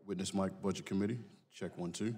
Witness mic, Budget Committee. Check 1, 2.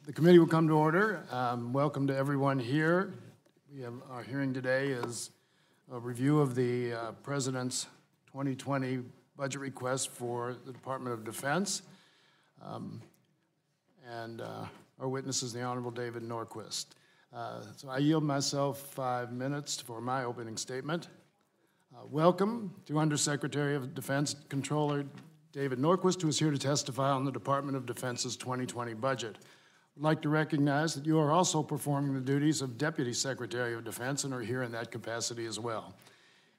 The committee will come to order. Welcome to everyone here. Our hearing today is a review of the President's 2020 budget request for the Department of Defense. Our witness is the Honorable David Norquist. So I yield myself 5 minutes for my opening statement. Welcome to Undersecretary of Defense Controller David Norquist, who is here to testify on the Department of Defense's 2020 budget. I'd like to recognize that you are also performing the duties of Deputy Secretary of Defense and are here in that capacity as well.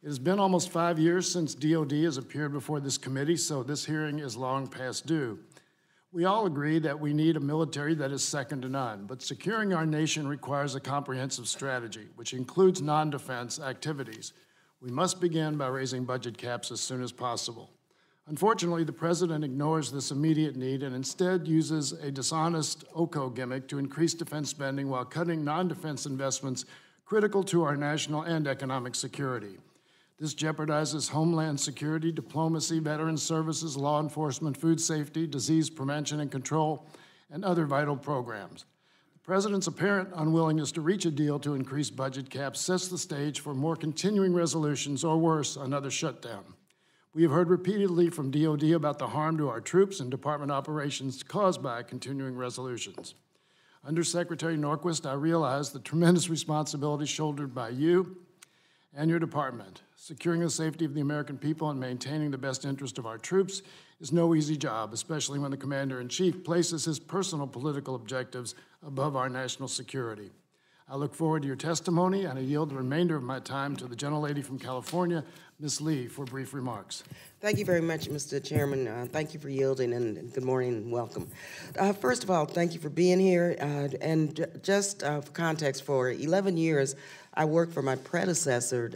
It has been almost 5 years since DOD has appeared before this committee, so this hearing is long past due. We all agree that we need a military that is second to none, but securing our nation requires a comprehensive strategy, which includes non-defense activities. We must begin by raising budget caps as soon as possible. Unfortunately, the President ignores this immediate need and instead uses a dishonest OCO gimmick to increase defense spending while cutting non-defense investments critical to our national and economic security. This jeopardizes homeland security, diplomacy, veteran services, law enforcement, food safety, disease prevention and control, and other vital programs. The President's apparent unwillingness to reach a deal to increase budget caps sets the stage for more continuing resolutions or worse, another shutdown. We have heard repeatedly from DOD about the harm to our troops and department operations caused by continuing resolutions. Under Secretary Norquist, I realize the tremendous responsibility shouldered by you and your department. Securing the safety of the American people and maintaining the best interest of our troops is no easy job, especially when the Commander-in-Chief places his personal political objectives above our national security. I look forward to your testimony, and I yield the remainder of my time to the gentlelady from California, Ms. Lee, for brief remarks. Thank you very much, Mr. Chairman. Thank you for yielding, and good morning and welcome. First of all, thank you for being here. And just for context, for 11 years, I worked for my predecessor,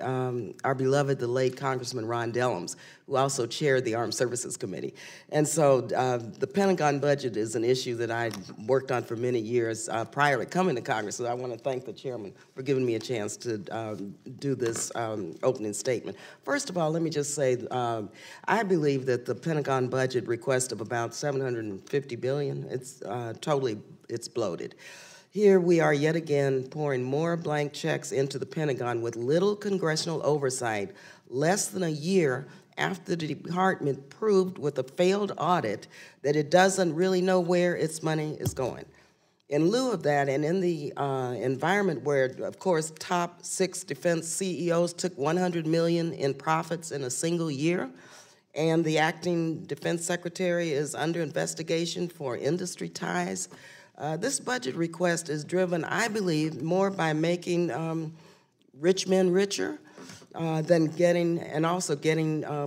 our beloved, the late Congressman Ron Dellums, who also chaired the Armed Services Committee. And so the Pentagon budget is an issue that I worked on for many years prior to coming to Congress. So I want to thank the chairman for giving me a chance to do this opening statement. First of all, let me just say, I believe that the Pentagon budget request of about $750 billion, it's bloated. Here we are yet again pouring more blank checks into the Pentagon with little congressional oversight, less than a year after the department proved with a failed audit that it doesn't really know where its money is going. In lieu of that, and in the environment where, of course, top 6 defense CEOs took $100 million in profits in a single year, and the acting defense secretary is under investigation for industry ties, this budget request is driven, I believe, more by making rich men richer than getting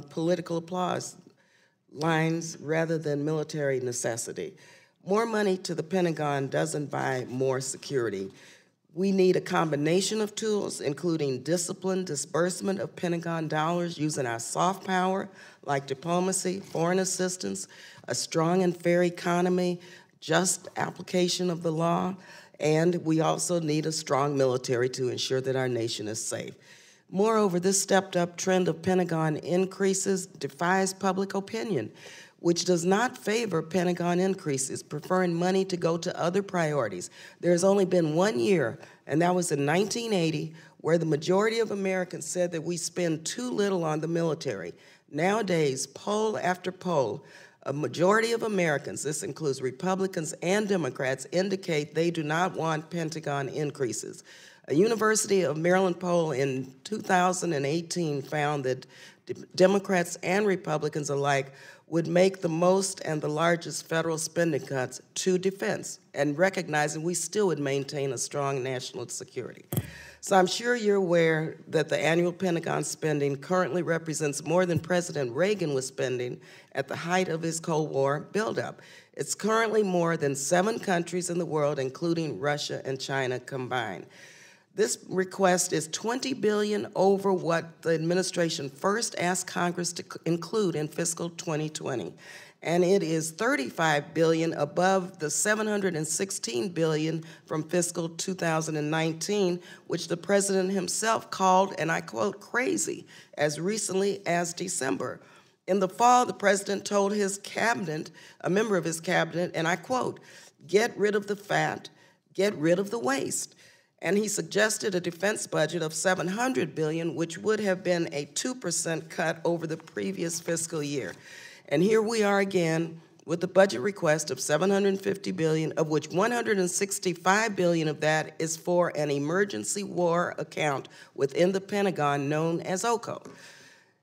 political applause lines rather than military necessity. More money to the Pentagon doesn't buy more security. We need a combination of tools, including disciplined disbursement of Pentagon dollars using our soft power, like diplomacy, foreign assistance, a strong and fair economy, just application of the law, and we also need a strong military to ensure that our nation is safe. Moreover, this stepped-up trend of Pentagon increases defies public opinion, which does not favor Pentagon increases, preferring money to go to other priorities. There's only been 1 year, and that was in 1980, where the majority of Americans said that we spend too little on the military. Nowadays, poll after poll, a majority of Americans, this includes Republicans and Democrats, indicate they do not want Pentagon increases. A University of Maryland poll in 2018 found that Democrats and Republicans alike would make the most and the largest federal spending cuts to defense, and recognizing we still would maintain a strong national security. So I'm sure you're aware that the annual Pentagon spending currently represents more than President Reagan was spending at the height of his Cold War buildup. It's currently more than 7 countries in the world, including Russia and China combined. This request is $20 billion over what the administration first asked Congress to include in fiscal 2020. And it is $35 billion above the $716 billion from fiscal 2019, which the president himself called, and I quote, crazy, as recently as December. In the fall, the president told his cabinet, a member of his cabinet, and I quote, get rid of the fat, get rid of the waste. And he suggested a defense budget of $700 billion, which would have been a 2% cut over the previous fiscal year. And here we are again with a budget request of $750 billion, of which $165 billion of that is for an emergency war account within the Pentagon known as OCO.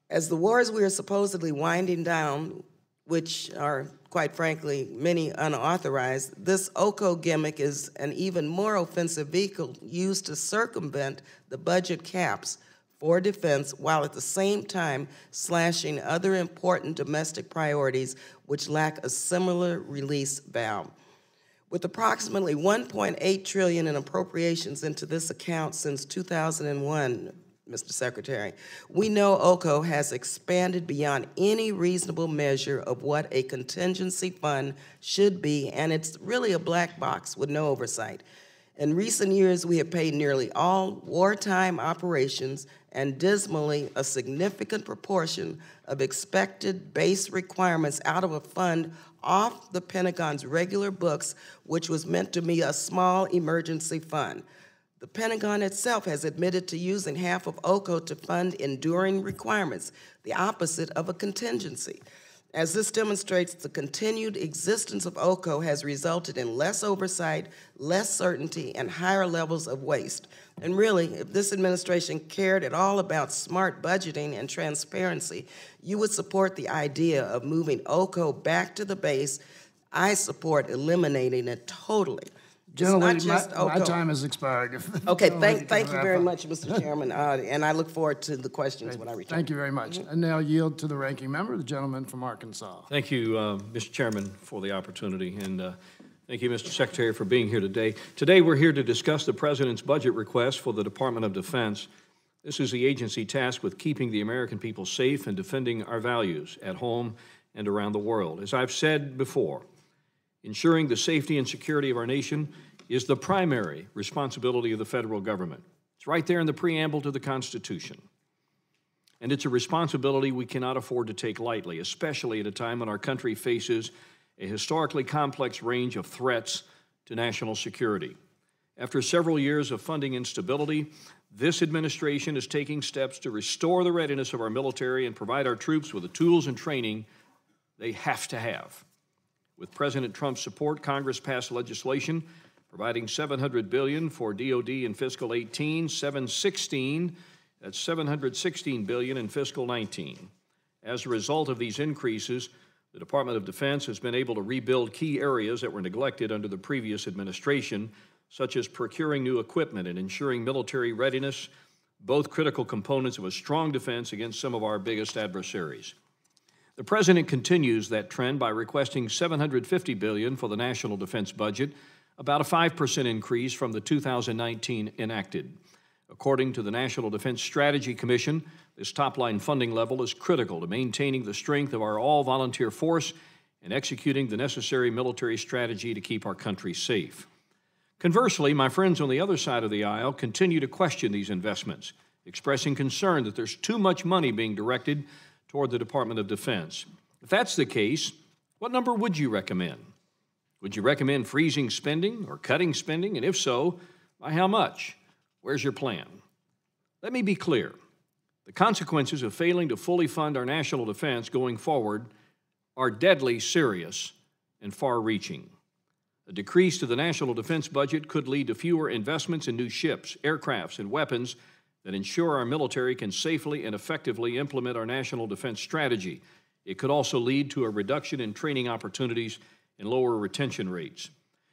As the wars we are supposedly winding down, which are, quite frankly, many unauthorized, this OCO gimmick is an even more offensive vehicle used to circumvent the budget caps for defense while at the same time slashing other important domestic priorities which lack a similar release valve. With approximately $1.8 trillion in appropriations into this account since 2001, Mr. Secretary, we know OCO has expanded beyond any reasonable measure of what a contingency fund should be, and it's really a black box with no oversight. In recent years, we have paid nearly all wartime operations and dismally a significant proportion of expected base requirements out of a fund off the Pentagon's regular books, which was meant to be a small emergency fund. The Pentagon itself has admitted to using half of OCO to fund enduring requirements, the opposite of a contingency. As this demonstrates, the continued existence of OCO has resulted in less oversight, less certainty, and higher levels of waste. And really, if this administration cared at all about smart budgeting and transparency, you would support the idea of moving OCO back to the base. I support eliminating it totally. Gentlemen, my time has expired. Okay, thank you very much, Mr. Chairman, and I look forward to the questions when I return. Thank you very much. And now yield to the ranking member, the gentleman from Arkansas. Thank you, Mr. Chairman, for the opportunity, and thank you, Mr. Secretary, for being here today. Today, we're here to discuss the President's budget request for the Department of Defense. This is the agency tasked with keeping the American people safe and defending our values at home and around the world. As I've said before, ensuring the safety and security of our nation is the primary responsibility of the federal government. It's right there in the preamble to the Constitution. And it's a responsibility we cannot afford to take lightly, especially at a time when our country faces a historically complex range of threats to national security. After several years of funding instability, this administration is taking steps to restore the readiness of our military and provide our troops with the tools and training they have to have. With President Trump's support, Congress passed legislation providing $700 billion for DOD in fiscal 18, that's $716 billion in fiscal 19. As a result of these increases, the Department of Defense has been able to rebuild key areas that were neglected under the previous administration, such as procuring new equipment and ensuring military readiness, both critical components of a strong defense against some of our biggest adversaries. The President continues that trend by requesting $750 billion for the national defense budget, about a 5% increase from the 2019 enacted. According to the National Defense Strategy Commission, this top-line funding level is critical to maintaining the strength of our all-volunteer force and executing the necessary military strategy to keep our country safe. Conversely, my friends on the other side of the aisle continue to question these investments, expressing concern that there's too much money being directed toward the Department of Defense. If that's the case, what number would you recommend? Would you recommend freezing spending or cutting spending? And if so, by how much? Where's your plan? Let me be clear. The consequences of failing to fully fund our national defense going forward are deadly serious and far-reaching. A decrease to the national defense budget could lead to fewer investments in new ships, aircrafts, and weapons that ensure our military can safely and effectively implement our national defense strategy. It could also lead to a reduction in training opportunities and lower retention rates.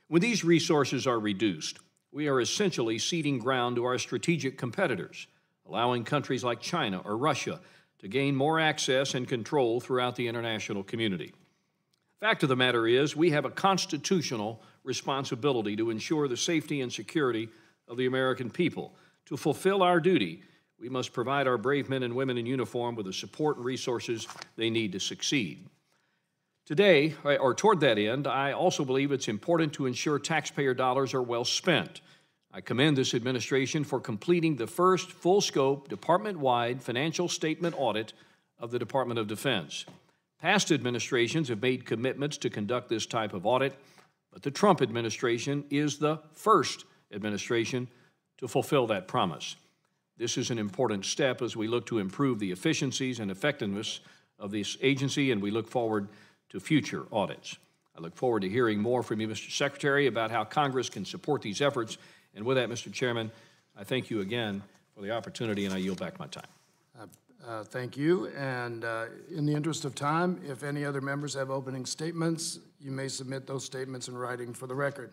When these resources are reduced, we are essentially ceding ground to our strategic competitors, allowing countries like China or Russia to gain more access and control throughout the international community. Fact of the matter is, we have a constitutional responsibility to ensure the safety and security of the American people. To fulfill our duty, we must provide our brave men and women in uniform with the support and resources they need to succeed. Today, or toward that end, I also believe it's important to ensure taxpayer dollars are well spent. I commend this administration for completing the first full-scope, department-wide financial statement audit of the Department of Defense. Past administrations have made commitments to conduct this type of audit, But the Trump administration is the first administration to fulfill that promise. This is an important step as we look to improve the efficiencies and effectiveness of this agency, and we look forward to future audits. I look forward to hearing more from you, Mr. Secretary, about how Congress can support these efforts. And with that, Mr. Chairman, I thank you again for the opportunity, and I yield back my time. Thank you. And in the interest of time, if any other members have opening statements, you may submit those statements in writing for the record.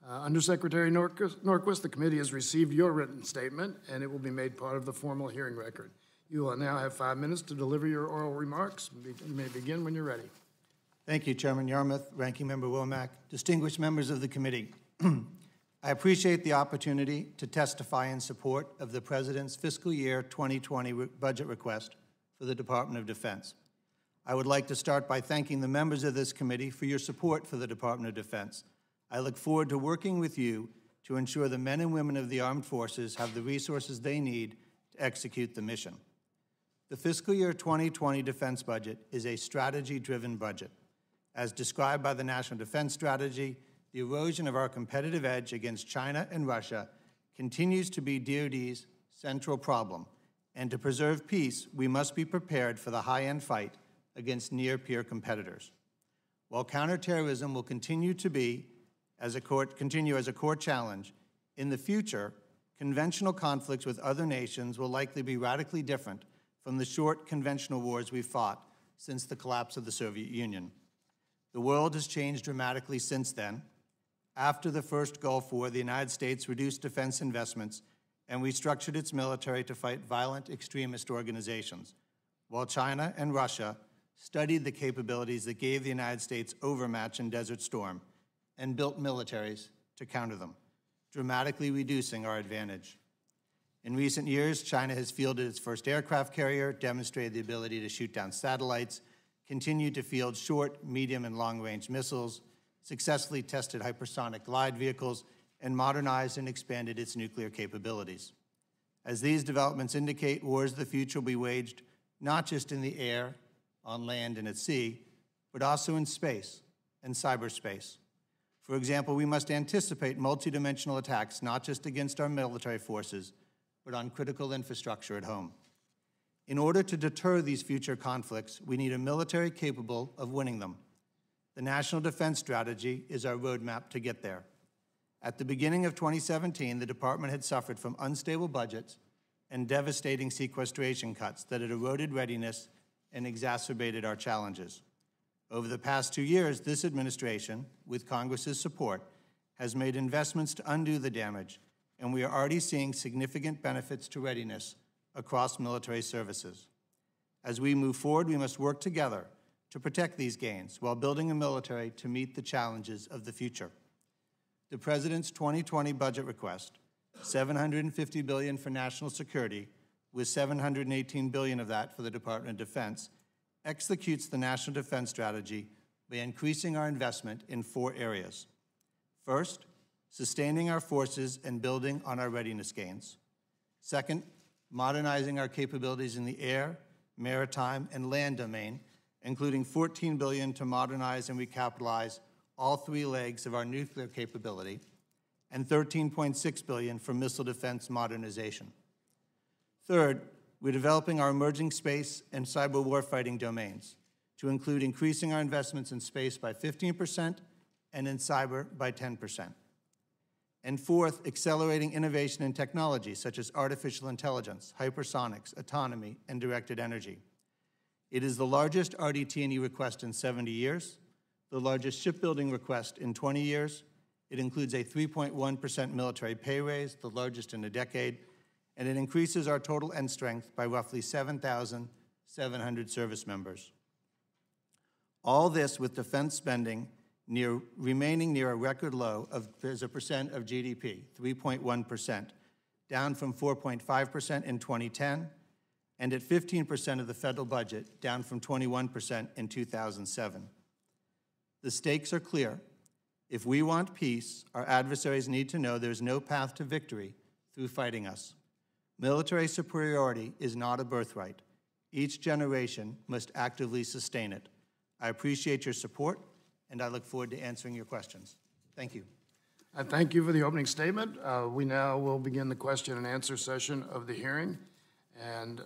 Undersecretary Norquist, the committee has received your written statement, and it will be made part of the formal hearing record. You will now have 5 minutes to deliver your oral remarks. You may begin when you're ready. Thank you, Chairman Yarmouth, Ranking Member Womack, distinguished members of the committee. I appreciate the opportunity to testify in support of the President's fiscal year 2020 budget request for the Department of Defense. I would like to start by thanking the members of this committee for your support for the Department of Defense. I look forward to working with you to ensure the men and women of the armed forces have the resources they need to execute the mission. The fiscal year 2020 defense budget is a strategy-driven budget. As described by the National Defense Strategy, the erosion of our competitive edge against China and Russia continues to be DoD's central problem, and to preserve peace, we must be prepared for the high-end fight against near-peer competitors. While counterterrorism will continue as a core challenge, in the future, conventional conflicts with other nations will likely be radically different from the short conventional wars we fought since the collapse of the Soviet Union. The world has changed dramatically since then. After the first Gulf War, the United States reduced defense investments and restructured its military to fight violent extremist organizations, while China and Russia studied the capabilities that gave the United States overmatch in Desert Storm and built militaries to counter them, dramatically reducing our advantage. In recent years, China has fielded its first aircraft carrier, demonstrated the ability to shoot down satellites, continued to field short, medium, and long-range missiles, successfully tested hypersonic glide vehicles, and modernized and expanded its nuclear capabilities. As these developments indicate, wars of the future will be waged not just in the air, on land, and at sea, but also in space and cyberspace. For example, we must anticipate multidimensional attacks not just against our military forces, but on critical infrastructure at home. In order to deter these future conflicts, we need a military capable of winning them. The National Defense Strategy is our roadmap to get there. At the beginning of 2017, the Department had suffered from unstable budgets and devastating sequestration cuts that had eroded readiness and exacerbated our challenges. Over the past 2 years, this administration, with Congress's support, has made investments to undo the damage, and we are already seeing significant benefits to readiness across military services. As we move forward, we must work together to protect these gains while building a military to meet the challenges of the future. The President's 2020 budget request, $750 billion for national security, with $718 billion of that for the Department of Defense, executes the National Defense Strategy by increasing our investment in 4 areas. First, sustaining our forces and building on our readiness gains. Second, modernizing our capabilities in the air, maritime, and land domain, including $14 billion to modernize and recapitalize all 3 legs of our nuclear capability, and $13.6 billion for missile defense modernization. Third, we're developing our emerging space and cyber warfighting domains to include increasing our investments in space by 15% and in cyber by 10%. And fourth, accelerating innovation in technology such as artificial intelligence, hypersonics, autonomy, and directed energy. It is the largest RDT&E request in 70 years, the largest shipbuilding request in 20 years. It includes a 3.1% military pay raise, the largest in a decade, and it increases our total end strength by roughly 7,700 service members. All this with defense spending remaining near a record low as a percent of GDP, 3.1%, down from 4.5% in 2010, and at 15% of the federal budget, down from 21% in 2007. The stakes are clear. If we want peace, our adversaries need to know there's no path to victory through fighting us. Military superiority is not a birthright. Each generation must actively sustain it. I appreciate your support and I look forward to answering your questions. Thank you. I thank you for the opening statement. We now will begin the question and answer session of the hearing. And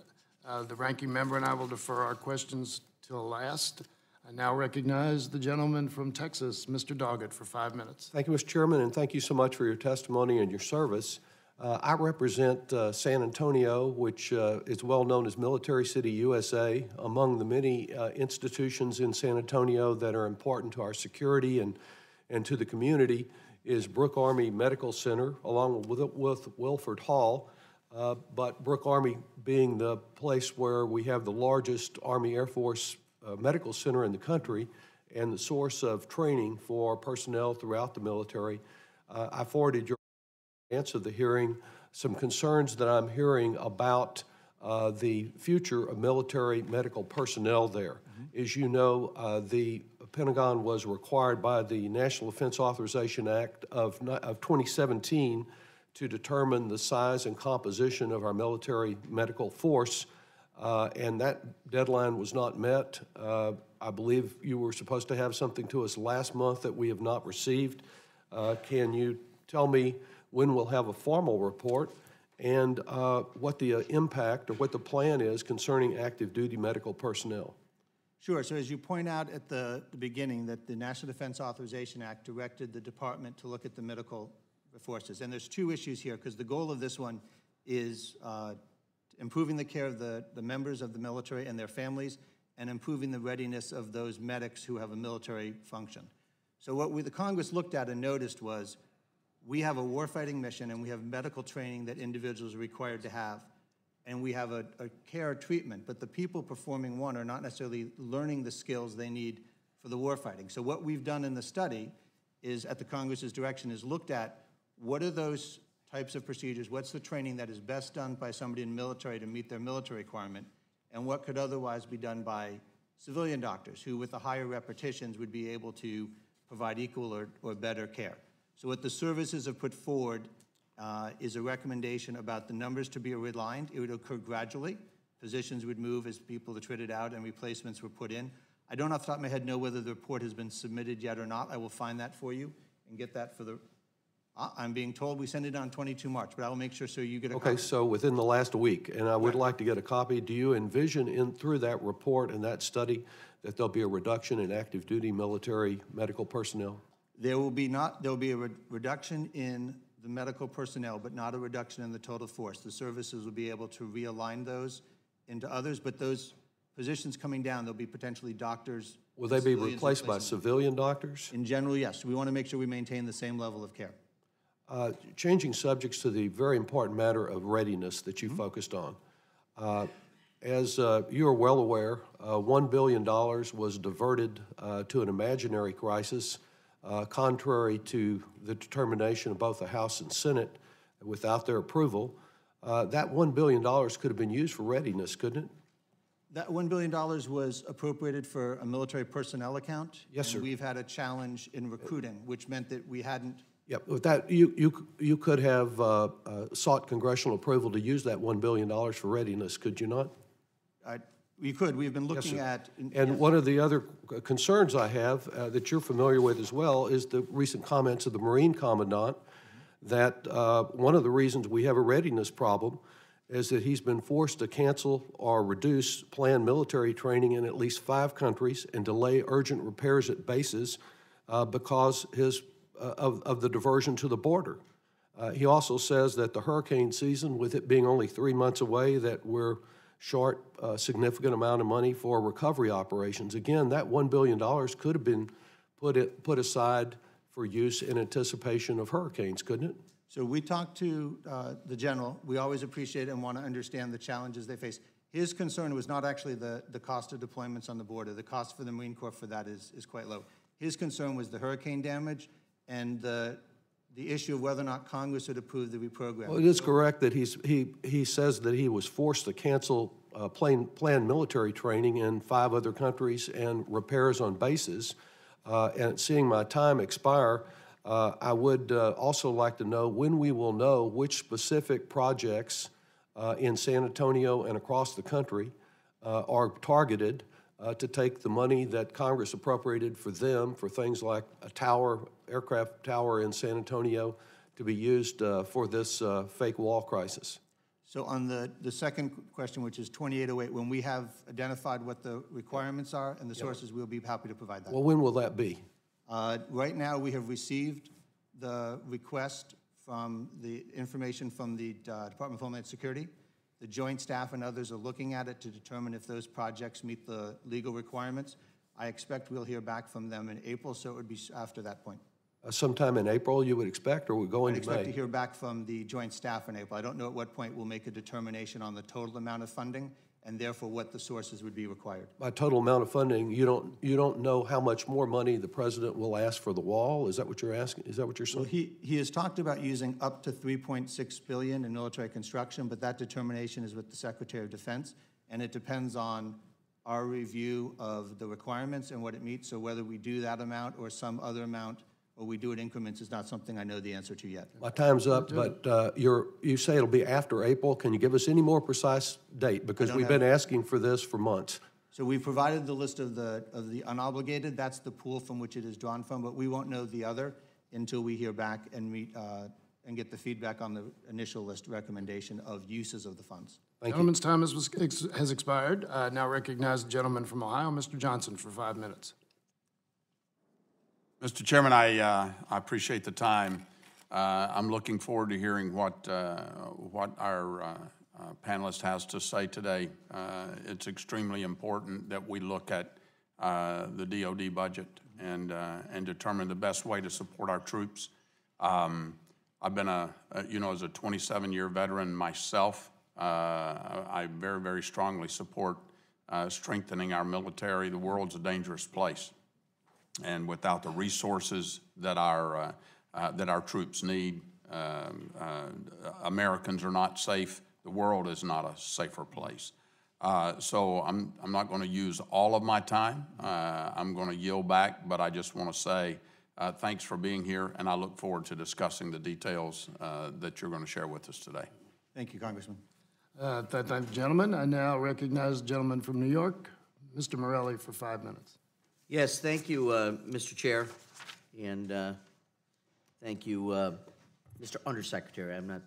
the ranking member and I will defer our questions till last. I now recognize the gentleman from Texas, Mr. Doggett, for 5 minutes. Thank you, Mr. Chairman, and thank you so much for your testimony and your service. I represent San Antonio, which is well known as Military City, USA. Among the many institutions in San Antonio that are important to our security and to the community is Brooke Army Medical Center, along with Wilford Hall. But Brooke Army being the place where we have the largest Army Air Force medical center in the country and the source of training for personnel throughout the military. I forwarded your answer the hearing some concerns that I'm hearing about the future of military medical personnel there. As you know, the Pentagon was required by the National Defense Authorization Act of 2017 to determine the size and composition of our military medical force, and that deadline was not met. I believe you were supposed to have something to us last month that we have not received. Can you tell me when we'll have a formal report and what the impact or what the plan is concerning active duty medical personnel? Sure. So as you point out at the beginning, that the National Defense Authorization Act directed the department to look at the medical forces. And there's two issues here, because the goal of this one is improving the care of the members of the military and their families, and improving the readiness of those medics who have a military function. So what the Congress looked at and noticed was, we have a warfighting mission and we have medical training that individuals are required to have, and we have a care treatment, but the people performing one are not necessarily learning the skills they need for the warfighting. So what we've done in the study is, at the Congress's direction, is looked at what are those types of procedures, what's the training that is best done by somebody in the military to meet their military requirement, and what could otherwise be done by civilian doctors who, with the higher repetitions, would be able to provide equal or better care. So what the services have put forward is a recommendation about the numbers to be realigned. It would occur gradually. Positions would move as people are traded out and replacements were put in. I don't off the top of my head know whether the report has been submitted yet or not. I will find that for you and get that for the, I'm being told we send it on 22 March, but I will make sure so you get a copy. Okay, so within the last week, and I would like to get a copy. Do you envision through that report and that study that there'll be a reduction in active duty military medical personnel? There will be a reduction in the medical personnel, but not a reduction in the total force. The services will be able to realign those into others, but those positions coming down, there'll be potentially doctors. Will they be replaced by civilian doctors? In general, yes. We want to make sure we maintain the same level of care. Changing subjects to the very important matter of readiness that you focused on. As you are well aware, $1 billion was diverted to an imaginary crisis, contrary to the determination of both the House and Senate without their approval. That $1 billion could have been used for readiness, couldn't it? That $1 billion was appropriated for a military personnel account. Yes, sir. And we've had a challenge in recruiting, which meant that we hadn't. Yeah, with that, you could have sought congressional approval to use that $1 billion for readiness, could you not? We could. We've been looking at. And one of the other concerns I have that you're familiar with as well is the recent comments of the Marine Commandant that one of the reasons we have a readiness problem is that he's been forced to cancel or reduce planned military training in at least 5 countries and delay urgent repairs at bases because of the diversion to the border. He also says that the hurricane season, with it being only 3 months away, that we're short a significant amount of money for recovery operations. Again, that $1 billion could have been put aside for use in anticipation of hurricanes, couldn't it? So we talked to the general. We always appreciate and want to understand the challenges they face. His concern was not actually the cost of deployments on the border. The cost for the Marine Corps for that is quite low. His concern was the hurricane damage and the issue of whether or not Congress would approve the reprogramming. Well, it is correct that he says that he was forced to cancel planned military training in 5 other countries and repairs on bases. And seeing my time expire, I would also like to know when we will know which specific projects in San Antonio and across the country are targeted to take the money that Congress appropriated for them for things like a tower, aircraft tower in San Antonio, to be used for this fake wall crisis. So on the second question, which is 2808, when we have identified what the requirements are and the sources, we'll be happy to provide that. Well, when will that be? Right now, we have received the request from the information from the Department of Homeland Security. The Joint Staff and others are looking at it to determine if those projects meet the legal requirements. I expect we'll hear back from them in April, so it would be after that point. Sometime in April, you would expect, or we're going I'd to expect to May? hear back from the Joint Staff in April. I don't know at what point we'll make a determination on the total amount of funding and therefore what the sources would be required. By total amount of funding, you don't know how much more money the president will ask for the wall? Is that what you're asking? Is that what you're saying? Well, he has talked about using up to $3.6 billion in military construction, but that determination is with the Secretary of Defense, and it depends on our review of the requirements and what it meets. So whether we do that amount or some other amount, or we do it in increments, is not something I know the answer to yet. My time's up, but you say it'll be after April. Can you give us any more precise date? Because we've been asking for this for months. So we provided the list of the unobligated. That's the pool from which it is drawn from, but we won't know the other until we hear back and meet and get the feedback on the initial list recommendation of uses of the funds. Thank you. Gentleman's time has expired. I now recognize the gentleman from Ohio, Mr. Johnson, for 5 minutes. Mr. Chairman, I appreciate the time. I'm looking forward to hearing what our panelist has to say today. It's extremely important that we look at the DoD budget and determine the best way to support our troops. I've been as a 27-year veteran myself, I very, very strongly support strengthening our military. The world's a dangerous place. And without the resources that our troops need, Americans are not safe. The world is not a safer place. So I'm not going to use all of my time. I'm going to yield back, but I just want to say thanks for being here, and I look forward to discussing the details that you're going to share with us today. Thank you, Congressman. Thank the gentleman. I now recognize the gentleman from New York, Mr. Morelli, for 5 minutes. Yes, thank you, Mr. Chair, and thank you, Mr. Undersecretary. I'm not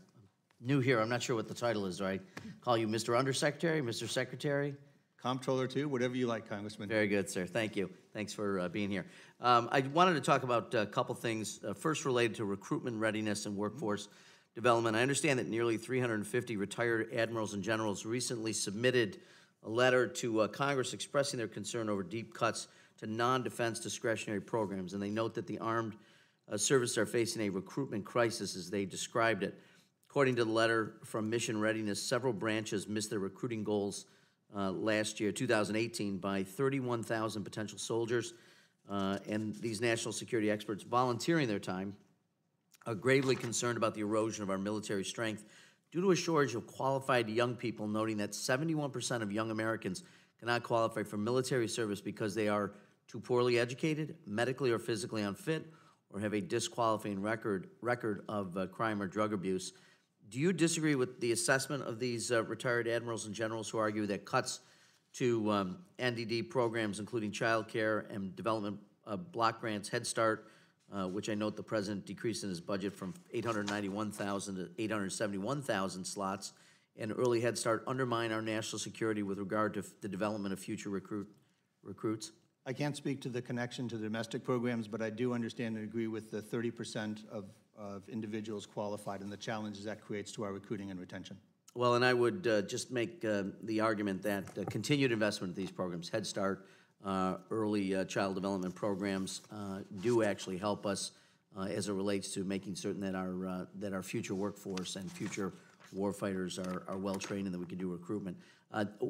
new here. I'm not sure what the title is. Do I call you Mr. Undersecretary, Mr. Secretary? Comptroller, too, whatever you like, Congressman. Very good, sir. Thank you. Thanks for being here. I wanted to talk about a couple things. First, related to recruitment, readiness, and workforce development. I understand that nearly 350 retired admirals and generals recently submitted a letter to Congress expressing their concern over deep cuts to non-defense discretionary programs, and they note that the armed services are facing a recruitment crisis, as they described it. According to the letter from Mission Readiness, several branches missed their recruiting goals last year, 2018, by 31,000 potential soldiers, and these national security experts volunteering their time are gravely concerned about the erosion of our military strength due to a shortage of qualified young people, noting that 71% of young Americans cannot qualify for military service because they are too poorly educated, medically or physically unfit, or have a disqualifying record of crime or drug abuse. Do you disagree with the assessment of these retired admirals and generals who argue that cuts to NDD programs, including child care and development block grants, Head Start, which I note the president decreased in his budget from 891,000 to 871,000 slots, and early Head Start undermine our national security with regard to the development of future recruits? I can't speak to the connection to the domestic programs, but I do understand and agree with the 30% of individuals qualified and the challenges that creates to our recruiting and retention. Well, and I would just make the argument that continued investment in these programs, Head Start, early child development programs, do actually help us as it relates to making certain that our future workforce and future warfighters are well trained and that we can do recruitment.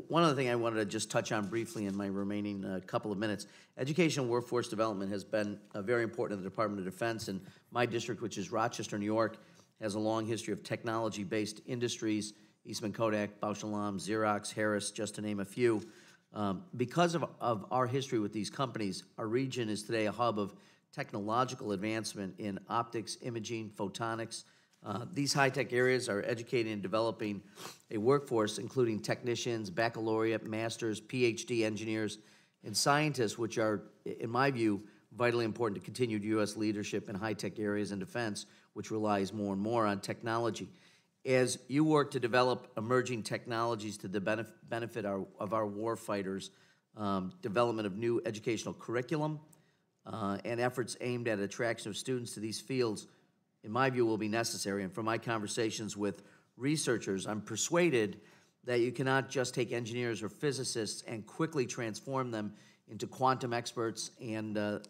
One other thing I wanted to just touch on briefly in my remaining couple of minutes, education and workforce development has been very important to the Department of Defense, and my district, which is Rochester, New York, has a long history of technology-based industries, Eastman Kodak, Bausch & Lomb, Xerox, Harris, just to name a few. Because of our history with these companies, our region is today a hub of technological advancement in optics, imaging, photonics. These high-tech areas are educating and developing a workforce including technicians, baccalaureate, masters, PhD engineers, and scientists, which are, in my view, vitally important to continued U.S. leadership in high-tech areas and defense, which relies more and more on technology. As you work to develop emerging technologies to the benefit of our war fighters, development of new educational curriculum, and efforts aimed at attraction of students to these fields, in my view, will be necessary. And from my conversations with researchers, I'm persuaded that you cannot just take engineers or physicists and quickly transform them into quantum experts and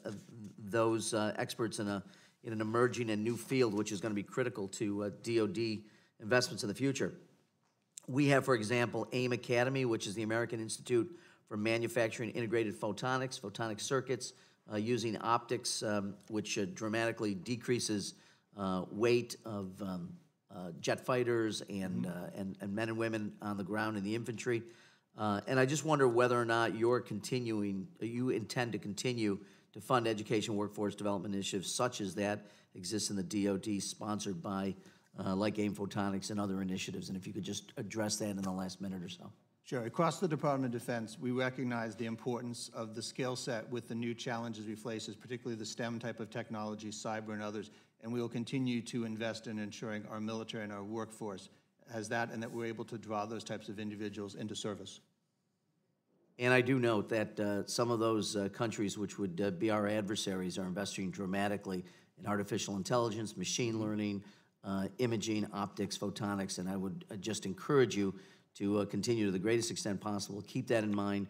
those experts in an emerging and new field, which is going to be critical to DoD investments in the future. We have, for example, AIM Academy, which is the American Institute for Manufacturing Integrated Photonics, photonic circuits, using optics, which dramatically decreases weight of jet fighters and men and women on the ground in the infantry. And I just wonder whether or not you intend to continue to fund education workforce development initiatives such as that exists in the DoD, sponsored by like AIM Photonics and other initiatives. And if you could just address that in the last minute or so. Sure. Across the Department of Defense, we recognize the importance of the skill set with the new challenges we face, particularly the STEM type of technology, cyber and others, and we will continue to invest in ensuring our military and our workforce has that, and that we're able to draw those types of individuals into service. And I do note that some of those countries which would be our adversaries are investing dramatically in artificial intelligence, machine learning, imaging, optics, photonics, and I would just encourage you to continue to the greatest extent possible. Keep that in mind.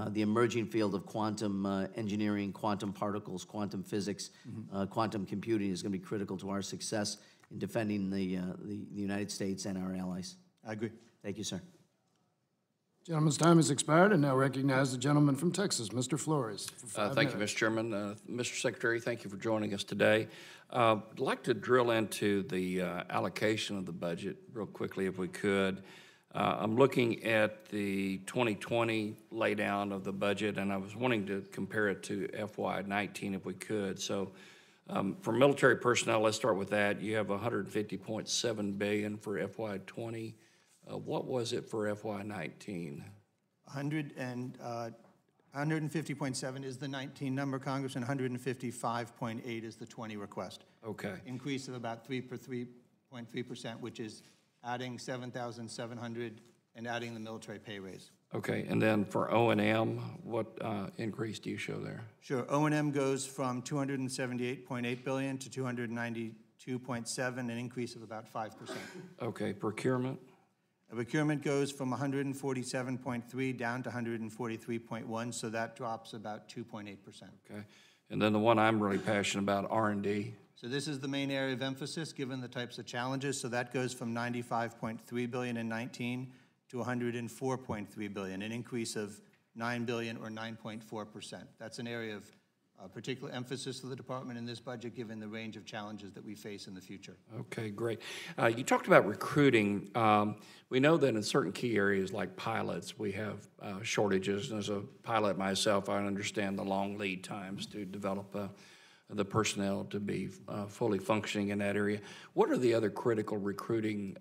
The emerging field of quantum engineering, quantum particles, quantum physics, quantum computing is going to be critical to our success in defending the United States and our allies. I agree. Thank you, sir. Gentleman's time has expired, and now recognize the gentleman from Texas, Mr. Flores. Thank you, Mr. Chairman. Mr. Secretary, thank you for joining us today. I'd like to drill into the allocation of the budget real quickly, if we could. I'm looking at the 2020 laydown of the budget, and I was wanting to compare it to FY19 if we could. So for military personnel, let's start with that. You have $150.7 billion for FY20. What was it for FY19? 150.7 is the 19 number, Congressman. 155.8 is the 20 request. Okay. Increase of about 3.3%, which is adding 7,700 and adding the military pay raise. Okay, and then for O&M, what increase do you show there? Sure, O&M goes from 278.8 billion to 292.7, an increase of about 5%. Okay, procurement? Procurement goes from 147.3 down to 143.1, so that drops about 2.8%. Okay, and then the one I'm really passionate about, R&D. So this is the main area of emphasis, given the types of challenges. So that goes from 95.3 billion in 19 to 104.3 billion, an increase of 9 billion or 9.4%. That's an area of particular emphasis for the department in this budget, given the range of challenges that we face in the future. Okay, great. You talked about recruiting. We know that in certain key areas like pilots, we have shortages. And as a pilot myself, I understand the long lead times to develop the personnel to be fully functioning in that area. What are the other critical recruiting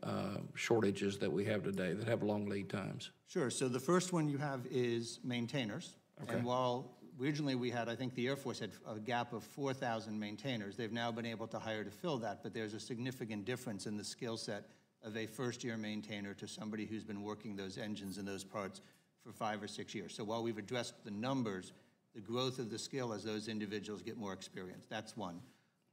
shortages that we have today that have long lead times? Sure. So the first one you have is maintainers. Okay. And while originally we had, I think the Air Force had a gap of 4,000 maintainers, they've now been able to hire to fill that, but there's a significant difference in the skill set of a first-year maintainer to somebody who's been working those engines and those parts for 5 or 6 years. So while we've addressed the numbers, the growth of the skill as those individuals get more experience. That's one.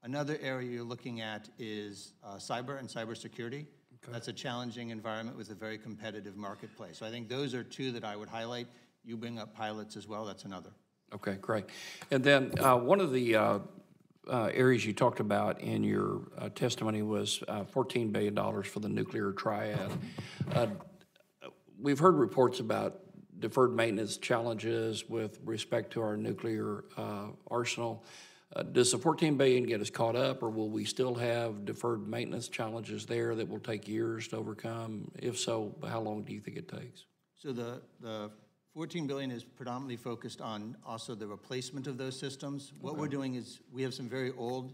Another area you're looking at is cyber and cybersecurity. Okay. That's a challenging environment with a very competitive marketplace. So I think those are two that I would highlight. You bring up pilots as well, that's another. Okay, great. And then one of the areas you talked about in your testimony was $14 billion for the nuclear triad. We've heard reports about deferred maintenance challenges with respect to our nuclear arsenal. Does the $14 billion get us caught up, or will we still have deferred maintenance challenges there that will take years to overcome? If so, how long do you think it takes? So the $14 billion is predominantly focused on also the replacement of those systems. What we're doing is we have some very old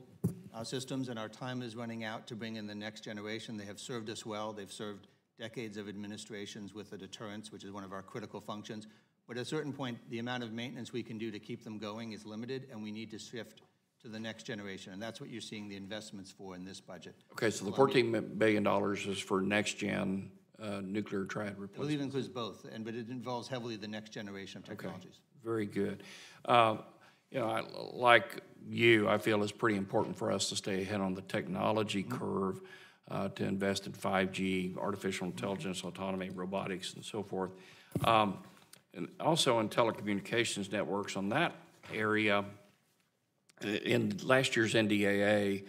systems, and our time is running out to bring in the next generation. They have served us well. They've served decades of administrations with a deterrence, which is one of our critical functions. But at a certain point, the amount of maintenance we can do to keep them going is limited, and we need to shift to the next generation. And that's what you're seeing the investments for in this budget. Okay, so the $14 billion is for next-gen nuclear triad I believe it replacement. includes both, but it involves heavily the next generation of technologies. Very good. You know, like you, I feel it's pretty important for us to stay ahead on the technology curve, to invest in 5G, artificial intelligence, autonomy, robotics, and so forth. And also in telecommunications networks on that area, in last year's NDAA,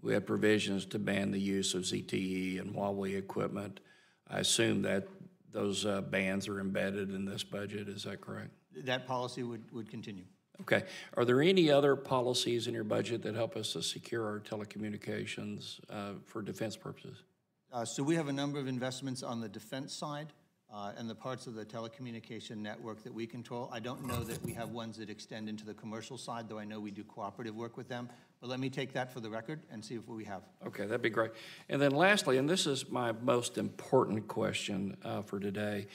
we had provisions to ban the use of ZTE and Huawei equipment. I assume that those bans are embedded in this budget, is that correct? That policy would continue. Okay. Are there any other policies in your budget that help us to secure our telecommunications for defense purposes? So we have a number of investments on the defense side and the parts of the telecommunication network that we control. I don't know that we have ones that extend into the commercial side, though I know we do cooperative work with them. But let me take that for the record and see if we have. Okay, that'd be great. And then lastly, and this is my most important question for today,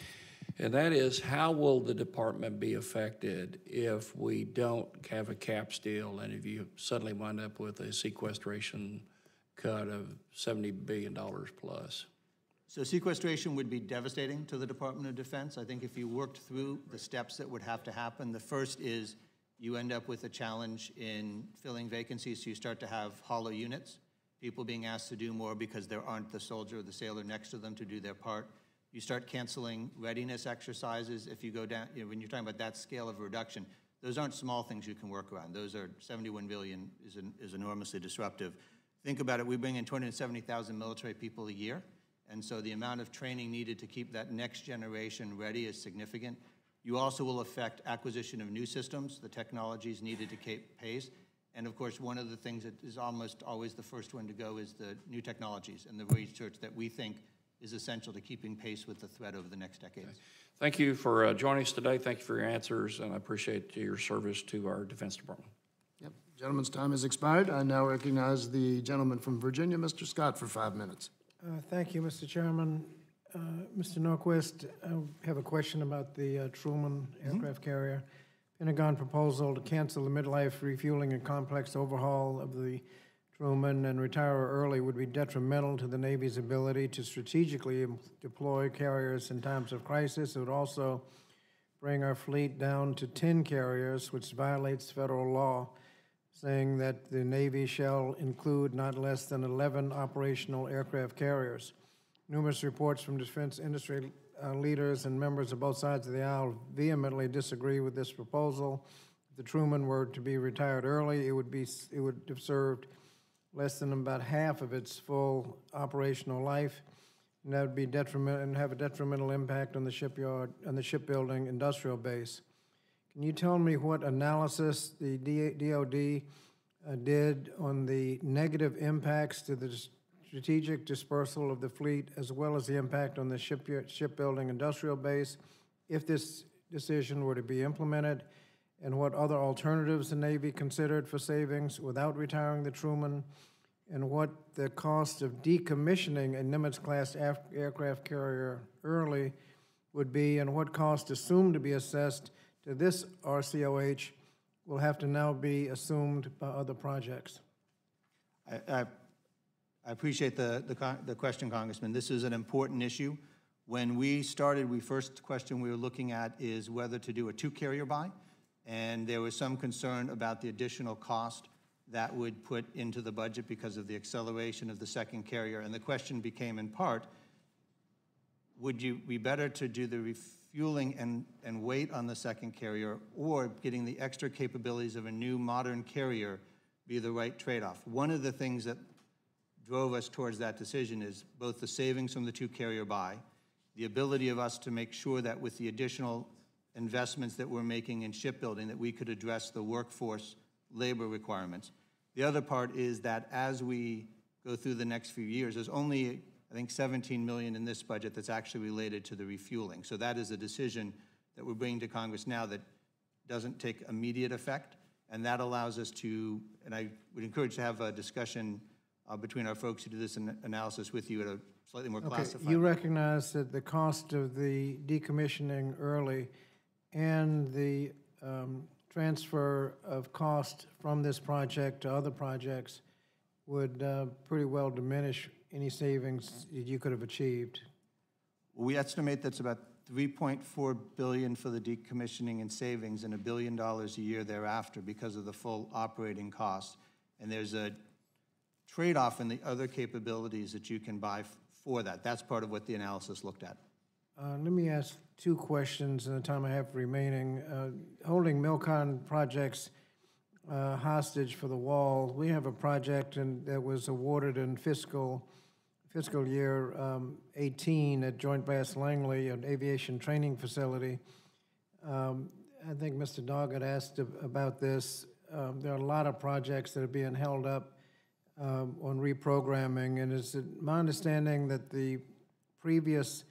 and that is, how will the department be affected if we don't have a caps deal and if you suddenly wind up with a sequestration cut of $70 billion plus? So sequestration would be devastating to the Department of Defense. I think if you worked through the steps that would have to happen, the first is you end up with a challenge in filling vacancies, so you start to have hollow units, people being asked to do more because there aren't the soldier or the sailor next to them to do their part. You start canceling readiness exercises. If you go down, when you're talking about that scale of reduction, those aren't small things you can work around. Those are $71 billion is enormously disruptive. Think about it, we bring in 270,000 military people a year, and so the amount of training needed to keep that next generation ready is significant. You also will affect acquisition of new systems, the technologies needed to keep pace, and of course, one of the things that is almost always the first one to go is the new technologies and the research that we think is essential to keeping pace with the threat over the next decades. Okay. Thank you for joining us today. Thank you for your answers, and I appreciate your service to our Defense Department. Yep, gentleman's time has expired. I now recognize the gentleman from Virginia, Mr. Scott, for 5 minutes. Thank you, Mr. Chairman. Mr. Norquist, I have a question about the Truman aircraft carrier. Pentagon proposal to cancel the midlife refueling and complex overhaul of the Truman and retire early would be detrimental to the Navy's ability to strategically deploy carriers in times of crisis. It would also bring our fleet down to 10 carriers, which violates federal law, saying that the Navy shall include not less than 11 operational aircraft carriers. Numerous reports from defense industry leaders and members of both sides of the aisle vehemently disagree with this proposal. If the Truman were to be retired early, it would have served less than about half of its full operational life, and that would be detrimental and have a detrimental impact on the shipyard and the shipbuilding industrial base. Can you tell me what analysis the DoD did on the negative impacts to the strategic dispersal of the fleet, as well as the impact on the shipbuilding industrial base, if this decision were to be implemented, and what other alternatives the Navy considered for savings without retiring the Truman, and what the cost of decommissioning a Nimitz-class aircraft carrier early would be, and what cost assumed to be assessed to this RCOH will have to now be assumed by other projects. I appreciate the question, Congressman. This is an important issue. When we started, first question we were looking at is whether to do a 2-carrier buy, and there was some concern about the additional cost that would put into the budget because of the acceleration of the second carrier. And the question became, in part, would you be better to do the refueling and wait on the second carrier, or getting the extra capabilities of a new modern carrier be the right trade-off? One of the things that drove us towards that decision is both the savings from the 2-carrier buy, the ability of us to make sure that with the additional investments that we're making in shipbuilding, that we could address the workforce labor requirements. The other part is that as we go through the next few years, there's only, I think, $17 million in this budget that's actually related to the refueling. So that is a decision that we're bringing to Congress now that doesn't take immediate effect, and that allows us to, and I would encourage to have a discussion between our folks who do this analysis with you at a slightly more classified. You recognize that the cost of the decommissioning early and the transfer of cost from this project to other projects would pretty well diminish any savings that you could have achieved. We estimate that's about $3.4 billion for the decommissioning and savings and $1 billion a year thereafter because of the full operating cost. And there's a trade-off in the other capabilities that you can buy for that. That's part of what the analysis looked at. Let me ask two questions in the time I have remaining. Holding Milcon projects hostage for the wall, we have a project that was awarded in fiscal year 18 at Joint Base Langley, an aviation training facility. I think Mr. Doggett asked about this. There are a lot of projects that are being held up on reprogramming, and is it my understanding that the previous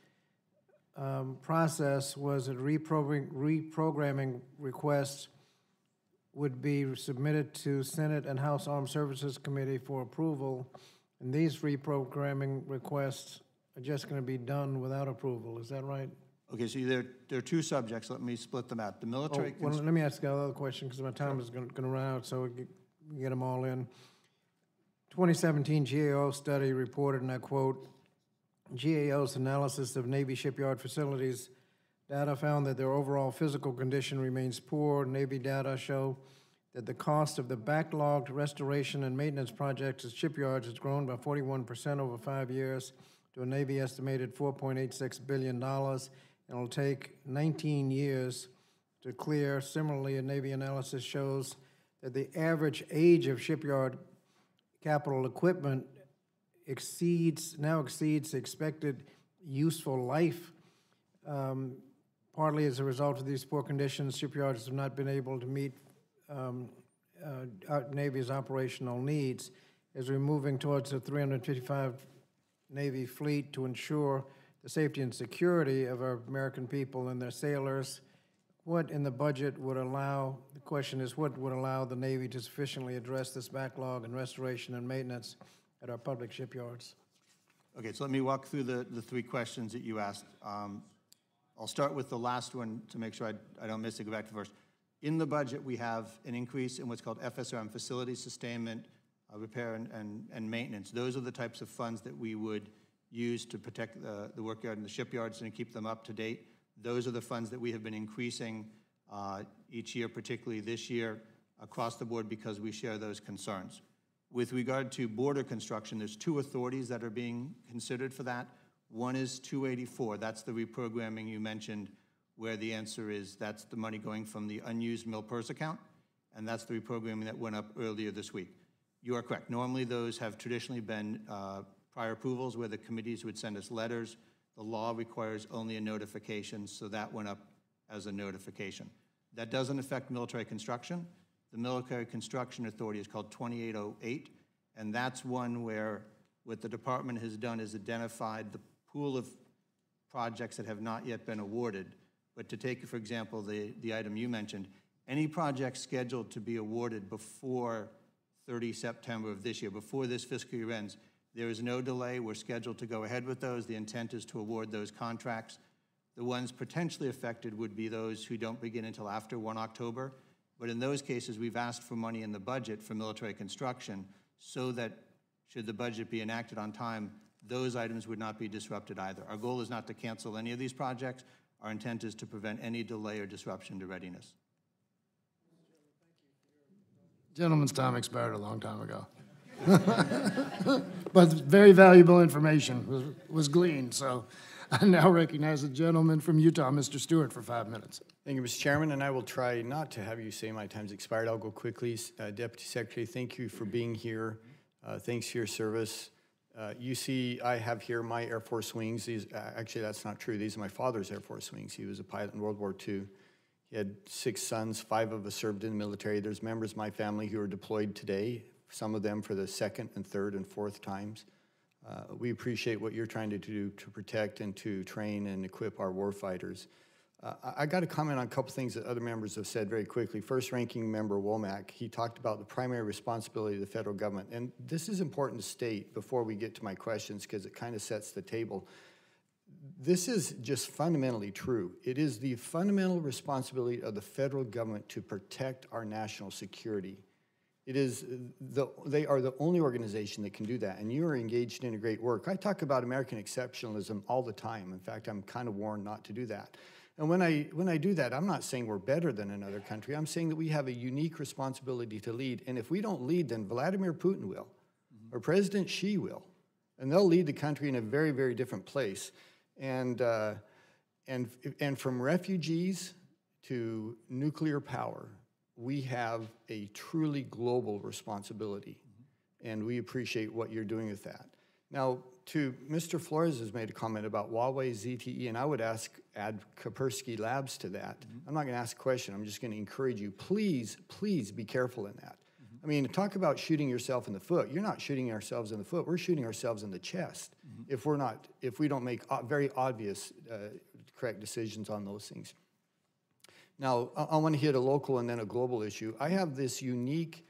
process was that reprogramming requests would be submitted to Senate and House Armed Services Committee for approval, and these reprogramming requests are just going to be done without approval. Is that right? Okay, so there are two subjects. Let me split them out. The military... well, let me ask another question because my time is going to run out, so we can get them all in. 2017 GAO study reported, and I quote, GAO's analysis of Navy shipyard facilities data found that their overall physical condition remains poor. Navy data show that the cost of the backlogged restoration and maintenance projects at shipyards has grown by 41% over 5 years to a Navy estimated $4.86 billion. It'll take 19 years to clear. Similarly, a Navy analysis shows that the average age of shipyard capital equipment now exceeds the expected useful life. Partly as a result of these poor conditions, shipyards have not been able to meet our Navy's operational needs. As we're moving towards a 355 Navy fleet to ensure the safety and security of our American people and their sailors, what in the budget would allow, the question is, what would allow the Navy to sufficiently address this backlog in restoration and maintenance at our public shipyards? Okay, so let me walk through the three questions that you asked. I'll start with the last one to make sure I don't miss it. Go back to first. In the budget, we have an increase in what's called FSRM, facility sustainment, repair, and maintenance. Those are the types of funds that we would use to protect the workyard and the shipyards and keep them up to date. Those are the funds that we have been increasing each year, particularly this year, across the board because we share those concerns. With regard to border construction, there's two authorities that are being considered for that. One is 284, that's the reprogramming you mentioned, where the answer is that's the money going from the unused MilPERS account, and that's the reprogramming that went up earlier this week. You are correct. Normally those have traditionally been prior approvals where the committees would send us letters. The law requires only a notification, so that went up as a notification. That doesn't affect military construction. The Military Construction Authority is called 2808, and that's one where what the department has done is identified the pool of projects that have not yet been awarded. But to take, for example, the item you mentioned, any project scheduled to be awarded before 30 September of this year, before this fiscal year ends, there is no delay. We're scheduled to go ahead with those. The intent is to award those contracts. The ones potentially affected would be those who don't begin until after 1 October. But in those cases, we've asked for money in the budget for military construction so that should the budget be enacted on time, those items would not be disrupted either. Our goal is not to cancel any of these projects. Our intent is to prevent any delay or disruption to readiness. Gentleman's time expired a long time ago. But very valuable information was gleaned, so I now recognize the gentleman from Utah, Mr. Stewart, for 5 minutes. Thank you, Mr. Chairman, and I will try not to have you say my time's expired. I'll go quickly. Deputy Secretary, thank you for being here. Thanks for your service. You see, I have here my Air Force wings. These, actually, that's not true. These are my father's Air Force wings. He was a pilot in World War II. He had 6 sons. 5 of us served in the military. There's members of my family who are deployed today, some of them for the 2nd and 3rd and 4th times. We appreciate what you're trying to do to protect and to train and equip our warfighters. I got to comment on a couple things that other members have said very quickly. First, Ranking Member Womack, he talked about the primary responsibility of the federal government. And this is important to state before we get to my questions because it kind of sets the table. This is just fundamentally true. It is the fundamental responsibility of the federal government to protect our national security. They are the only organization that can do that, and you are engaged in a great work. I talk about American exceptionalism all the time. In fact, I'm kind of warned not to do that. And when I do that, I'm not saying we're better than another country. I'm saying that we have a unique responsibility to lead, and if we don't lead, then Vladimir Putin will, or President Xi will, and they'll lead the country in a very, very different place. And from refugees to nuclear power, we have a truly global responsibility, and we appreciate what you're doing with that. Now, Mr. Flores has made a comment about Huawei, ZTE, and I would add Kaspersky Labs to that. I'm not going to ask a question. I'm just going to encourage you. Please, please be careful in that. I mean, talk about shooting yourself in the foot. You're not shooting ourselves in the foot. We're shooting ourselves in the chest if we don't make very obvious, correct decisions on those things. Now, I want to hit a local and then a global issue. I have this unique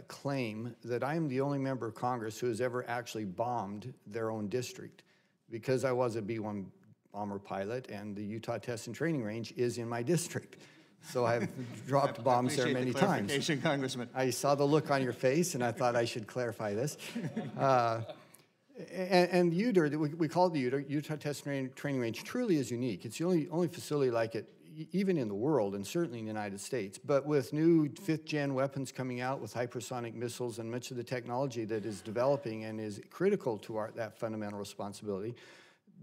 claim that I am the only member of Congress who has ever actually bombed their own district, because I was a B-1 bomber pilot, and the Utah Test and Training Range is in my district. So I've dropped bombs there many times. Congressman. I saw the look on your face, and I thought I should clarify this. And UTR, we call it the UTR, Utah Test and Training Range, truly is unique. It's the only facility like it even in the world, and certainly in the United States. But with new 5th-gen weapons coming out with hypersonic missiles and much of the technology that is developing and is critical to that fundamental responsibility,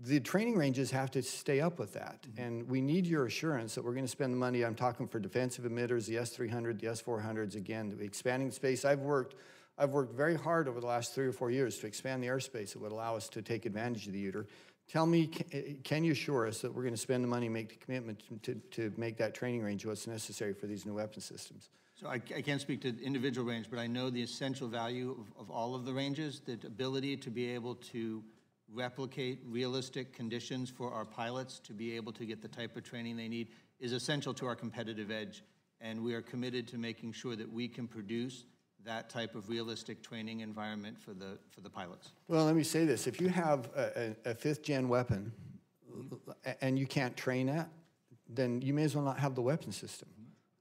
the training ranges have to stay up with that. And we need your assurance that we're going to spend the money. I'm talking for defensive emitters, the S-300, the S-400s, again, expanding space. I've worked very hard over the last 3 or 4 years to expand the airspace that would allow us to take advantage of the UTR. Tell me, can you assure us that we're going to spend the money, make the commitment to make that training range what's necessary for these new weapon systems? So I can't speak to the individual range, but I know the essential value of all of the ranges, the ability to be able to replicate realistic conditions for our pilots to be able to get the type of training they need is essential to our competitive edge. And we are committed to making sure that we can produce that type of realistic training environment for the pilots. Well, let me say this. If you have a 5th-gen weapon and you can't train that, then you may as well not have the weapon system.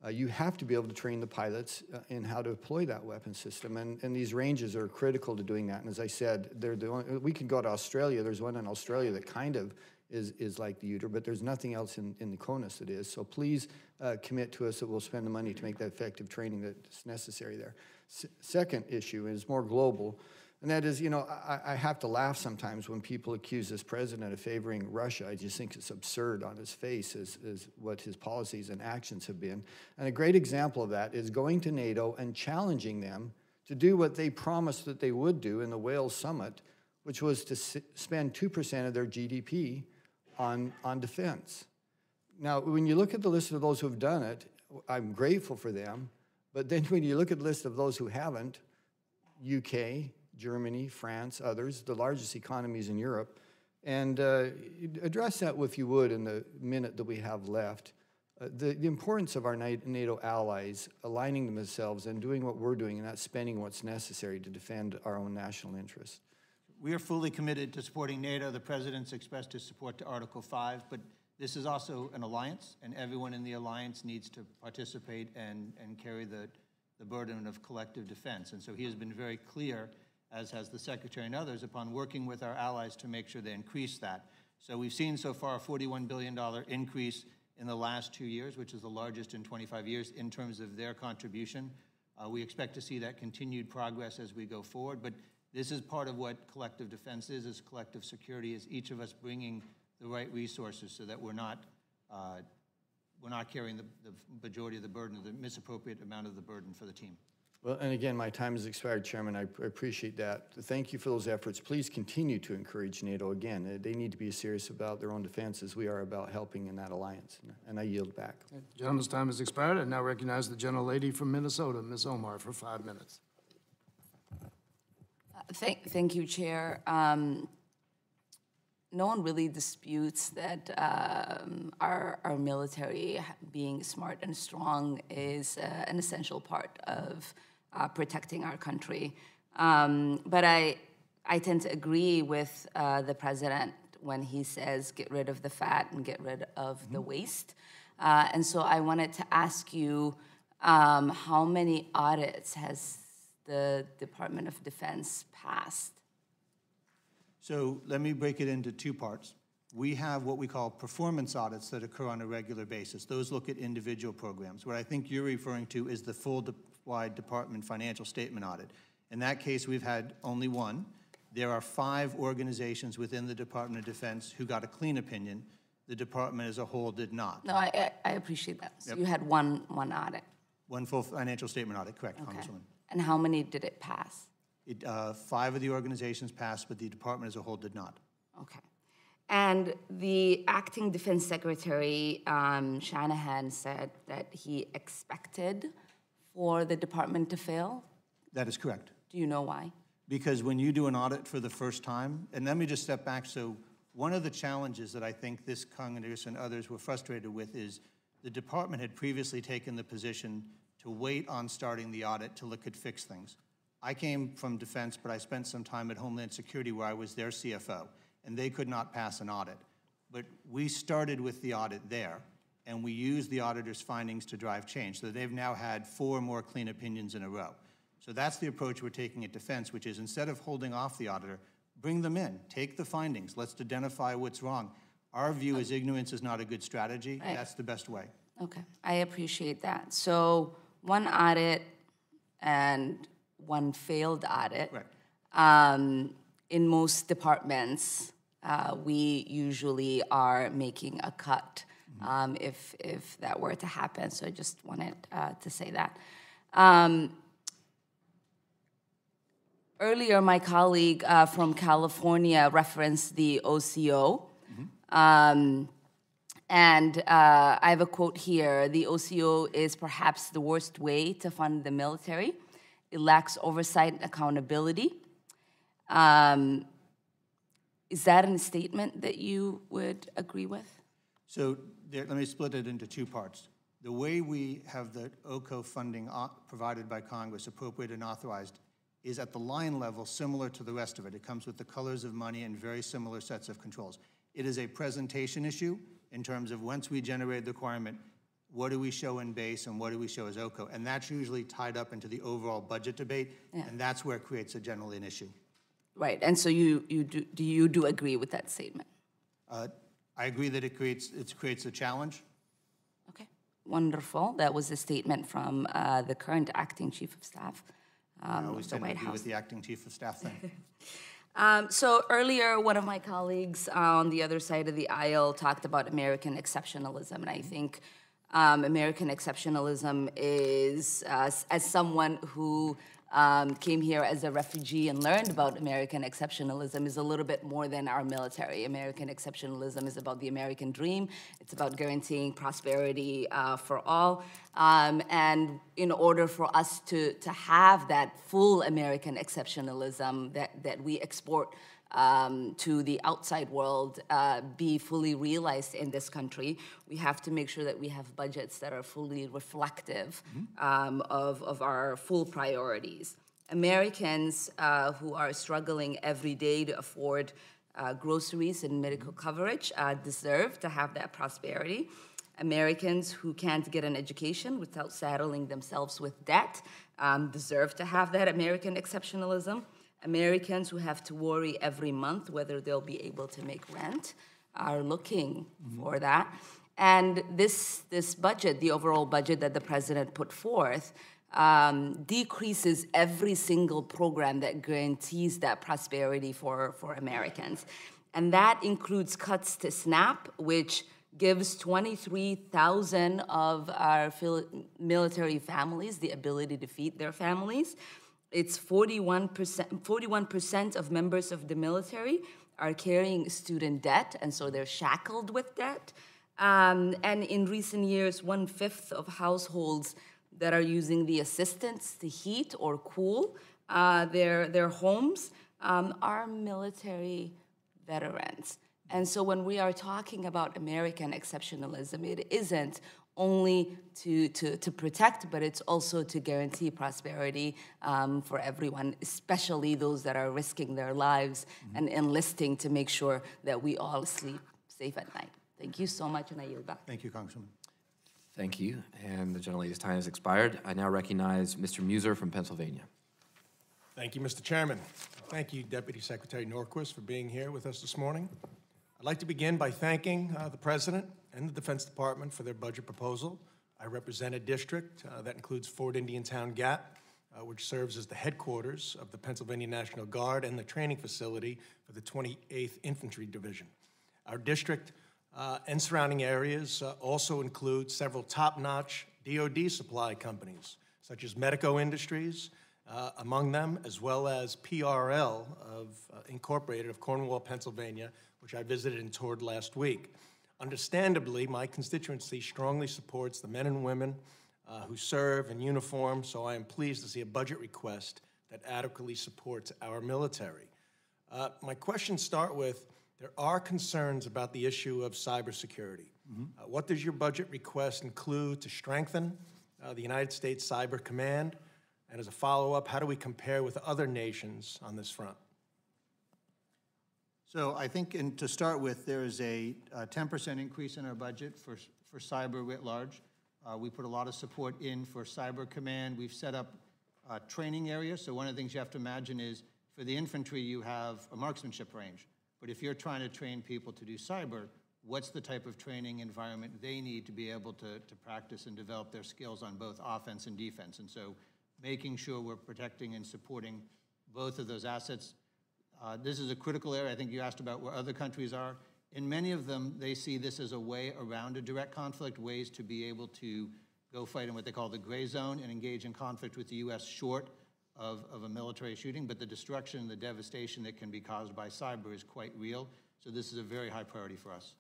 You have to be able to train the pilots in how to deploy that weapon system, and these ranges are critical to doing that. And as I said, they're the only, we can go to Australia. There's one in Australia that kind of is like the UTR, but there's nothing else in the CONUS that is. So please commit to us that we'll spend the money to make that effective training that's necessary there. Second issue is more global, and that is, you know, I have to laugh sometimes when people accuse this president of favoring Russia. I just think it's absurd on his face as what his policies and actions have been. And a great example of that is going to NATO and challenging them to do what they promised that they would do in the Wales summit, which was to spend 2% of their GDP on defense. Now, when you look at the list of those who have done it, I'm grateful for them. But then when you look at the list of those who haven't, UK, Germany, France, others, the largest economies in Europe, and address that, if you would, in the minute that we have left. The importance of our NATO allies aligning themselves and doing what we're doing, and that's spending what's necessary to defend our own national interests. We are fully committed to supporting NATO. The President's expressed his support to Article 5, but this is also an alliance, and everyone in the alliance needs to participate and carry the burden of collective defense. And so he has been very clear, as has the Secretary and others, upon working with our allies to make sure they increase that. So we've seen so far a $41 billion increase in the last 2 years, which is the largest in 25 years in terms of their contribution. We expect to see that continued progress as we go forward, but this is part of what collective defense is collective security, is each of us bringing the right resources so that we're not carrying the majority of the burden, or the misappropriate amount of the burden for the team. Well, and again, my time has expired, Chairman. I appreciate that. Thank you for those efforts. Please continue to encourage NATO. Again, they need to be serious about their own defense as we are about helping in that alliance. And I yield back. The gentleman's time has expired. I now recognize the gentlelady from Minnesota, Ms. Omar, for 5 minutes. Thank you, Chair. No one really disputes that our military being smart and strong is an essential part of protecting our country. But I tend to agree with the President when he says get rid of the fat and get rid of the waste. And so I wanted to ask you, how many audits has the Department of Defense passed? So let me break it into two parts. We have what we call performance audits that occur on a regular basis. Those look at individual programs. What I think you're referring to is the full-wide department financial statement audit. In that case, we've had only one. There are 5 organizations within the Department of Defense who got a clean opinion. The department as a whole did not. No, I appreciate that. So you had one audit. One full financial statement audit, correct, Okay. Congresswoman. And how many did it pass? 5 of the organizations passed, but the department as a whole did not. Okay. And the acting defense secretary, Shanahan, said that he expected for the department to fail. That is correct. Do you know why? Because when you do an audit for the first time, and let me just step back. So one of the challenges that I think this Congress and others were frustrated with is the department had previously taken the position to wait on starting the audit till it could fix things. I came from defense, but I spent some time at Homeland Security where I was their CFO, and they could not pass an audit. But we started with the audit there, and we used the auditor's findings to drive change. So they've now had 4 more clean opinions in a row. So that's the approach we're taking at defense, which is instead of holding off the auditor, bring them in, take the findings, let's identify what's wrong. Our view is ignorance is not a good strategy. Right. That's the best way. Okay, I appreciate that. So one audit and one failed audit. Right. In most departments, we usually are making a cut if that were to happen. So I just wanted to say that. Earlier, my colleague from California referenced the OCO. And I have a quote here. The OCO is perhaps the worst way to fund the military. It lacks oversight and accountability. Is that a statement that you would agree with? So let me split it into 2 parts. The way we have the OCO funding provided by Congress, appropriated and authorized, is at the line level similar to the rest of it. It comes with the colors of money and very similar sets of controls. It is a presentation issue in terms of once we generate the requirement, what do we show in base and what do we show as OCO? And that's usually tied up into the overall budget debate, and that's where it creates generally an issue. Right, and so you do agree with that statement? I agree that it creates a challenge. Okay, wonderful. That was a statement from the current acting chief of staff. I always the tend to White agree House. with the acting chief of staff thing. So earlier, one of my colleagues on the other side of the aisle talked about American exceptionalism, and I think American exceptionalism is, as someone who came here as a refugee and learned about American exceptionalism, is a little bit more than our military. American exceptionalism is about the American dream. It's about guaranteeing prosperity for all. And in order for us to have that full American exceptionalism that we export to the outside world be fully realized in this country, we have to make sure that we have budgets that are fully reflective of our full priorities. Americans who are struggling every day to afford groceries and medical coverage deserve to have that prosperity. Americans who can't get an education without saddling themselves with debt deserve to have that American exceptionalism. Americans who have to worry every month whether they'll be able to make rent are looking for that. And this budget, the overall budget that the president put forth, decreases every single program that guarantees that prosperity for Americans. And that includes cuts to SNAP, which gives 23,000 of our military families the ability to feed their families. It's 41% of members of the military are carrying student debt, and so they're shackled with debt. And in recent years, 1/5 of households that are using the assistance to heat or cool their homes are military veterans. And so when we are talking about American exceptionalism, it isn't only to protect, but it's also to guarantee prosperity for everyone, especially those that are risking their lives and enlisting to make sure that we all sleep safe at night. Thank you so much, and I yield back. Thank you, Congresswoman. Thank you. And the gentlelady's time has expired. I now recognize Mr. Muser from Pennsylvania. Thank you, Mr. Chairman. Thank you, Deputy Secretary Norquist, for being here with us this morning. I'd like to begin by thanking the President and the Defense Department for their budget proposal. I represent a district that includes Fort Indian Town Gap, which serves as the headquarters of the Pennsylvania National Guard and the training facility for the 28th Infantry Division. Our district and surrounding areas also include several top-notch DoD supply companies, such as Medico Industries, among them, as well as PRL Incorporated of Cornwall, Pennsylvania, which I visited and toured last week. Understandably, my constituency strongly supports the men and women who serve in uniform, so I am pleased to see a budget request that adequately supports our military. My questions start with, there are concerns about the issue of cybersecurity. What does your budget request include to strengthen the United States Cyber Command? And as a follow-up, how do we compare with other nations on this front? So I think, to start with, there is a 10% increase in our budget for cyber writ large. We put a lot of support in for Cyber Command. We've set up training areas. So one of the things you have to imagine is, for the infantry, you have a marksmanship range. But if you're trying to train people to do cyber, what's the type of training environment they need to be able to practice and develop their skills on both offense and defense? And so making sure we're protecting and supporting both of those assets. This is a critical area. I think you asked about where other countries are. In many of them, they see this as a way around a direct conflict, ways to be able to go fight in what they call the gray zone and engage in conflict with the U.S. short of a military shooting. But the destruction and the devastation that can be caused by cyber is quite real. So this is a very high priority for us.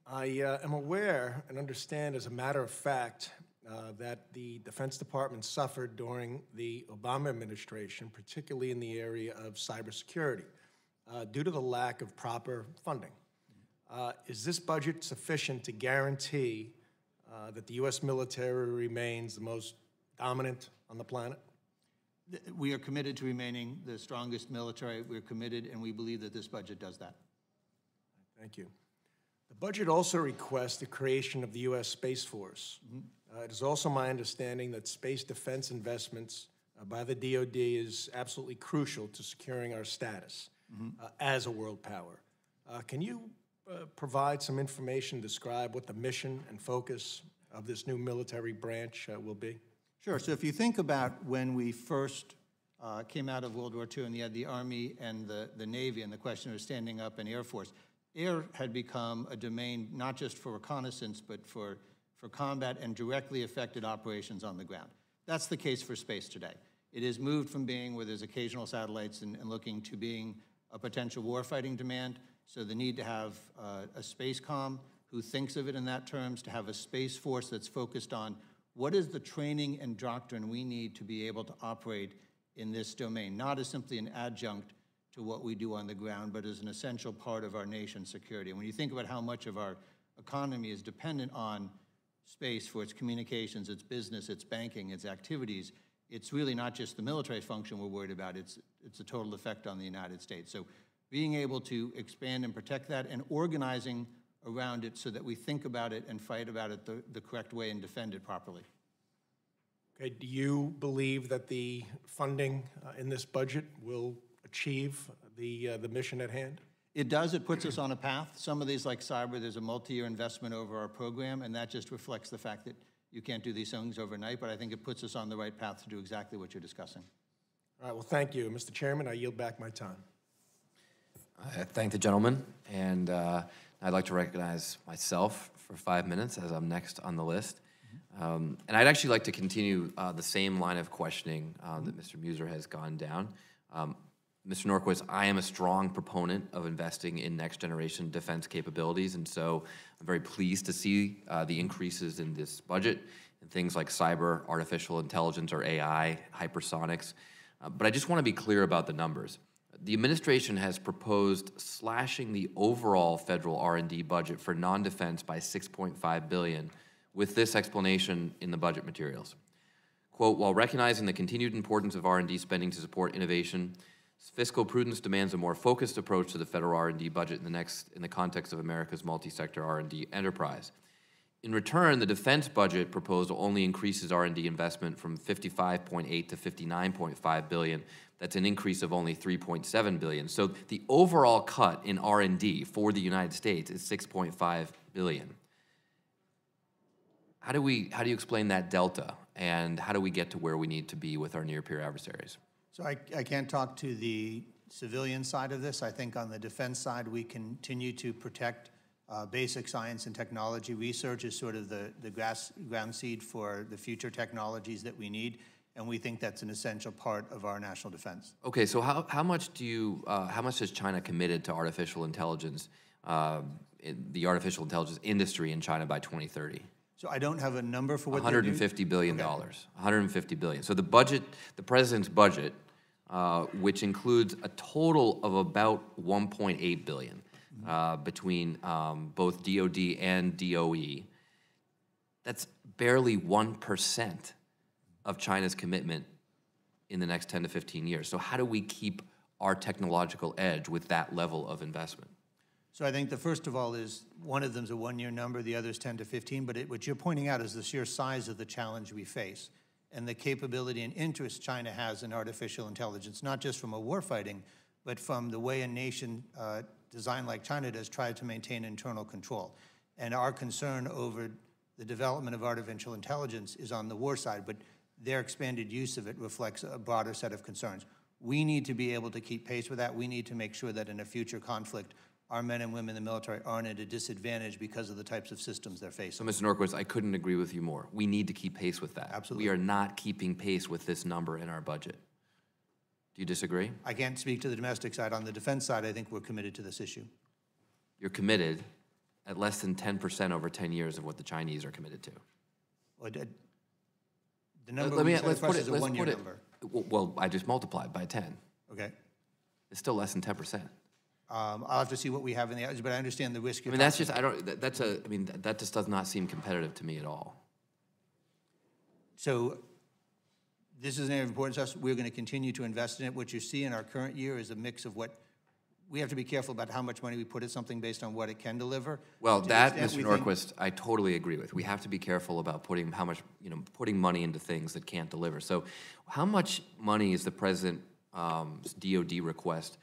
I am aware and understand, as a matter of fact, that the Defense Department suffered during the Obama administration, particularly in the area of cybersecurity, due to the lack of proper funding. Is this budget sufficient to guarantee that the U.S. military remains the most dominant on the planet? We are committed to remaining the strongest military. We're committed, and we believe that this budget does that. Thank you. The budget also requests the creation of the U.S. Space Force. It is also my understanding that space defense investments by the DoD is absolutely crucial to securing our status as a world power. Can you provide some information, describe what the mission and focus of this new military branch will be? Sure. So if you think about when we first came out of World War II and you had the Army and the Navy and the question of standing up an Air Force, air had become a domain not just for reconnaissance, but for combat and directly affected operations on the ground. That's the case for space today. It has moved from being where there's occasional satellites and looking to being a potential warfighting demand. So the need to have a space comm who thinks of it in that terms, to have a space force that's focused on what is the training and doctrine we need to be able to operate in this domain, not as simply an adjunct to what we do on the ground, but as an essential part of our nation's security. And when you think about how much of our economy is dependent on space for its communications, its business, its banking, its activities, it's really not just the military function we're worried about, it's a total effect on the United States. So being able to expand and protect that and organizing around it so that we think about it and fight about it the correct way and defend it properly. Okay, do you believe that the funding in this budget will achieve the mission at hand? It does. It puts us on a path. Some of these, like cyber, there's a multi-year investment over our program, and that just reflects the fact that you can't do these things overnight, but I think it puts us on the right path to do exactly what you're discussing. All right, well, thank you. Mr. Chairman, I yield back my time. I thank the gentleman, and I'd like to recognize myself for 5 minutes as I'm next on the list. And I'd actually like to continue the same line of questioning that Mr. Muser has gone down. Mr. Norquist, I am a strong proponent of investing in next-generation defense capabilities, and so I'm very pleased to see the increases in this budget in things like cyber, artificial intelligence, or AI, hypersonics. But I just want to be clear about the numbers. The administration has proposed slashing the overall federal R&D budget for non-defense by $6.5 billion, with this explanation in the budget materials. Quote, while recognizing the continued importance of R&D spending to support innovation, fiscal prudence demands a more focused approach to the federal R&D budget in the context of America's multi-sector R&D enterprise. In return, the defense budget proposal only increases R&D investment from $55.8 to $59.5 billion. That's an increase of only $3.7 billion. So the overall cut in R&D for the United States is $6.5 billion. How do you explain that delta, and how do we get to where we need to be with our near-peer adversaries? So I can't talk to the civilian side of this. I think on the defense side, we continue to protect basic science and technology. Research is sort of the ground seed for the future technologies that we need, and we think that's an essential part of our national defense. Okay, so how much has China committed to artificial intelligence, the artificial intelligence industry in China by 2030? So I don't have a number for what $150 billion. Okay. $150 billion. So the budget, the president's budget, which includes a total of about $1.8 billion between both DOD and DOE, that's barely 1% of China's commitment in the next 10 to 15 years. So how do we keep our technological edge with that level of investment? So I think the first of all is one of them is a one-year number, the other is 10 to 15, but what you're pointing out is the sheer size of the challenge we face and the capability and interest China has in artificial intelligence, not just from a warfighting, but from the way a nation designed like China does try to maintain internal control. And our concern over the development of artificial intelligence is on the war side, but their expanded use of it reflects a broader set of concerns. We need to be able to keep pace with that. We need to make sure that in a future conflict, our men and women in the military aren't at a disadvantage because of the types of systems they're facing. So, Mr. Norquist, I couldn't agree with you more. We need to keep pace with that. Absolutely. We are not keeping pace with this number in our budget. Do you disagree? I can't speak to the domestic side. On the defense side, I think we're committed to this issue. You're committed at less than 10% over 10 years of what the Chinese are committed to. Well, the number we set for us is a one-year number. Well, I just multiplied by 10. Okay. It's still less than 10%. I'll have to see what we have in the others, but I understand the risk. I mean, that's just, that just does not seem competitive to me at all. So this is an area of importance to us. We're going to continue to invest in it. What you see in our current year is a mix of what, we have to be careful about how much money we put at something based on what it can deliver. Well, that, Mr. Norquist, I totally agree with. We have to be careful about putting putting money into things that can't deliver. So how much money is the President's DOD request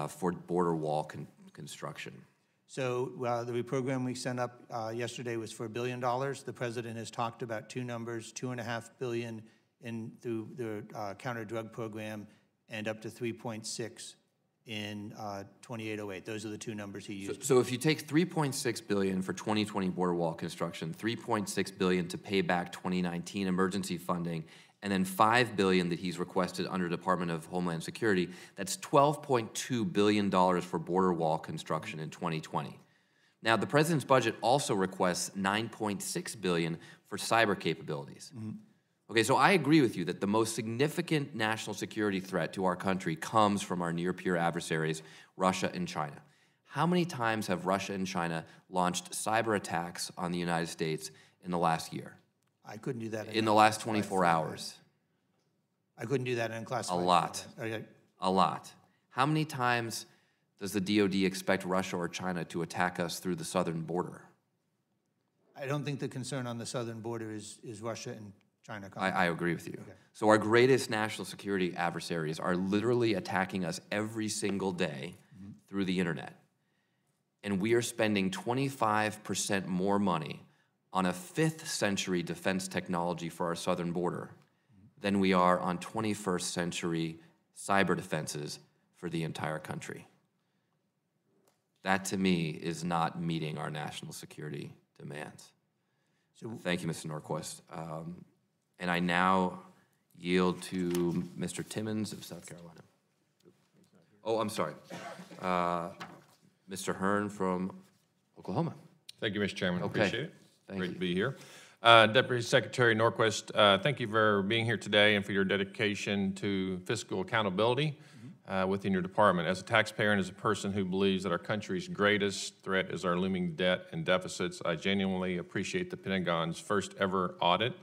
for border wall construction? So the reprogram we sent up yesterday was for $1 billion. The President has talked about two numbers, $2.5 billion through the counter-drug program and up to $3.6 in 2808. Those are the two numbers he used. So if you take $3.6 billion for 2020 border wall construction, $3.6 billion to pay back 2019 emergency funding, and then $5 billion that he's requested under Department of Homeland Security, that's $12.2 billion for border wall construction in 2020. Now, the President's budget also requests $9.6 billion for cyber capabilities. Mm-hmm. Okay, so I agree with you that the most significant national security threat to our country comes from our near-peer adversaries, Russia and China. How many times have Russia and China launched cyber attacks on the United States in the last year? I couldn't do that. In the last 24 hours? I couldn't do that in classified. A lot. Okay. A lot. How many times does the DOD expect Russia or China to attack us through the southern border? I don't think the concern on the southern border is Russia and China. I agree with you. Okay. So our greatest national security adversaries are literally attacking us every single day through the internet. And we are spending 25% more money on a 5th century defense technology for our southern border than we are on 21st century cyber defenses for the entire country. That, to me, is not meeting our national security demands. So, thank you, Mr. Norquist. And I now yield to Mr. Timmons of South Carolina. Oh, I'm sorry. Mr. Hearn from Oklahoma. Thank you, Mr. Chairman. Okay. Appreciate it. Thank Great you. to be here. Deputy Secretary Norquist, thank you for being here today and for your dedication to fiscal accountability. within your department. As a taxpayer and as a person who believes that our country's greatest threat is our looming debt and deficits, I genuinely appreciate the Pentagon's first ever audit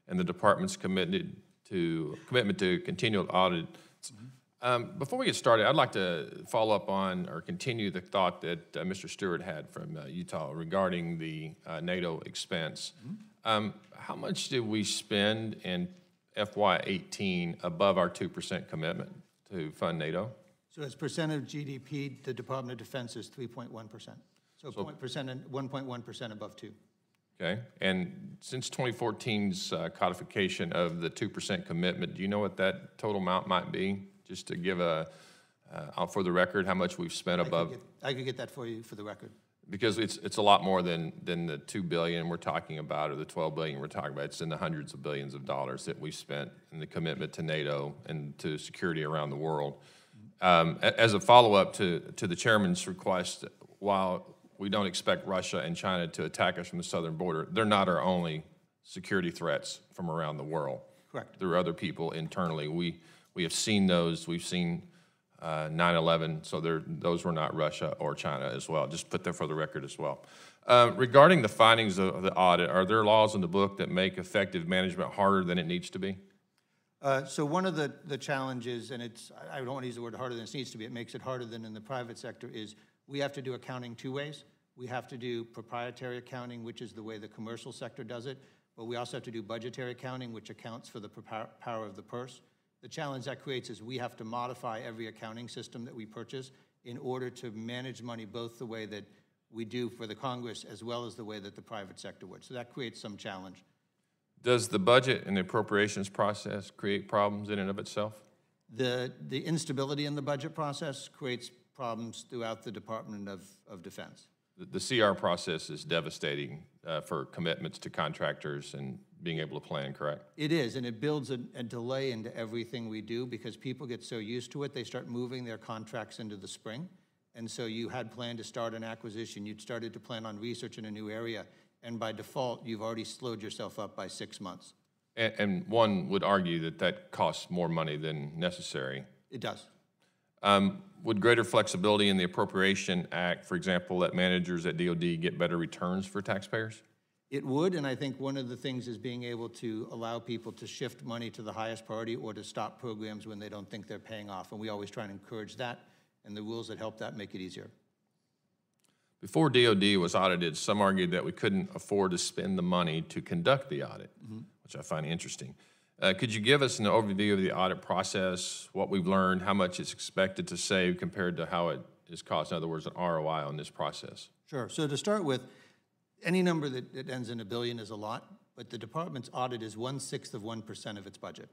and the department's commitment to continual audit. Before we get started, I'd like to follow up on or continue the thought that Mr. Stewart had from Utah regarding the NATO expense. How much did we spend in FY18 above our 2% commitment to fund NATO? So as percent of GDP, the Department of Defense is 3.1%. So 1.1% above 2. Okay, and since 2014's codification of the 2% commitment, do you know what that total amount might be? Just to give for the record, how much we've spent above? I could get that for you for the record. Because it's a lot more than the $2 billion we're talking about or the $12 billion we're talking about. It's in the hundreds of billions of dollars that we've spent in the commitment to NATO and to security around the world. As a follow-up to the chairman's request, while we don't expect Russia and China to attack us from the southern border, they're not our only security threats from around the world. Correct. There are other people internally. We have seen those. We've seen 9/11, so those were not Russia or China as well. Just put that for the record as well. Regarding the findings of the audit, are there laws in the book that make effective management harder than it needs to be? So one of the challenges, and I don't want to use the word harder than it needs to be, it makes it harder than in the private sector, is we have to do accounting two ways. We have to do proprietary accounting, which is the way the commercial sector does it, but we also have to do budgetary accounting, which accounts for the power of the purse. The challenge that creates is we have to modify every accounting system that we purchase in order to manage money both the way that we do for the Congress as well as the way that the private sector would. So that creates some challenge. Does the budget and the appropriations process create problems in and of itself? The instability in the budget process creates problems throughout the Department of Defense. The CR process is devastating for commitments to contractors and being able to plan, correct? It is, and it builds a delay into everything we do because people get so used to it, they start moving their contracts into the spring. And so you had planned to start an acquisition, you'd started to plan on research in a new area, and by default, you've already slowed yourself up by 6 months. And one would argue that that costs more money than necessary. It does. Would greater flexibility in the Appropriation Act, for example, let managers at DOD get better returns for taxpayers? It would, and I think one of the things is being able to allow people to shift money to the highest priority or to stop programs when they don't think they're paying off, and we always try and encourage that, and the rules that help that make it easier. Before DOD was audited, some argued that we couldn't afford to spend the money to conduct the audit, which I find interesting. Could you give us an overview of the audit process, what we've learned, how much it's expected to save compared to how it is cost? In other words, an ROI on this process. Sure. So to start with, any number that ends in $1 billion is a lot, but the department's audit is 1/6 of 1% of its budget.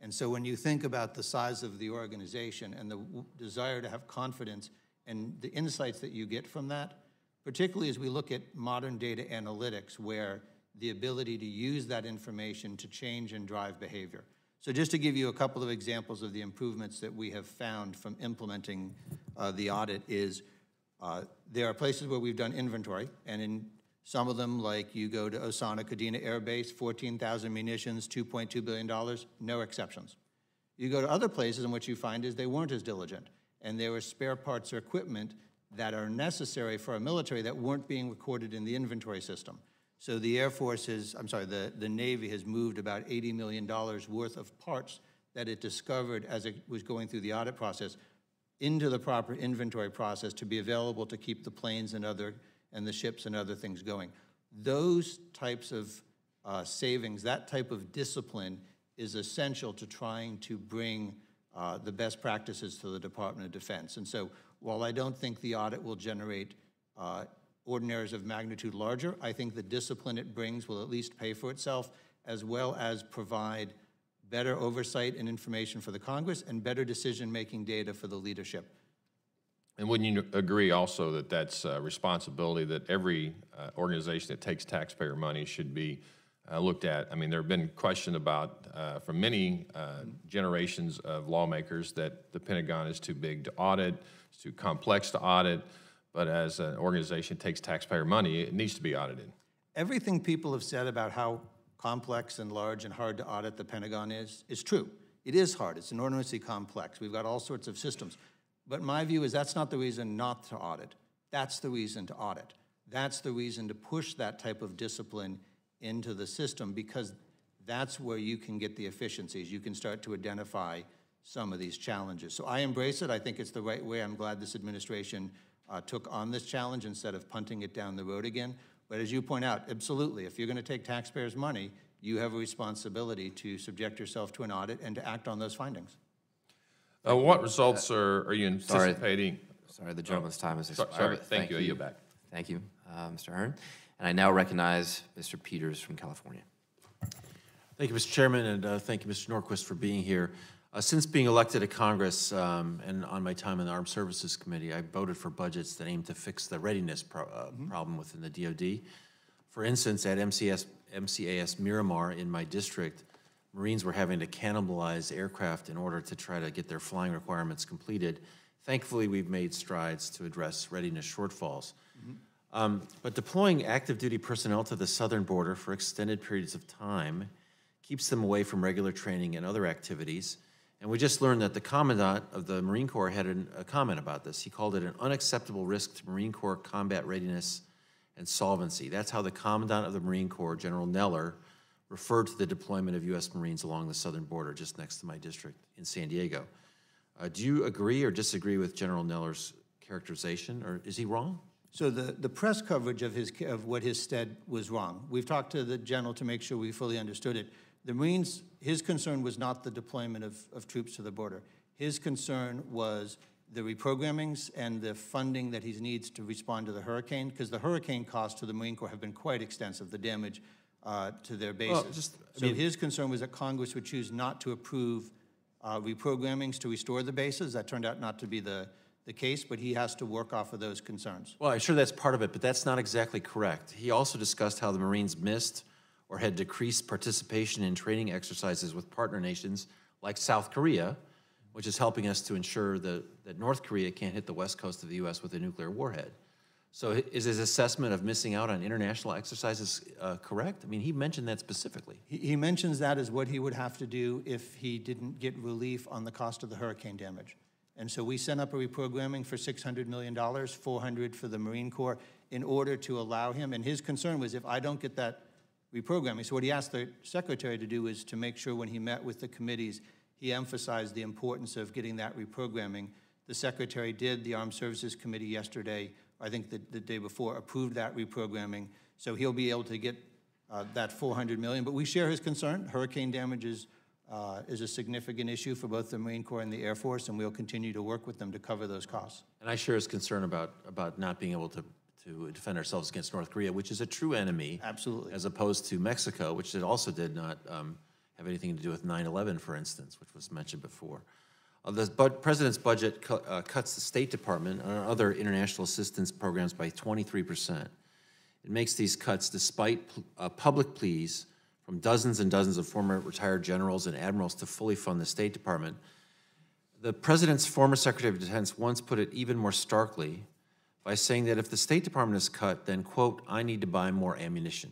And so when you think about the size of the organization and the desire to have confidence and the insights that you get from that, particularly as we look at modern data analytics where the ability to use that information to change and drive behavior. So just to give you a couple of examples of the improvements that we have found from implementing the audit is there are places where we've done inventory, and in some of them, like you go to Osana Kadena Air Base, 14,000 munitions, $2.2 billion, no exceptions. You go to other places and what you find is they weren't as diligent, and there were spare parts or equipment that are necessary for our military that weren't being recorded in the inventory system. So the Air Force the Navy has moved about $80 million worth of parts that it discovered as it was going through the audit process into the proper inventory process to be available to keep the planes and the ships and other things going. Those types of savings, that type of discipline is essential to trying to bring the best practices to the Department of Defense. And so while I don't think the audit will generate ordinaries of magnitude larger, I think the discipline it brings will at least pay for itself, as well as provide better oversight and information for the Congress and better decision-making data for the leadership. And wouldn't you agree also that that's a responsibility that every organization that takes taxpayer money should be looked at? I mean, there have been questions about, from many generations of lawmakers, that the Pentagon is too big to audit, it's too complex to audit, but as an organization that takes taxpayer money, it needs to be audited. Everything people have said about how complex and large and hard to audit the Pentagon is true. It is hard. It's enormously complex. We've got all sorts of systems. But my view is that's not the reason not to audit. That's the reason to audit. That's the reason to push that type of discipline into the system, because that's where you can get the efficiencies. You can start to identify some of these challenges. So I embrace it. I think it's the right way. I'm glad this administration took on this challenge instead of punting it down the road again. But as you point out, absolutely, if you're going to take taxpayers' money, you have a responsibility to subject yourself to an audit and to act on those findings. What results are you anticipating? Sorry, the gentleman's time is expired. Sorry, thank you. I yield back. Thank you, Mr. Hearn. And I now recognize Mr. Peters from California. Thank you, Mr. Chairman, and thank you, Mr. Norquist, for being here. Since being elected to Congress and on my time in the Armed Services Committee, I voted for budgets that aim to fix the readiness problem within the DoD. For instance, at MCAS Miramar in my district, Marines were having to cannibalize aircraft in order to try to get their flying requirements completed. Thankfully, we've made strides to address readiness shortfalls. But deploying active duty personnel to the southern border for extended periods of time keeps them away from regular training and other activities. And we just learned that the Commandant of the Marine Corps had a comment about this. He called it an unacceptable risk to Marine Corps combat readiness and solvency. That's how the Commandant of the Marine Corps, General Neller, referred to the deployment of U.S. Marines along the southern border just next to my district in San Diego. Do you agree or disagree with General Neller's characterization, or is he wrong? So the press coverage of what he said was wrong. We've talked to the general to make sure we fully understood it. The Marines, his concern was not the deployment of troops to the border. His concern was the reprogrammings and the funding that he needs to respond to the hurricane, because the hurricane costs to the Marine Corps have been quite extensive, the damage to their bases. So his concern was that Congress would choose not to approve reprogrammings to restore the bases. That turned out not to be the case, but he has to work off of those concerns. Well, I'm sure that's part of it, but that's not exactly correct. He also discussed how the Marines missed or had decreased participation in training exercises with partner nations like South Korea, which is helping us to ensure that North Korea can't hit the west coast of the U.S. with a nuclear warhead. So is his assessment of missing out on international exercises correct? I mean, he mentioned that specifically. He mentions that as what he would have to do if he didn't get relief on the cost of the hurricane damage. And so we sent up a reprogramming for $600 million, $400 for the Marine Corps, in order to allow him. And his concern was, if I don't get that reprogramming, so what he asked the Secretary to do is to make sure when he met with the committees, he emphasized the importance of getting that reprogramming. The Secretary did. The Armed Services Committee yesterday, I think the day before, approved that reprogramming. So he'll be able to get that $400 million. But we share his concern. Hurricane damage is a significant issue for both the Marine Corps and the Air Force, and we'll continue to work with them to cover those costs. And I share his concern about not being able to defend ourselves against North Korea, which is a true enemy. Absolutely. As opposed to Mexico, which also did not have anything to do with 9/11, for instance, which was mentioned before. The President's budget cuts the State Department and other international assistance programs by 23%. It makes these cuts despite public pleas from dozens and dozens of former retired generals and admirals to fully fund the State Department. The President's former Secretary of Defense once put it even more starkly by saying that if the State Department is cut, then, quote, I need to buy more ammunition.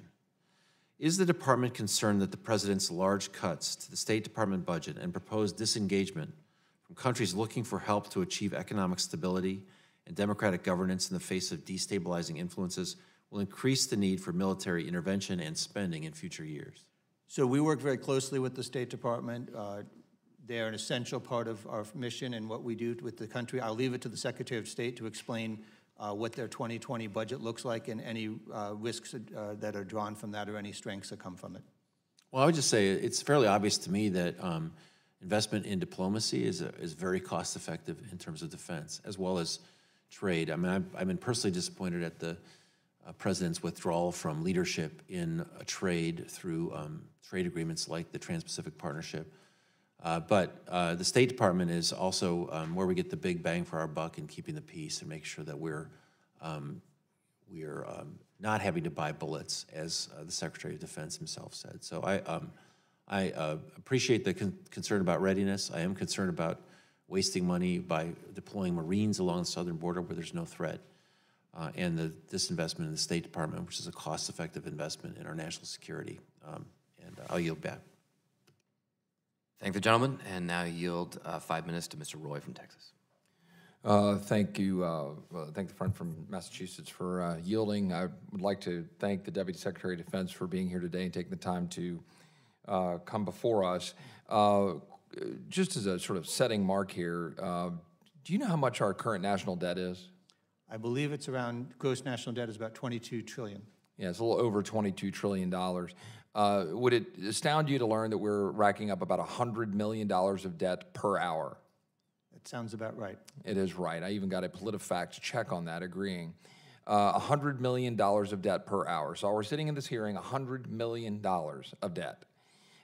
Is the Department concerned that the President's large cuts to the State Department budget and proposed disengagement from countries looking for help to achieve economic stability and democratic governance in the face of destabilizing influences will increase the need for military intervention and spending in future years? So we work very closely with the State Department. They're an essential part of our mission and what we do with the country. I'll leave it to the Secretary of State to explain what their 2020 budget looks like and any risks that are drawn from that or any strengths that come from it. Well, I would just say it's fairly obvious to me that investment in diplomacy is very cost-effective in terms of defense, as well as trade. I mean, I've been personally disappointed at the President's withdrawal from leadership in trade through trade agreements like the Trans-Pacific Partnership. But the State Department is also where we get the big bang for our buck in keeping the peace and make sure that we're not having to buy bullets, as the Secretary of Defense himself said. So I appreciate the concern about readiness. I am concerned about wasting money by deploying Marines along the southern border where there's no threat, and the disinvestment in the State Department, which is a cost-effective investment in our national security. And I'll yield back. Thank the gentleman, and now yield 5 minutes to Mr. Roy from Texas. Thank you. Thank the friend from Massachusetts for yielding. I would like to thank the Deputy Secretary of Defense for being here today and taking the time to come before us. Just as a sort of setting mark here, do you know how much our current national debt is? I believe it's around, gross national debt is about $22 trillion. Yeah, it's a little over $22 trillion. Would it astound you to learn that we're racking up about $100 million of debt per hour? That sounds about right. It is right. I even got a PolitiFact check on that, agreeing. $100 million of debt per hour. So we're sitting in this hearing, $100 million of debt.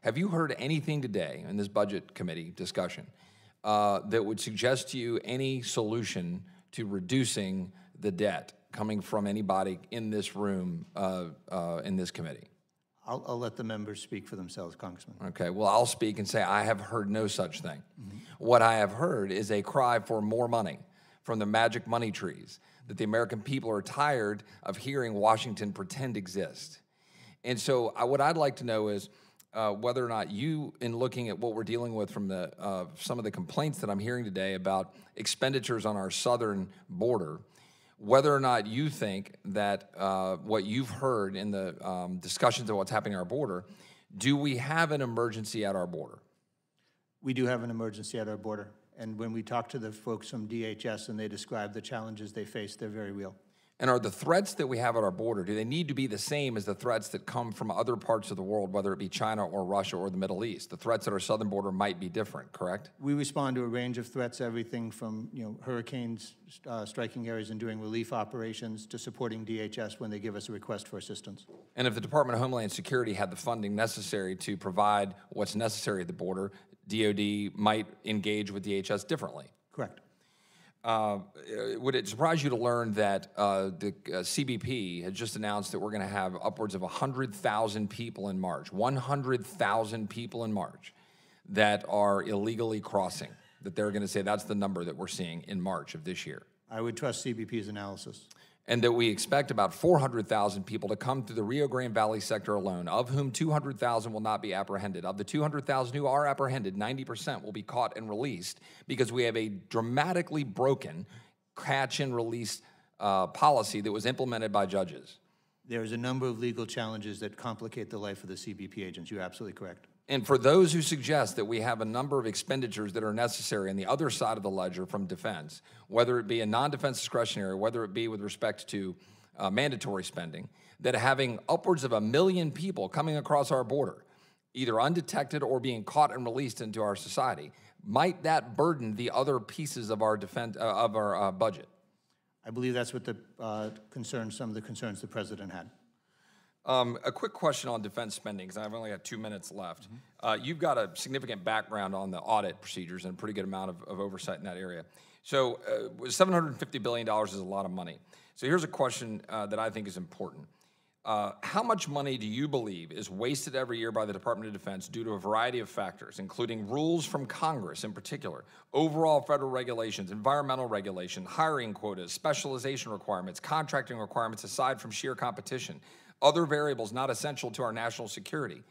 Have you heard anything today in this budget committee discussion that would suggest to you any solution to reducing the debt coming from anybody in this room, in this committee? I'll let the members speak for themselves, Congressman. Okay, well, I'll speak and say I have heard no such thing. What I have heard is a cry for more money from the magic money trees, that the American people are tired of hearing Washington pretend exist. And so what I'd like to know is whether or not you, in looking at what we're dealing with from the some of the complaints that I'm hearing today about expenditures on our southern border, whether or not you think that what you've heard in the discussions of what's happening at our border, do we have an emergency at our border? We do have an emergency at our border. And when we talk to the folks from DHS and they describe the challenges they face, they're very real. And are the threats that we have at our border, do they need to be the same as the threats that come from other parts of the world, whether it be China or Russia or the Middle East? The threats at our southern border might be different, correct? We respond to a range of threats, everything from hurricanes striking areas and doing relief operations to supporting DHS when they give us a request for assistance. And if the Department of Homeland Security had the funding necessary to provide what's necessary at the border, DOD might engage with DHS differently? Correct. Would it surprise you to learn that the CBP had just announced that we're going to have upwards of 100,000 people in March, 100,000 people in March that are illegally crossing, that they're going to say that's the number that we're seeing in March of this year? I would trust CBP's analysis. And that we expect about 400,000 people to come through the Rio Grande Valley sector alone, of whom 200,000 will not be apprehended. Of the 200,000 who are apprehended, 90% will be caught and released because we have a dramatically broken catch and release policy that was implemented by judges. There's a number of legal challenges that complicate the life of the CBP agents. You're absolutely correct. And for those who suggest that we have a number of expenditures that are necessary on the other side of the ledger from defense, whether it be a non-defense discretionary, whether it be with respect to mandatory spending, that having upwards of 1 million people coming across our border, either undetected or being caught and released into our society, might that burden the other pieces of our defense of our budget? I believe that's what the some of the concerns the president had. A quick question on defense spending, because I've only got 2 minutes left. You've got a significant background on the audit procedures and a pretty good amount of oversight in that area. So $750 billion is a lot of money. So here's a question that I think is important. How much money do you believe is wasted every year by the Department of Defense due to a variety of factors, including rules from Congress in particular, overall federal regulations, environmental regulation, hiring quotas, specialization requirements, contracting requirements aside from sheer competition, other variables not essential to our national security,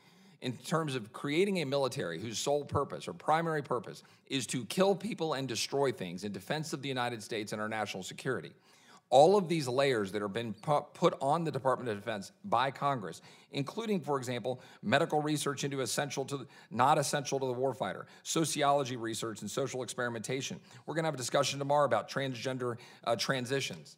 in terms of creating a military whose sole purpose or primary purpose is to kill people and destroy things in defense of the United States and our national security? All of these layers that have been put on the Department of Defense by Congress, including, for example, medical research into not essential to the warfighter, sociology research and social experimentation. We're going to have a discussion tomorrow about transgender transitions.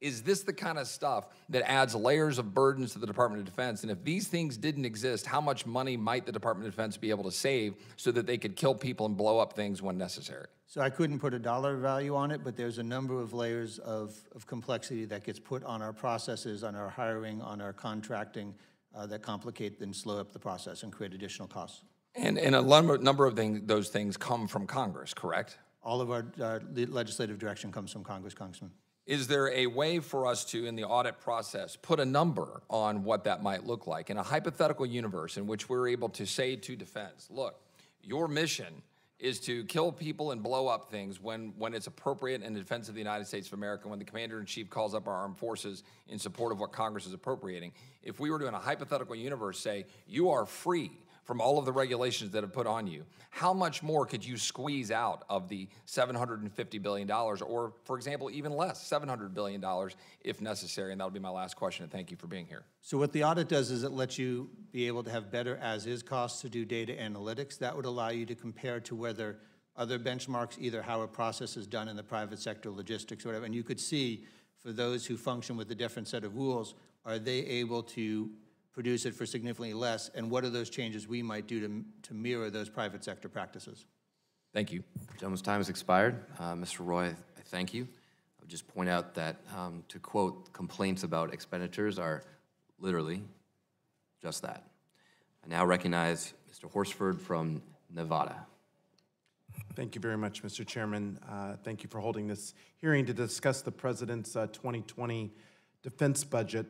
Is this the kind of stuff that adds layers of burdens to the Department of Defense? And if these things didn't exist, how much money might the Department of Defense be able to save so that they could kill people and blow up things when necessary? So I couldn't put a dollar value on it, but there's a number of layers of complexity that gets put on our processes, on our hiring, on our contracting, that complicate and slow up the process and create additional costs. And a number of those things come from Congress, correct? All of our legislative direction comes from Congress, Congressman. Is there a way for us to, in the audit process, put a number on what that might look like in a hypothetical universe in which we're able to say to defense, look, your mission is to kill people and blow up things when it's appropriate in defense of the United States of America, when the commander-in-chief calls up our armed forces in support of what Congress is appropriating. If we were to, in a hypothetical universe, say, you are free from all of the regulations that have put on you, how much more could you squeeze out of the $750 billion, or, for example, even less, $700 billion if necessary? And that'll be my last question, and thank you for being here. So what the audit does is it lets you be able to have better as-is costs to do data analytics. That would allow you to compare to whether other benchmarks, either how a process is done in the private sector, logistics, or whatever, and you could see for those who function with a different set of rules, are they able to produce it for significantly less, and what are those changes we might do to mirror those private sector practices? Thank you. Gentleman's time has expired. Mr. Roy, I thank you. I would just point out that, to quote, complaints about expenditures are literally just that. I now recognize Mr. Horsford from Nevada. Thank you very much, Mr. Chairman. Thank you for holding this hearing to discuss the President's 2020 defense budget.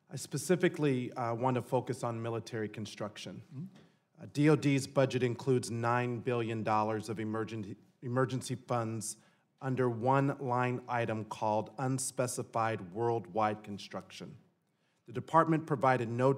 I specifically want to focus on military construction. DoD's budget includes $9 billion of emergency funds under one line item called unspecified worldwide construction. The department provided no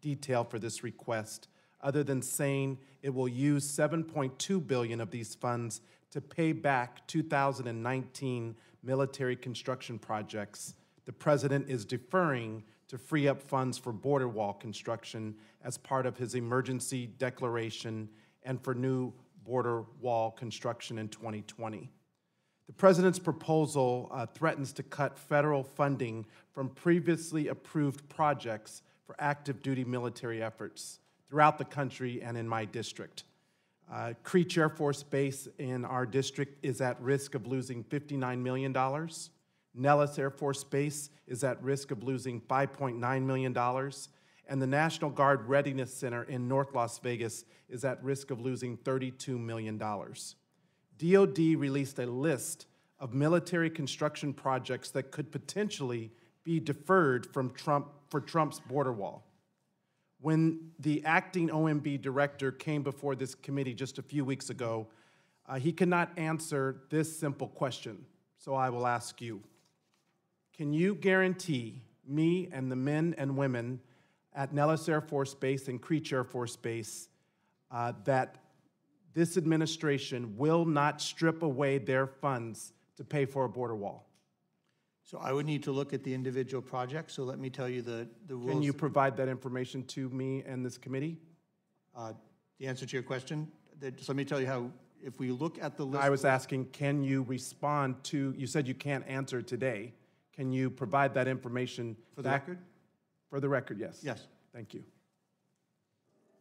detail for this request, other than saying it will use $7.2 billion of these funds to pay back 2019 military construction projects. The President is deferring to free up funds for border wall construction as part of his emergency declaration and for new border wall construction in 2020. The President's proposal threatens to cut federal funding from previously approved projects for active duty military efforts throughout the country and in my district. Creech Air Force Base in our district is at risk of losing $59 million. Nellis Air Force Base is at risk of losing $5.9 million. And the National Guard Readiness Center in North Las Vegas is at risk of losing $32 million. DoD released a list of military construction projects that could potentially be deferred for Trump's border wall. When the acting OMB director came before this committee just a few weeks ago, he could not answer this simple question, so I will ask you. Can you guarantee me and the men and women at Nellis Air Force Base and Creech Air Force Base that this administration will not strip away their funds to pay for a border wall? So I would need to look at the individual projects, so let me tell you the rules. Can you provide that information to me and this committee? The answer to your question, so let me tell you how, if we look at the list. I was asking, can you respond to, you said you can't answer today. Can you provide that information For the record? For the record, yes. Yes. Thank you.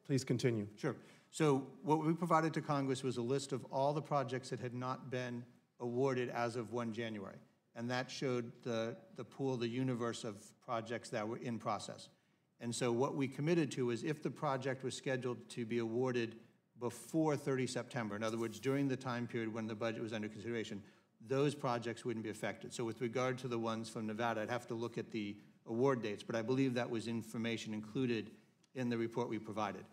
Please continue. Sure. So what we provided to Congress was a list of all the projects that had not been awarded as of 1 January. And that showed the pool, the universe of projects that were in process. And so what we committed to is if the project was scheduled to be awarded before 30 September, in other words, during the time period when the budget was under consideration, those projects wouldn't be affected. So with regard to the ones from Nevada, I'd have to look at the award dates, but I believe that was information included in the report we provided.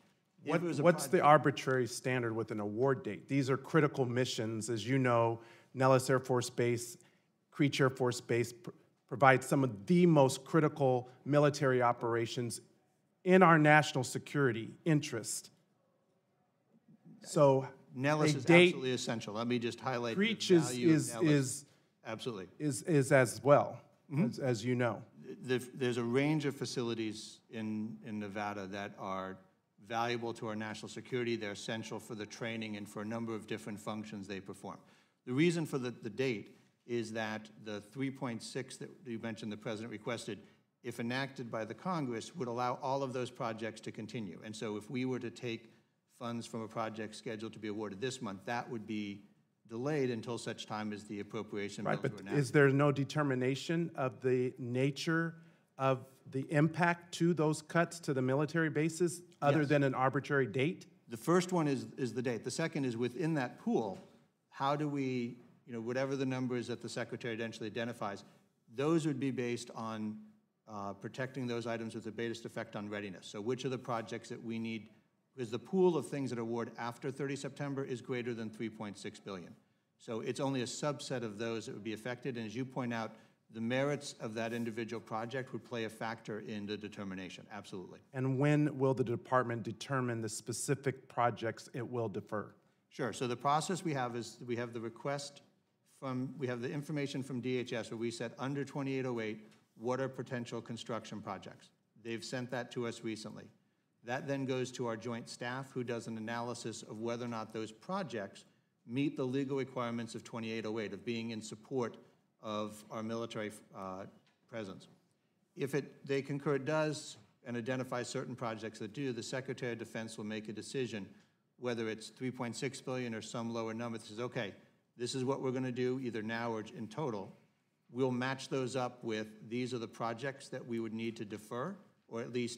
What's the arbitrary standard with an award date? These are critical missions. As you know, Nellis Air Force Base, Creech Air Force Base provides some of the most critical military operations in our national security interest. So Nellis is absolutely essential. Let me just highlight Creech the value of Nellis. is absolutely is as well, as you know. There's a range of facilities in Nevada that are valuable to our national security. They're essential for the training and for a number of different functions they perform. The reason for the date is that the 3.6 that you mentioned the President requested, if enacted by the Congress, would allow all of those projects to continue. And so if we were to take funds from a project scheduled to be awarded this month, that would be delayed until such time as the appropriation bills were enacted. But is there no determination of the nature of the impact to those cuts to the military bases other than an arbitrary date? The first one is the date. The second is within that pool, how do we, whatever the number is that the Secretary eventually identifies, those would be based on protecting those items with the greatest effect on readiness. So which are the projects that we need, because the pool of things that are awarded after 30 September is greater than $3.6 billion. So it's only a subset of those that would be affected. And as you point out, the merits of that individual project would play a factor in the determination, absolutely. And when will the department determine the specific projects it will defer? Sure, so the process we have is we have the request from, we have the information from DHS where we said under 2808, what are potential construction projects? They've sent that to us recently. That then goes to our joint staff who does an analysis of whether or not those projects meet the legal requirements of 2808 of being in support of our military presence. If they concur it does and identify certain projects that do, the Secretary of Defense will make a decision whether it's 3.6 billion or some lower number that says, okay, this is what we're going to do either now or in total. We'll match those up with these are the projects that we would need to defer or at least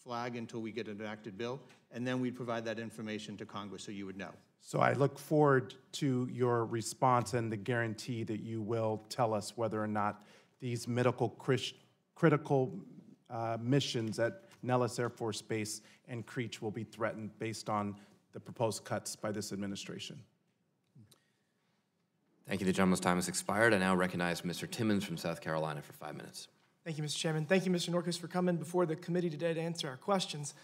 flag until we get an enacted bill, and then we'd provide that information to Congress so you would know. So I look forward to your response and the guarantee that you will tell us whether or not these critical missions at Nellis Air Force Base and Creech will be threatened based on the proposed cuts by this administration. Thank you. The gentleman's time has expired. I now recognize Mr. Timmons from South Carolina for 5 minutes. Thank you, Mr. Chairman. Thank you, Mr. Norquist, for coming before the committee today to answer our questions.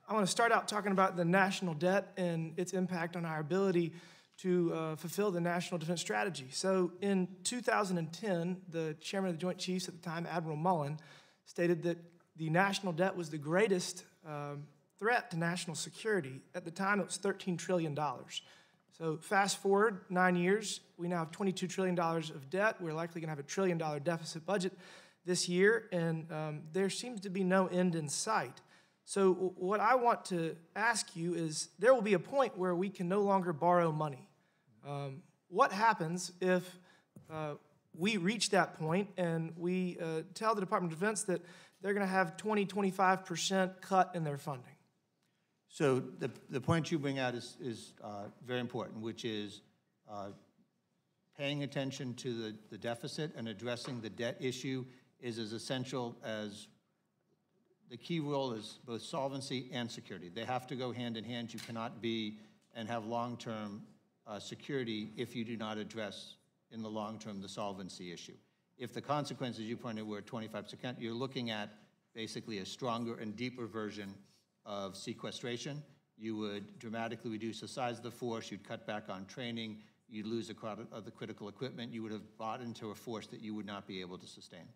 I want to start out talking about the national debt and its impact on our ability to fulfill the national defense strategy. So in 2010, the chairman of the Joint Chiefs at the time, Admiral Mullen, stated that the national debt was the greatest threat to national security. At the time, it was $13 trillion. So fast forward 9 years, we now have $22 trillion of debt. We're likely going to have a $1 trillion deficit budget this year, and there seems to be no end in sight. So what I want to ask you is, there will be a point where we can no longer borrow money. What happens if we reach that point and we tell the Department of Defense that they're going to have 20-25% cut in their funding? So the point you bring out is very important, which is paying attention to the deficit and addressing the debt issue is as essential as the key role is both solvency and security. They have to go hand in hand. You cannot be and have long-term security if you do not address in the long term the solvency issue. If the consequences you pointed were 25%, you're looking at basically a stronger and deeper version of sequestration. You would dramatically reduce the size of the force, you'd cut back on training, you'd lose a lot of the critical equipment, you would have bought into a force that you would not be able to sustain.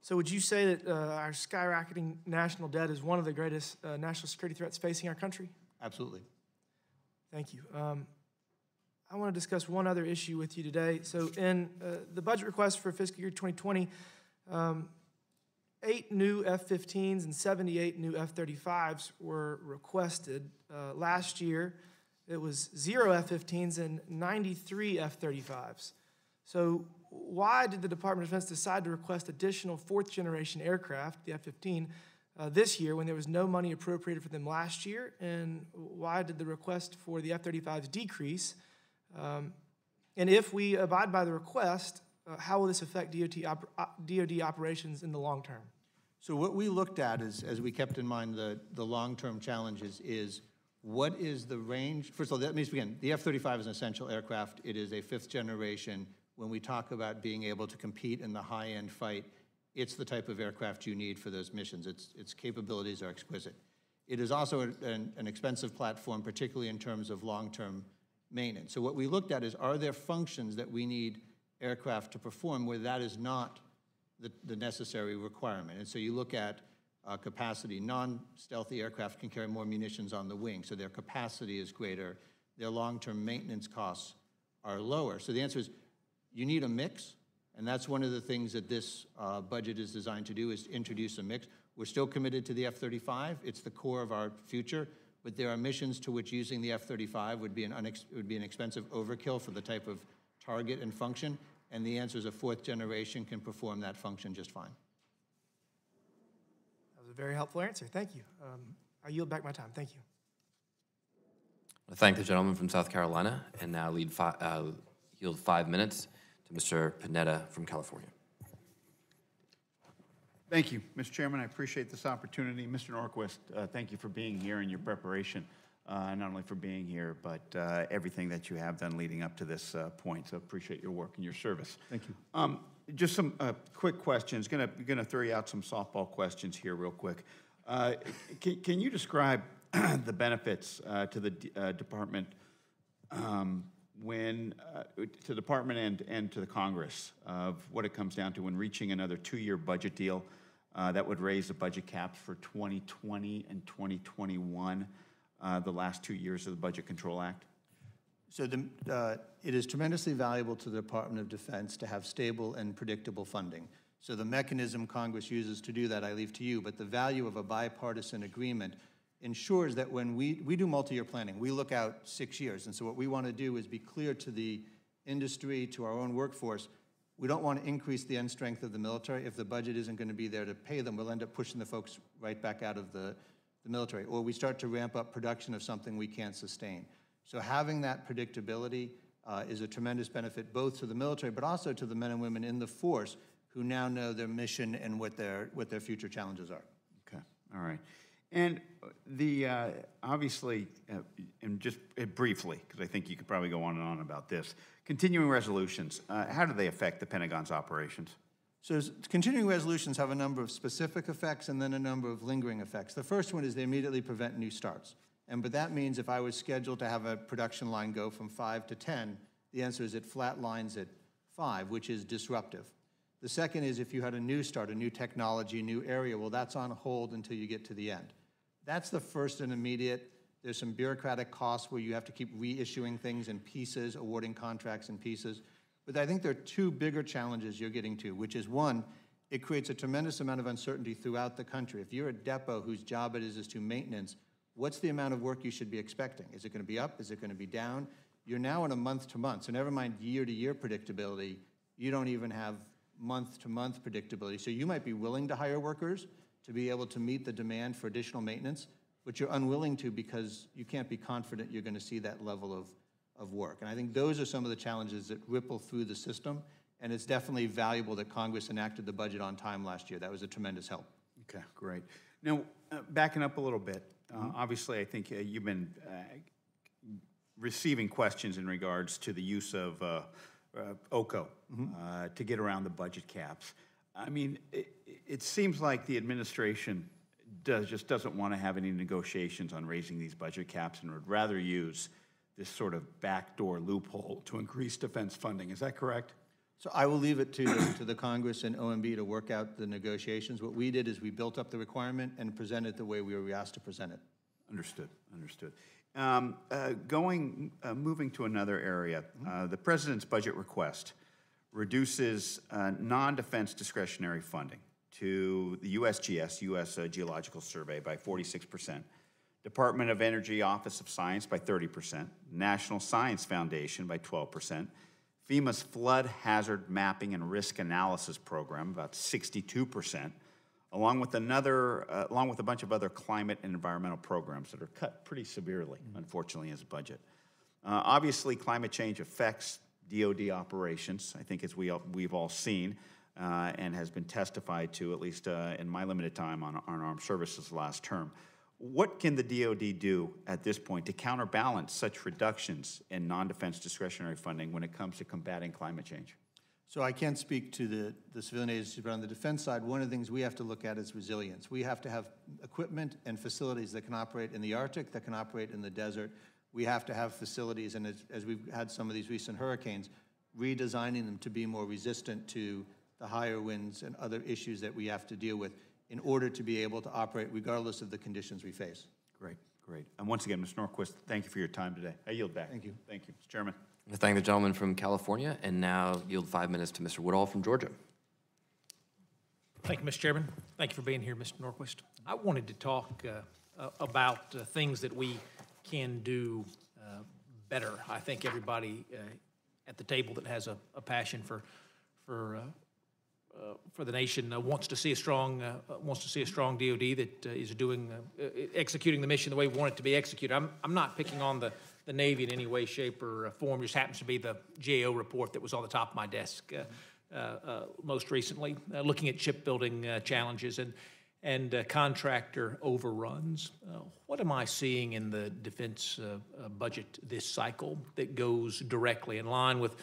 So would you say that our skyrocketing national debt is one of the greatest national security threats facing our country? Absolutely. Thank you. I want to discuss one other issue with you today. So in the budget request for fiscal year 2020, 8 new F-15s and 78 new F-35s were requested. Last year, it was 0 F-15s and 93 F-35s. So why did the Department of Defense decide to request additional fourth-generation aircraft, the F-15, this year when there was no money appropriated for them last year? And why did the request for the F-35s decrease? And if we abide by the request, how will this affect DoD operations in the long term? So what we looked at is, as we kept in mind the long-term challenges, is what is the range? First of all, that means, again, the F-35 is an essential aircraft. It is a fifth generation. When we talk about being able to compete in the high-end fight, it's the type of aircraft you need for those missions. Its capabilities are exquisite. It is also an expensive platform, particularly in terms of long-term maintenance. So what we looked at is, are there functions that we need aircraft to perform where that is not the necessary requirement? And so you look at capacity. Non-stealthy aircraft can carry more munitions on the wing, so their capacity is greater. Their long-term maintenance costs are lower. So the answer is, you need a mix, and that's one of the things that this budget is designed to do, is to introduce a mix. We're still committed to the F-35. It's the core of our future, but there are missions to which using the F-35 would be an expensive overkill for the type of target and function, and the answer is a fourth generation can perform that function just fine. That was a very helpful answer. Thank you. I yield back my time. Thank you. I thank the gentleman from South Carolina, and now yield 5 minutes to Mr. Panetta from California. Thank you, Mr. Chairman. I appreciate this opportunity. Mr. Norquist, thank you for being here and your preparation. not only for being here, but everything that you have done leading up to this point. So appreciate your work and your service. Thank you. Just some quick questions. Gonna throw you out some softball questions here real quick. Can you describe the benefits to the department to the department and to the Congress of what it comes down to when reaching another 2-year budget deal that would raise the budget caps for 2020 and 2021, the last 2 years of the Budget Control Act? So it is tremendously valuable to the Department of Defense to have stable and predictable funding. So the mechanism Congress uses to do that, I leave to you, but the value of a bipartisan agreement ensures that when we do multi-year planning, we look out 6 years. And so what we want to do is be clear to the industry, to our own workforce, we don't want to increase the end strength of the military. If the budget isn't going to be there to pay them, we'll end up pushing the folks right back out of the military. Or we start to ramp up production of something we can't sustain. So having that predictability is a tremendous benefit both to the military, but also to the men and women in the force who now know their mission and what their future challenges are. Okay, all right. And the, obviously, and just briefly, because I think you could probably go on and on about this, continuing resolutions, how do they affect the Pentagon's operations? So continuing resolutions have a number of specific effects and then a number of lingering effects. The first one is they immediately prevent new starts. But that means if I was scheduled to have a production line go from 5 to 10, the answer is it flat lines at 5, which is disruptive. The second is if you had a new start, a new technology, a new area, well, that's on hold until you get to the end. That's the first and immediate. There's some bureaucratic costs where you have to keep reissuing things in pieces, awarding contracts in pieces. But I think there are two bigger challenges you're getting to, which is one, it creates a tremendous amount of uncertainty throughout the country. If you're a depot whose job it is to maintenance, what's the amount of work you should be expecting? Is it going to be up? Is it going to be down? You're now in a month-to-month, so never mind year-to-year predictability, you don't even have month-to-month predictability. So you might be willing to hire workers to be able to meet the demand for additional maintenance, but you're unwilling to because you can't be confident you're going to see that level of work. And I think those are some of the challenges that ripple through the system, and it's definitely valuable that Congress enacted the budget on time last year. That was a tremendous help. Okay, great. Now, backing up a little bit, obviously I think you've been receiving questions in regards to the use of OCO to get around the budget caps. I mean, it seems like the administration just doesn't want to have any negotiations on raising these budget caps and would rather use this sort of backdoor loophole to increase defense funding. Is that correct? So I will leave it to the Congress and OMB to work out the negotiations. What we did is we built up the requirement and presented it the way we were asked to present it. Understood, understood. Moving to another area, the President's budget request reduces non-defense discretionary funding to the USGS, U.S. Geological Survey, by 46%, Department of Energy Office of Science by 30%, National Science Foundation by 12%, FEMA's Flood Hazard Mapping and Risk Analysis Program about 62%, along with a bunch of other climate and environmental programs that are cut pretty severely, unfortunately, as a budget. Obviously, climate change affects DoD operations, I think as we've all seen, and has been testified to, at least in my limited time on armed services last term. What can the DoD do at this point to counterbalance such reductions in non-defense discretionary funding when it comes to combating climate change? So I can't speak to the civilian agencies, but on the defense side, one of the things we have to look at is resilience. We have to have equipment and facilities that can operate in the Arctic, that can operate in the desert. We have to have facilities, and as we've had some of these recent hurricanes, redesigning them to be more resistant to the higher winds and other issues that we have to deal with in order to be able to operate regardless of the conditions we face. Great, great. And once again, Mr. Norquist, thank you for your time today. I yield back. Thank you. Thank you. Mr. Chairman. I thank the gentleman from California, and now yield 5 minutes to Mr. Woodall from Georgia. Thank you, Mr. Chairman. Thank you for being here, Mr. Norquist. I wanted to talk about things that we can do better. I think everybody at the table that has a passion for the nation wants to see a strong DoD that is doing executing the mission the way we want it to be executed. I'm not picking on the Navy in any way, shape, or form. It just happens to be the GAO report that was on the top of my desk most recently, looking at shipbuilding challenges. and contractor overruns. What am I seeing in the defense budget this cycle that goes directly in line with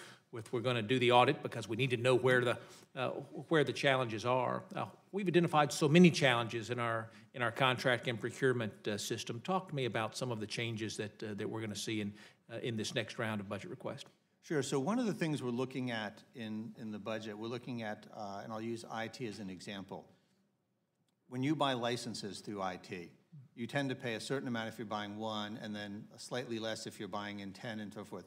we're going to do the audit because we need to know where the challenges are? We've identified so many challenges in our contract and procurement system. Talk to me about some of the changes that we're going to see in this next round of budget request. Sure. So one of the things we're looking at in the budget, we're looking at, and I'll use IT as an example. When you buy licenses through IT, you tend to pay a certain amount if you're buying one, and then slightly less if you're buying in 10 and so forth.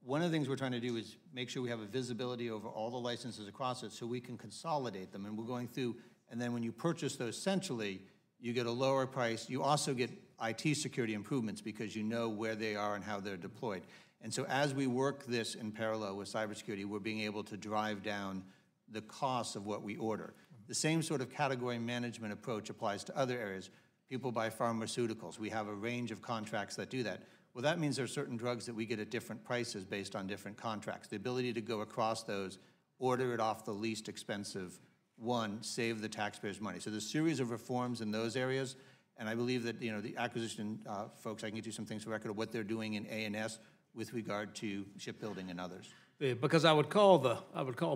One of the things we're trying to do is make sure we have a visibility over all the licenses across it so we can consolidate them. And we're going through, and then when you purchase those centrally, you get a lower price. You also get IT security improvements because you know where they are and how they're deployed. And so as we work this in parallel with cybersecurity, we're being able to drive down the cost of what we order. The same sort of category management approach applies to other areas. People buy pharmaceuticals. We have a range of contracts that do that. Well, that means there are certain drugs that we get at different prices based on different contracts. The ability to go across those, order it off the least expensive one, save the taxpayers money. So there's a series of reforms in those areas, and I believe that the acquisition folks, I can get you some things for record of what they're doing in A&S with regard to shipbuilding and others. Because I would call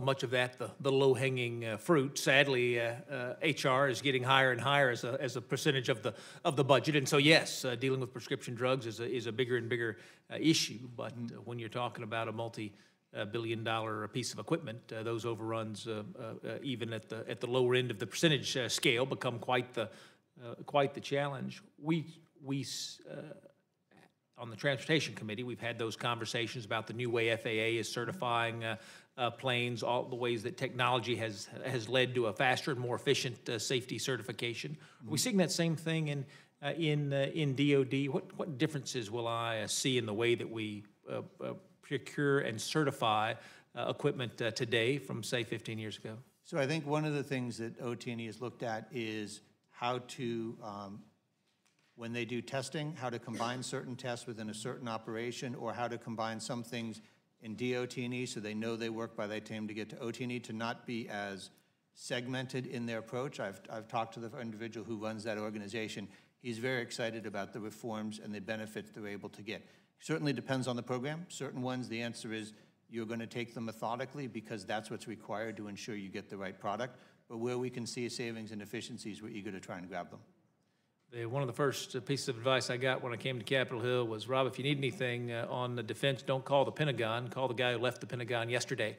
much of that the low-hanging fruit. Sadly, HR is getting higher and higher as a percentage of the budget, and so yes, dealing with prescription drugs is a bigger and bigger issue. But when you're talking about a multi-billion-dollar piece of equipment, those overruns, even at the lower end of the percentage scale, become quite the challenge. On the Transportation Committee, we've had those conversations about the new way FAA is certifying planes, all the ways that technology has led to a faster and more efficient safety certification. Are we seeing that same thing in DoD? What differences will I see in the way that we procure and certify equipment today from, say, 15 years ago? So I think one of the things that OT&E has looked at is how to when they do testing, how to combine certain tests within a certain operation, or how to combine some things in DOT&E so they know they work by that time to get to OT&E, to not be as segmented in their approach. I've talked to the individual who runs that organization. He's very excited about the reforms and the benefits they're able to get. Certainly depends on the program. Certain ones, the answer is you're going to take them methodically because that's what's required to ensure you get the right product. But where we can see savings and efficiencies, we're eager to try and grab them. One of the first pieces of advice I got when I came to Capitol Hill was, Rob, if you need anything on the defense, don't call the Pentagon, call the guy who left the Pentagon yesterday,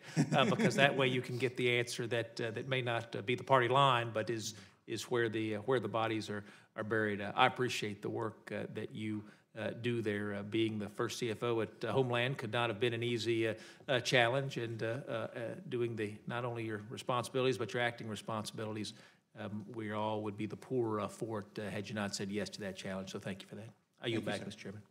because that way you can get the answer that may not be the party line, but is where the bodies are buried. I appreciate the work that you do there. Being the first CFO at Homeland could not have been an easy challenge, and doing not only your responsibilities, but your acting responsibilities. We all would be the poorer for it had you not said yes to that challenge. So thank you for that. I yield back, Mr. Chairman.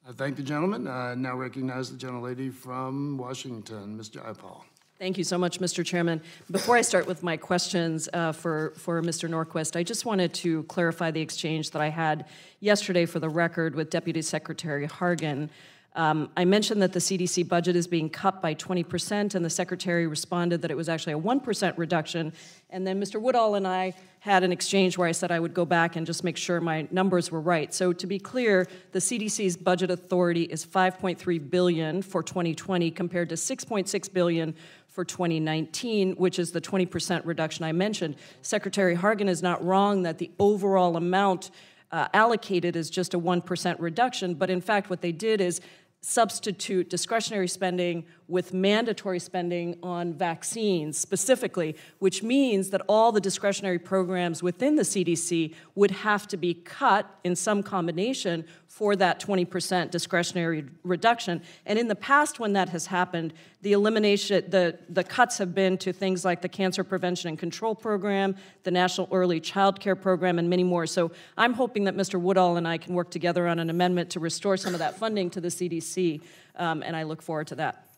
I thank the gentleman. I now recognize the gentlelady from Washington, Ms. Jayapal. Thank you so much, Mr. Chairman. Before I start with my questions for Mr. Norquist, I just wanted to clarify the exchange that I had yesterday for the record with Deputy Secretary Hargan. I mentioned that the CDC budget is being cut by 20%, and the Secretary responded that it was actually a 1% reduction. And then Mr. Woodall and I had an exchange where I said I would go back and just make sure my numbers were right. So to be clear, the CDC's budget authority is $5.3 billion for 2020 compared to $6.6 billion for 2019, which is the 20% reduction I mentioned. Secretary Hargan is not wrong that the overall amount allocated is just a 1% reduction, but in fact what they did is substitute discretionary spending with mandatory spending on vaccines specifically, which means that all the discretionary programs within the CDC would have to be cut in some combination for that 20% discretionary reduction. And in the past when that has happened, the elimination, the cuts have been to things like the Cancer Prevention and Control Program, the National Early Child Care Program, and many more. So I'm hoping that Mr. Woodall and I can work together on an amendment to restore some of that funding to the CDC, and I look forward to that.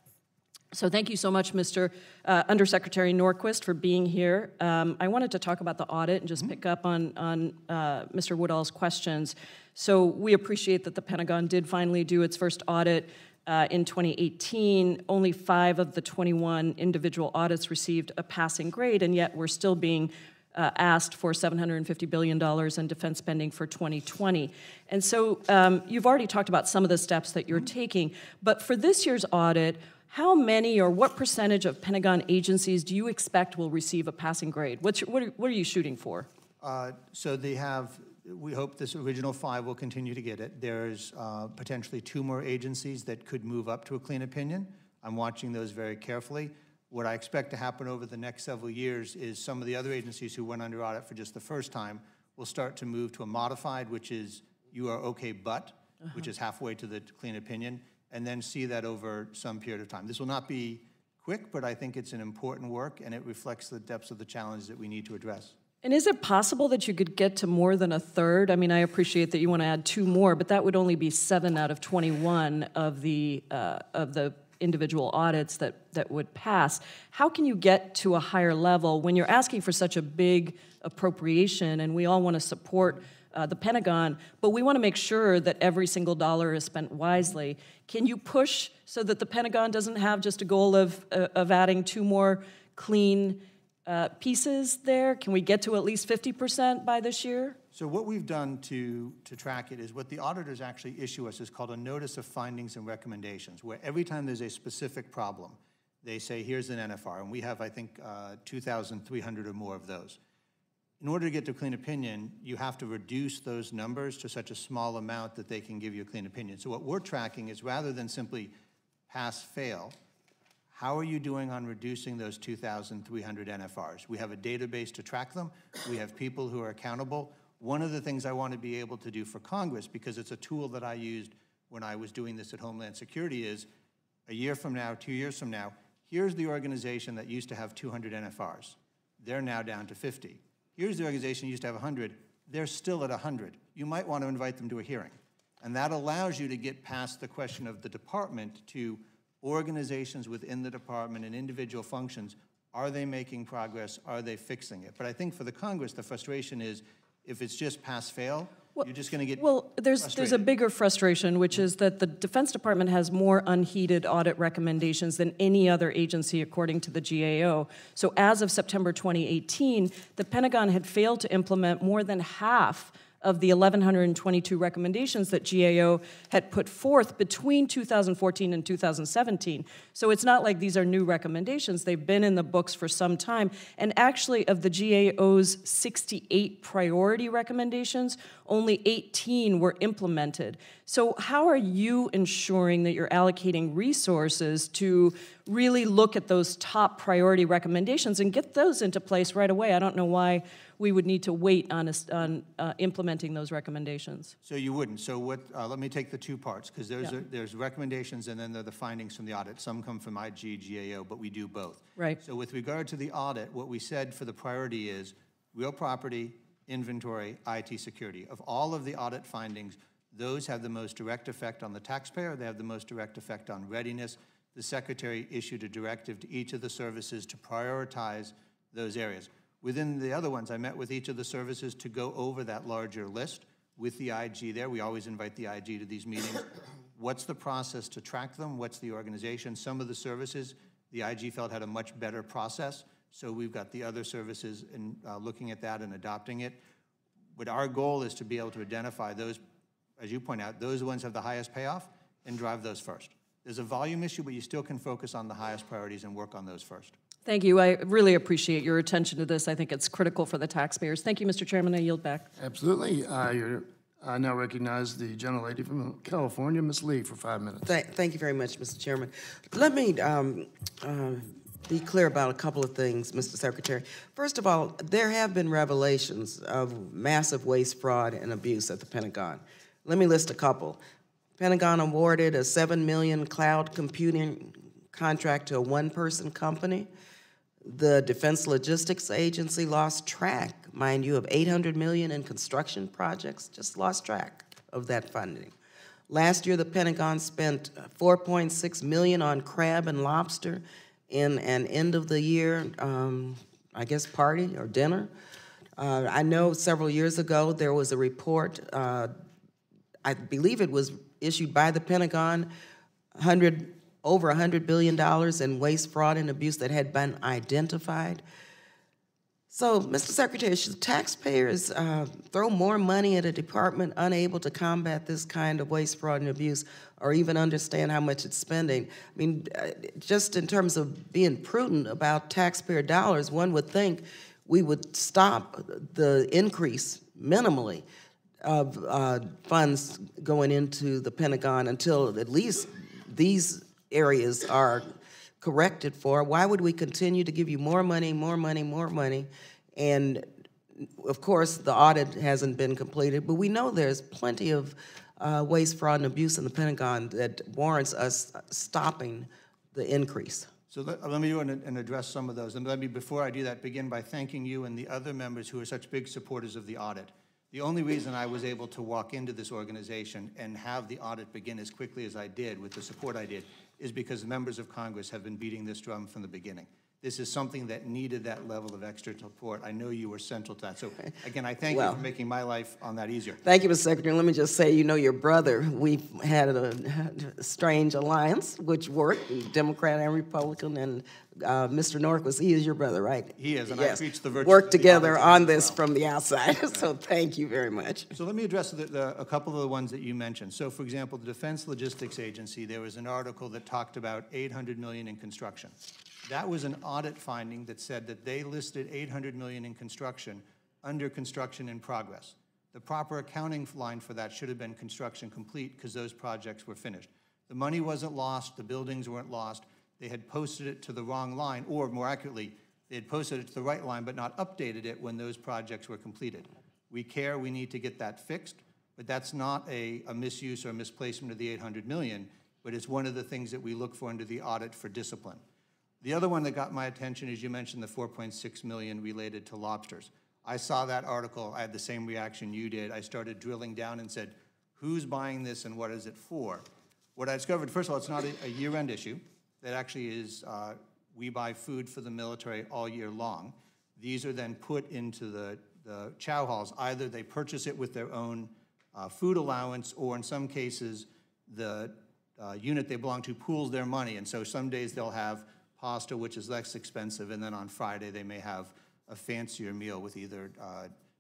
So thank you so much, Mr. Undersecretary Norquist, for being here. I wanted to talk about the audit and just pick up on Mr. Woodall's questions. So we appreciate that the Pentagon did finally do its first audit in 2018. Only 5 of the 21 individual audits received a passing grade, and yet we're still being asked for $750 billion in defense spending for 2020. And so you've already talked about some of the steps that you're taking, but for this year's audit, how many or what percentage of Pentagon agencies do you expect will receive a passing grade? What are you shooting for? So they have, we hope this original 5 will continue to get it. There's potentially 2 more agencies that could move up to a clean opinion. I'm watching those very carefully. What I expect to happen over the next several years is some of the other agencies who went under audit for just the first time will start to move to a modified, which is you are okay but, which is halfway to the clean opinion, and then see that over some period of time. This will not be quick, but I think it's an important work, and it reflects the depths of the challenges that we need to address. And is it possible that you could get to more than a third? I mean, I appreciate that you want to add 2 more, but that would only be 7 out of 21 of the individual audits that would pass. How can you get to a higher level when you're asking for such a big appropriation, and we all want to support the Pentagon, but we want to make sure that every single dollar is spent wisely? Can you push so that the Pentagon doesn't have just a goal of adding 2 more clean pieces there? Can we get to at least 50% by this year? So what we've done to track it is what the auditors actually issue us is called a notice of findings and recommendations, where every time there's a specific problem, they say, here's an NFR, and we have, I think, 2,300 or more of those. In order to get to a clean opinion, you have to reduce those numbers to such a small amount that they can give you a clean opinion. So what we're tracking is, rather than simply pass-fail, how are you doing on reducing those 2,300 NFRs? We have a database to track them. We have people who are accountable. One of the things I want to be able to do for Congress, because it's a tool that I used when I was doing this at Homeland Security, is a year from now, 2 years from now, here's the organization that used to have 200 NFRs. They're now down to 50. Here's the organization that used to have 100. They're still at 100. You might want to invite them to a hearing. And that allows you to get past the question of the department to organizations within the department and individual functions. Are they making progress? Are they fixing it? But I think for the Congress, the frustration is if it's just pass-fail, you're just going to get there's a bigger frustration, which is that the Defense Department has more unheeded audit recommendations than any other agency, according to the GAO. So as of September 2018, the Pentagon had failed to implement more than half of the 1,122 recommendations that GAO had put forth between 2014 and 2017. So it's not like these are new recommendations. They've been in the books for some time. And actually, of the GAO's 68 priority recommendations, only 18 were implemented. So how are you ensuring that you're allocating resources to really look at those top priority recommendations and get those into place right away? I don't know why we would need to wait on implementing those recommendations. So you wouldn't. So what? Let me take the 2 parts, because there's recommendations and then there are the findings from the audit. Some come from IG, GAO, but we do both. Right. So with regard to the audit, what we said for the priority is real property, inventory, IT security. Of all of the audit findings, those have the most direct effect on the taxpayer. They have the most direct effect on readiness. The Secretary issued a directive to each of the services to prioritize those areas. Within the other ones, I met with each of the services to go over that larger list with the IG there. We always invite the IG to these meetings. What's the process to track them? What's the organization? Some of the services, the IG felt had a much better process, so we've got the other services in, looking at that and adopting it. But our goal is to be able to identify those, as you point out, those ones have the highest payoff and drive those first. There's a volume issue, but you still can focus on the highest priorities and work on those first. Thank you. I really appreciate your attention to this. I think it's critical for the taxpayers. Thank you, Mr. Chairman. I yield back. Absolutely. I now recognize the gentlelady from California, Ms. Lee, for 5 minutes. Thank you very much, Mr. Chairman. Let me be clear about a couple of things, Mr. Secretary. First of all, there have been revelations of massive waste, fraud, and abuse at the Pentagon. Let me list a couple. Pentagon awarded a $7 million cloud computing contract to a one-person company. The Defense Logistics Agency lost track, mind you, of $800 million in construction projects, just lost track of that funding. Last year, the Pentagon spent $4.6 million on crab and lobster in an end-of-the-year, I guess, party or dinner. I know several years ago there was a report, I believe it was issued by the Pentagon, over $100 billion in waste, fraud, and abuse that had been identified. So, Mr. Secretary, should taxpayers throw more money at a department unable to combat this kind of waste, fraud, and abuse, or even understand how much it's spending? I mean, just in terms of being prudent about taxpayer dollars, one would think we would stop the increase minimally of funds going into the Pentagon until at least these areas are corrected for. Why would we continue to give you more money, more money, more money? And of course, the audit hasn't been completed, but we know there's plenty of waste, fraud, and abuse in the Pentagon that warrants us stopping the increase. So let me do and address some of those. And let me, before I do that, begin by thanking you and the other members who are such big supporters of the audit. The only reason I was able to walk into this organization and have the audit begin as quickly as I did, with the support I did, is because members of Congress have been beating this drum from the beginning. This is something that needed that level of extra support. I know you were central to that. So again, I thank you for making my life on that easier. Thank you, Mr. Secretary. Let me just say, you know, your brother, we've had a strange alliance, which worked, Democrat and Republican, and Mr. Norquist, he is your brother, right? He is, and yes. I preach the virtue. Worked together on this from the outside, so thank you very much. So let me address a couple of the ones that you mentioned. So for example, the Defense Logistics Agency, there was an article that talked about $800 million in construction. That was an audit finding that said that they listed $800 million in construction under construction in progress. The proper accounting line for that should have been construction complete because those projects were finished. The money wasn't lost, the buildings weren't lost. They had posted it to the wrong line, or more accurately, they had posted it to the right line but not updated it when those projects were completed. We care, we need to get that fixed, but that's not a misuse or misplacement of the $800 million, but it's one of the things that we look for under the audit for discipline. The other one that got my attention is you mentioned the $4.6 million related to lobsters. I saw that article, I had the same reaction you did. I started drilling down and said, who's buying this and what is it for? What I discovered, first of all, it's not a year-end issue. That actually is, we buy food for the military all year long. These are then put into the chow halls. Either they purchase it with their own food allowance, or in some cases, the unit they belong to pools their money. And so some days they'll have pasta, which is less expensive, and then on Friday they may have a fancier meal with either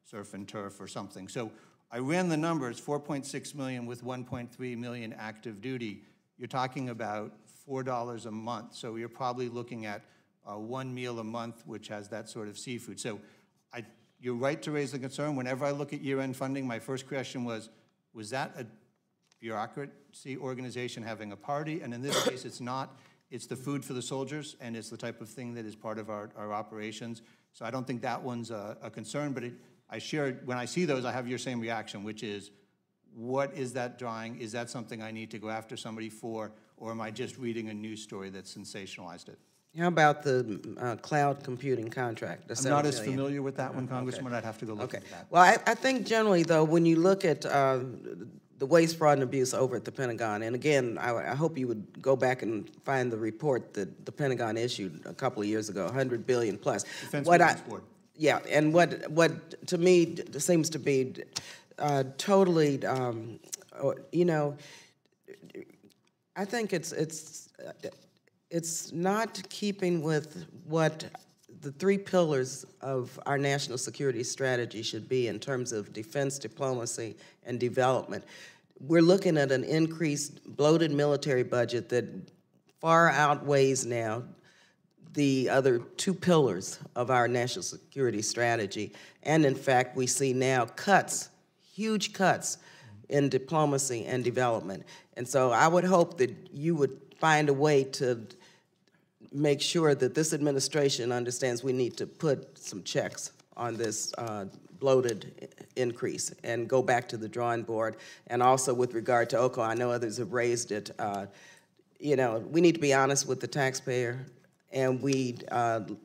surf and turf or something. So I ran the numbers, 4.6 million with 1.3 million active duty. You're talking about $4 a month, so you're probably looking at one meal a month, which has that sort of seafood. So you're right to raise the concern. Whenever I look at year-end funding, my first question was that a bureaucracy organization having a party? And in this case, it's not. It's the food for the soldiers, and it's the type of thing that is part of our operations. So I don't think that one's a concern, but I share, when I see those, I have your same reaction, which is, what is that drawing? Is that something I need to go after somebody for, or am I just reading a news story that sensationalized it? How about the cloud computing contract? I'm not as familiar with that one, Congressman. Okay. I'd have to go look at that. Well, I think generally, though, when you look at the waste, fraud, and abuse over at the Pentagon, and again, I hope you would go back and find the report that the Pentagon issued a couple of years ago, $100 billion plus. Defense Business Board. Yeah, and what to me seems to be totally, you know, I think it's not keeping with what the three pillars of our national security strategy should be in terms of defense, diplomacy, and development. We're looking at an increased, bloated military budget that far outweighs now the other two pillars of our national security strategy. And in fact, we see now cuts, huge cuts in diplomacy and development. And so I would hope that you would find a way to make sure that this administration understands we need to put some checks on this bloated increase and go back to the drawing board. And also with regard to OCO, I know others have raised it, you know, we need to be honest with the taxpayer, and we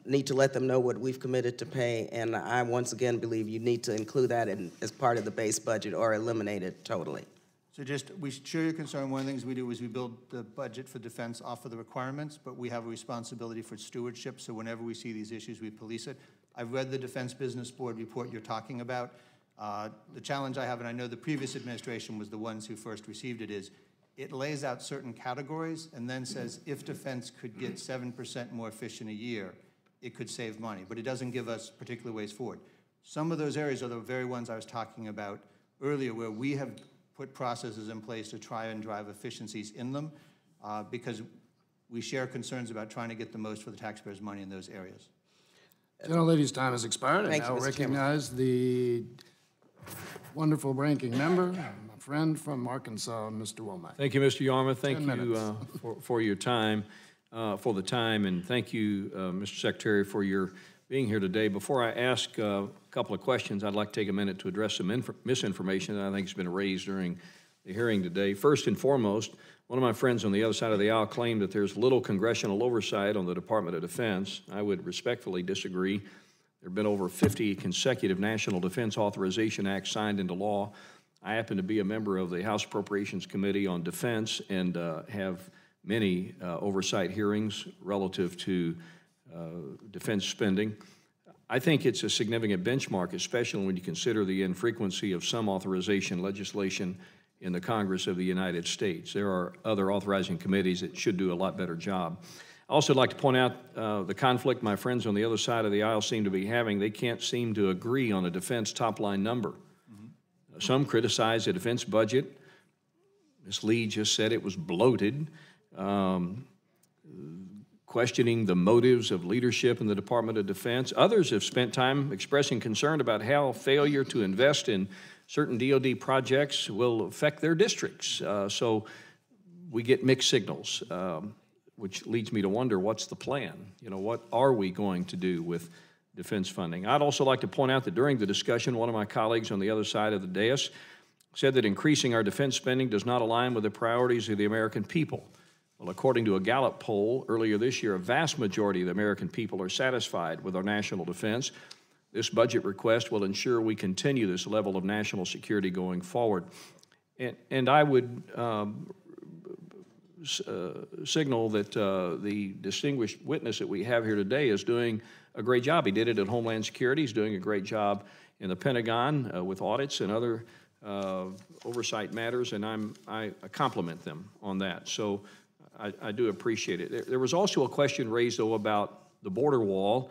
need to let them know what we've committed to pay. And I once again believe you need to include that as part of the base budget or eliminate it totally. So just, we share your concern. One of the things we do is we build the budget for defense off of the requirements, but we have a responsibility for stewardship, so whenever we see these issues, we police it. I've read the Defense Business Board report you're talking about. The challenge I have, and I know the previous administration was the ones who first received it, is it lays out certain categories and then says if defense could get 7% more efficient a year, it could save money, but it doesn't give us particular ways forward. Some of those areas are the very ones I was talking about earlier, where we have put processes in place to try and drive efficiencies in them, because we share concerns about trying to get the most for the taxpayers' money in those areas. Gentlelady's time has expired. I Thank you, now Mr. recognize the wonderful ranking member, my friend from Arkansas, Mr. Womack. Thank you, Mr. Yarmouth. Thank 10 you minutes. for your time, and thank you, Mr. Secretary, for your being here today. Before I ask a couple of questions, I'd like to take a minute to address some misinformation that I think has been raised during the hearing today. First and foremost, one of my friends on the other side of the aisle claimed that there's little congressional oversight on the Department of Defense. I would respectfully disagree. There have been over 50 consecutive National Defense Authorization Acts signed into law. I happen to be a member of the House Appropriations Committee on Defense and have many oversight hearings relative to defense spending. I think it's a significant benchmark, especially when you consider the infrequency of some authorization legislation in the Congress of the United States. There are other authorizing committees that should do a lot better job. I also like to point out the conflict my friends on the other side of the aisle seem to be having. They can't seem to agree on a defense top-line number. Some criticize the defense budget. Ms. Lee just said it was bloated, questioning the motives of leadership in the Department of Defense. Others have spent time expressing concern about how failure to invest in certain DoD projects will affect their districts. So we get mixed signals, which leads me to wonder, what's the plan? You know, what are we going to do with defense funding? I'd also like to point out that during the discussion, one of my colleagues on the other side of the dais said that increasing our defense spending does not align with the priorities of the American people. Well, according to a Gallup poll earlier this year, a vast majority of the American people are satisfied with our national defense. This budget request will ensure we continue this level of national security going forward. And I would signal that the distinguished witness that we have here today is doing a great job. He did it at Homeland Security. He's doing a great job in the Pentagon with audits and other oversight matters, and I compliment them on that. So I do appreciate it. There was also a question raised, though, about the border wall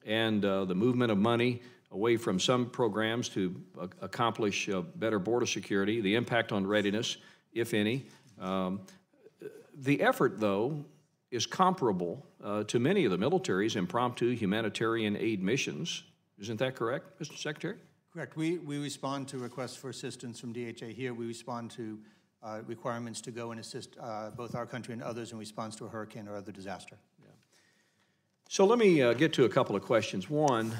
and the movement of money away from some programs to accomplish better border security, the impact on readiness, if any. The effort, though, is comparable to many of the military's impromptu humanitarian aid missions. Isn't that correct, Mr. Secretary? Correct. We respond to requests for assistance from DHA here. We respond to requirements to go and assist both our country and others in response to a hurricane or other disaster. Yeah. So let me get to a couple of questions. One,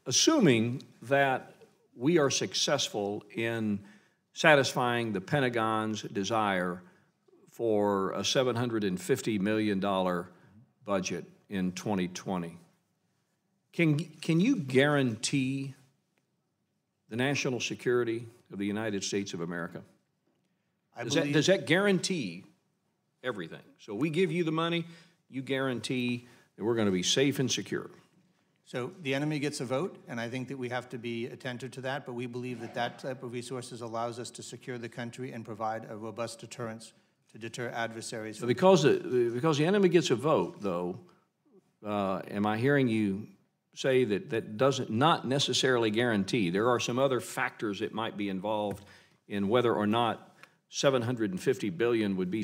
assuming that we are successful in satisfying the Pentagon's desire for a $750 million budget in 2020, can you guarantee the national security of the United States of America? Does that guarantee everything? So we give you the money, you guarantee that we're going to be safe and secure. So the enemy gets a vote, and I think that we have to be attentive to that, but we believe that that type of resources allows us to secure the country and provide a robust deterrence to deter adversaries. So because the enemy gets a vote, though, am I hearing you say that that doesn't not necessarily guarantee? There are some other factors that might be involved in whether or not $750 billion would be,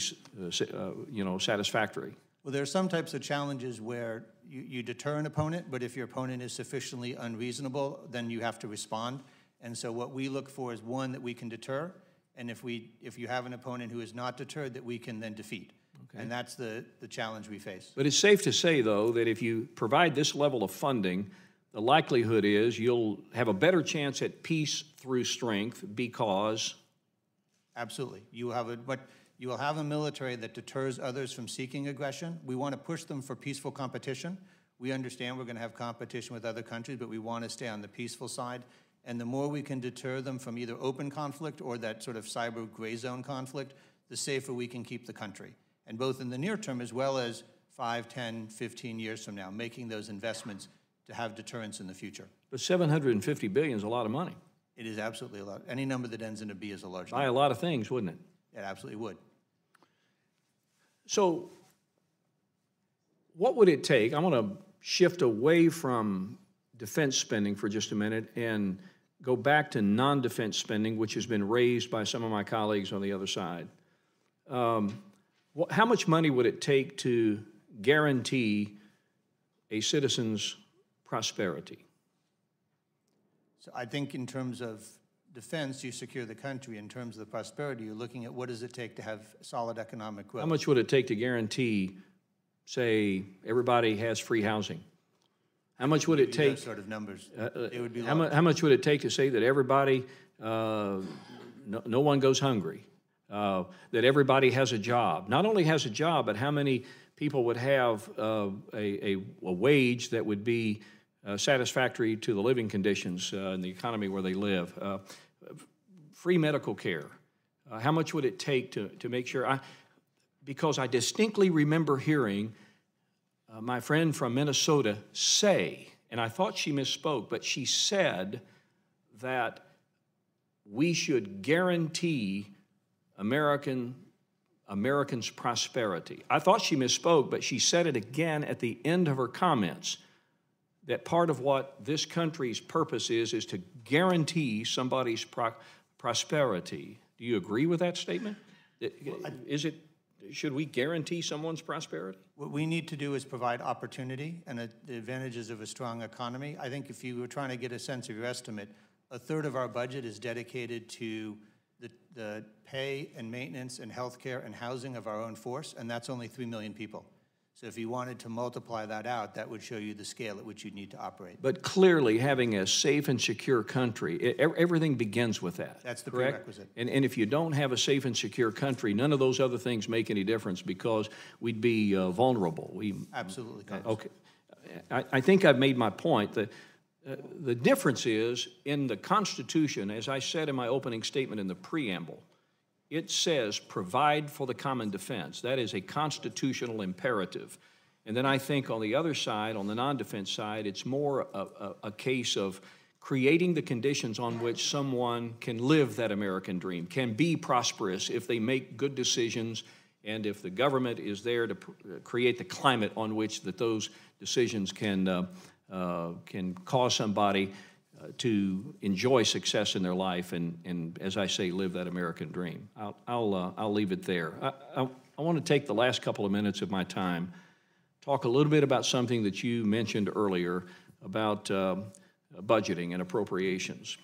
satisfactory. Well, there are some types of challenges where you deter an opponent, but if your opponent is sufficiently unreasonable, then you have to respond. And so what we look for is, one, that we can deter, and if you have an opponent who is not deterred, that we can then defeat. Okay. And that's the challenge we face. But it's safe to say, though, that if you provide this level of funding, the likelihood is you'll have a better chance at peace through strength because... Absolutely. You will have a military that deters others from seeking aggression. We want to push them for peaceful competition. We understand we're going to have competition with other countries, but we want to stay on the peaceful side. And the more we can deter them from either open conflict or that sort of cyber gray zone conflict, the safer we can keep the country. And both in the near term as well as 5, 10, 15 years from now, making those investments to have deterrence in the future. But $750 billion is a lot of money. It is absolutely a lot. Any number that ends in a B is a large number. Buy a lot of things, wouldn't it? It absolutely would. So what would it take? I want to shift away from defense spending for just a minute and go back to non-defense spending, which has been raised by some of my colleagues on the other side. How much money would it take to guarantee a citizen's prosperity? So I think in terms of defense, you secure the country. In terms of the prosperity, you're looking at what does it take to have solid economic growth. How much would it take to guarantee, say, everybody has free housing? How much would it take? Those sort of numbers. It would be how much would it take to say that everybody, no one goes hungry, that everybody has a job? Not only has a job, but how many people would have a wage that would be satisfactory to the living conditions in the economy where they live? Free medical care. How much would it take to make sure? Because I distinctly remember hearing my friend from Minnesota say, and I thought she misspoke, but she said that we should guarantee Americans' prosperity. I thought she misspoke, but she said it again at the end of her comments, that part of what this country's purpose is to guarantee somebody's prosperity. Do you agree with that statement? Should we guarantee someone's prosperity? What we need to do is provide opportunity and the advantages of a strong economy. I think if you were trying to get a sense of your estimate, a third of our budget is dedicated to the pay and maintenance and healthcare and housing of our own force, and that's only 3 million people. So if you wanted to multiply that out, that would show you the scale at which you'd need to operate. But clearly, having a safe and secure country, everything begins with that. That's the correct? prerequisite. And if you don't have a safe and secure country, none of those other things make any difference because we'd be vulnerable. Absolutely. Okay. I think I've made my point. The difference is in the Constitution, as I said in my opening statement in the preamble, it says provide for the common defense. That is a constitutional imperative. And then I think on the other side, on the non-defense side, it's more a case of creating the conditions on which someone can live that American dream, can be prosperous if they make good decisions, and if the government is there to create the climate on which that those decisions can cause somebody to enjoy success in their life and, as I say, live that American dream. I'll leave it there. I want to take the last couple of minutes of my time, talk a little bit about something that you mentioned earlier about budgeting and appropriations.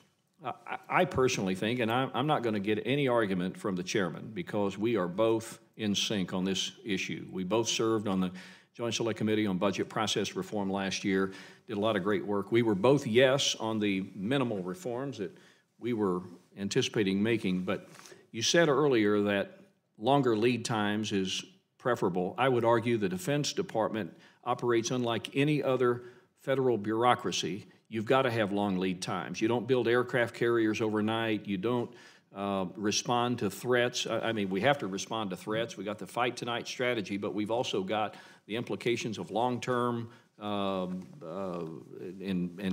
I personally think, and I'm not going to get any argument from the chairman because we are both in sync on this issue. We both served on the Joint Select Committee on Budget Process Reform last year, did a lot of great work. We were both yes on the minimal reforms that we were anticipating making, but you said earlier that longer lead times is preferable. I would argue the Defense Department operates unlike any other federal bureaucracy. You've got to have long lead times. You don't build aircraft carriers overnight. You don't respond to threats. I mean, we have to respond to threats. We got the fight tonight strategy, but we've also got the implications of long-term and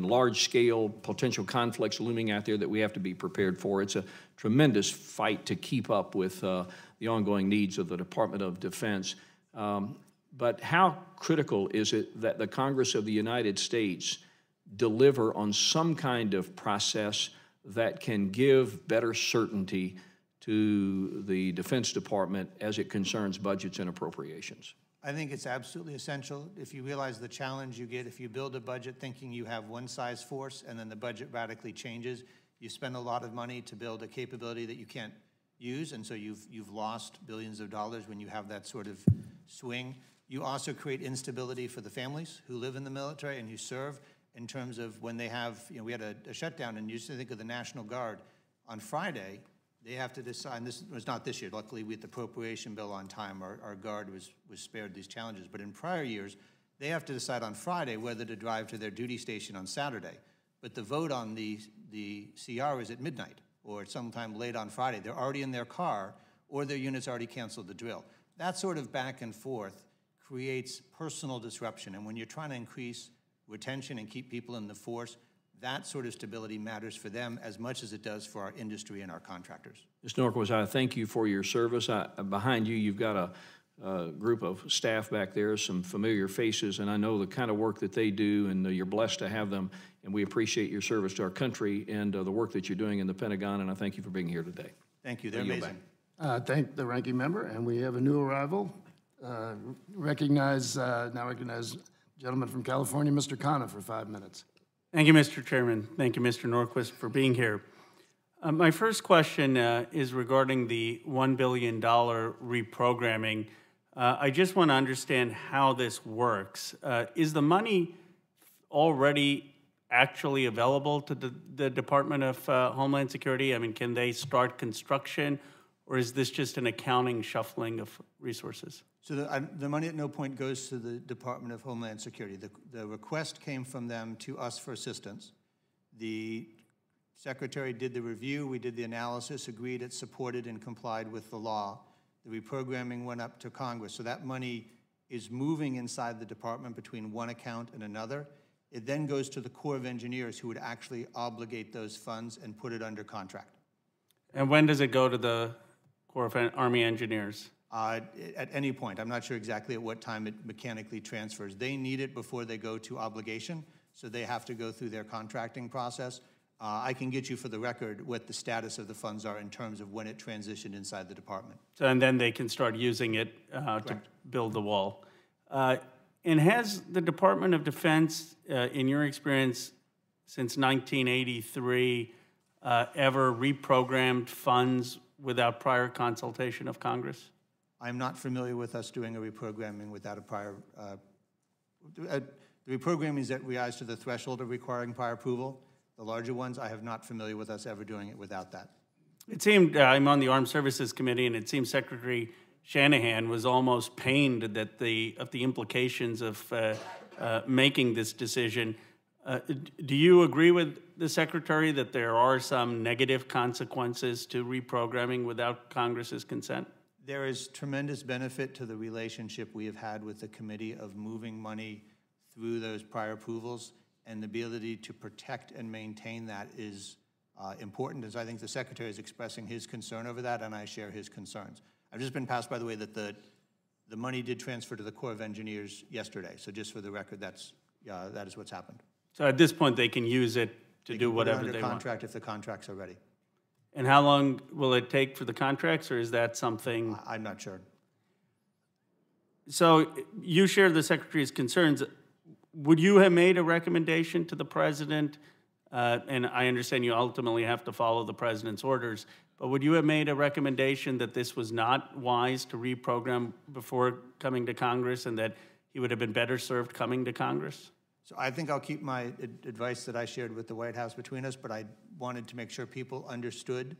large-scale potential conflicts looming out there that we have to be prepared for. It's a tremendous fight to keep up with the ongoing needs of the Department of Defense. But how critical is it that the Congress of the United States deliver on some kind of process that can give better certainty to the Defense Department as it concerns budgets and appropriations? I think it's absolutely essential. If you realize the challenge you get if you build a budget thinking you have one size force and then the budget radically changes, you spend a lot of money to build a capability that you can't use, and so you've lost billions of dollars when you have that sort of swing. You also create instability for the families who live in the military and who serve in terms of when they have, we had a shutdown, and you used to think of the National Guard. On Friday, they have to decide, and this was not this year, luckily we had the appropriation bill on time, our Guard was spared these challenges, but in prior years, they have to decide on Friday whether to drive to their duty station on Saturday. But the vote on the CR is at midnight, or sometime late on Friday. They're already in their car, or their unit's already canceled the drill. That sort of back and forth creates personal disruption, and when you're trying to increase retention and keep people in the force, that sort of stability matters for them as much as it does for our industry and our contractors. Mr. Norquist, I thank you for your service. Behind you, you've got group of staff back there, some familiar faces, and I know the kind of work that they do, and you're blessed to have them, and we appreciate your service to our country and the work that you're doing in the Pentagon, and I thank you for being here today. Thank you. They're amazing. Thank the ranking member, and we have a new arrival. Now recognize gentleman from California, Mr. Khanna, for 5 minutes. Thank you, Mr. Chairman. Thank you, Mr. Norquist, for being here. My first question is regarding the $1 billion reprogramming. I just want to understand how this works. Is the money already actually available to the Department of Homeland Security? I mean, can they start construction, or is this just an accounting shuffling of resources? So the money at no point goes to the Department of Homeland Security. The request came from them to us for assistance. The Secretary did the review, we did the analysis, agreed it supported and complied with the law. The reprogramming went up to Congress. So that money is moving inside the department between one account and another. It then goes to the Corps of Engineers, who would actually obligate those funds and put it under contract. And when does it go to the Corps of Army Engineers? At any point. I'm not sure exactly at what time it mechanically transfers. They need it before they go to obligation, so they have to go through their contracting process. I can get you for the record what the status of the funds are in terms of when it transitioned inside the department. So, and then they can start using it to build the wall. And has the Department of Defense, in your experience, since 1983, ever reprogrammed funds without prior consultation of Congress? I'm not familiar with us doing a reprogramming without a prior, the reprogramming is that rise to the threshold of requiring prior approval. The larger ones, I have not familiar with us ever doing it without that. It seemed, I'm on the Armed Services Committee, and it seems Secretary Shanahan was almost pained that of the implications of making this decision. Do you agree with the Secretary that there are some negative consequences to reprogramming without Congress's consent? There is tremendous benefit to the relationship we have had with the committee of moving money through those prior approvals, and the ability to protect and maintain that is important, as I think the Secretary is expressing his concern over that, and I share his concerns. I've just been passed, by the way, that the money did transfer to the Corps of Engineers yesterday, so just for the record, that is what's happened. So at this point, they can use it to do whatever they want. under contract if the contracts are ready. And how long will it take for the contracts, or is that something? I'm not sure. So you share the Secretary's concerns. Would you have made a recommendation to the President, and I understand you ultimately have to follow the President's orders, but would you have made a recommendation that this was not wise to reprogram before coming to Congress, and that he would have been better served coming to Congress? So I think I'll keep my advice that I shared with the White House between us, but I wanted to make sure people understood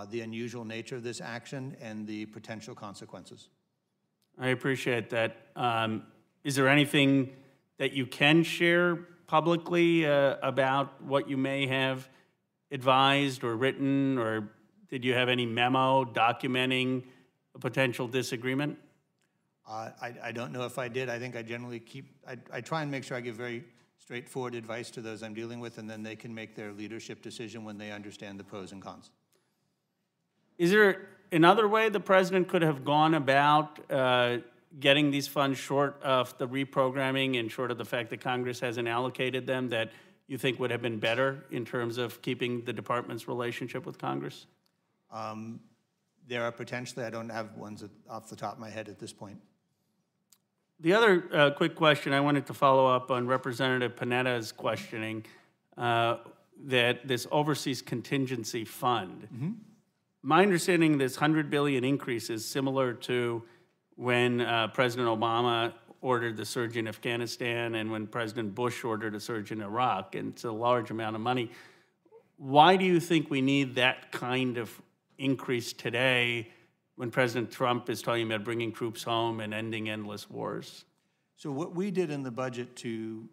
the unusual nature of this action and the potential consequences. I appreciate that. Is there anything that you can share publicly about what you may have advised or written, or did you have any memo documenting a potential disagreement? I don't know if I did. I think I generally I try and make sure I give very straightforward advice to those I'm dealing with, and then they can make their leadership decision when they understand the pros and cons. Is there another way the President could have gone about getting these funds short of the reprogramming and short of the fact that Congress hasn't allocated them that you think would have been better in terms of keeping the department's relationship with Congress? There are potentially, I don't have ones off the top of my head at this point. The other quick question, I wanted to follow up on Representative Panetta's questioning, that this overseas contingency fund. Mm-hmm. My understanding this $100 billion increase is similar to when President Obama ordered the surge in Afghanistan and when President Bush ordered a surge in Iraq, and it's a large amount of money. Why do you think we need that kind of increase today when President Trump is talking about bringing troops home and ending endless wars? So what we did in the budget to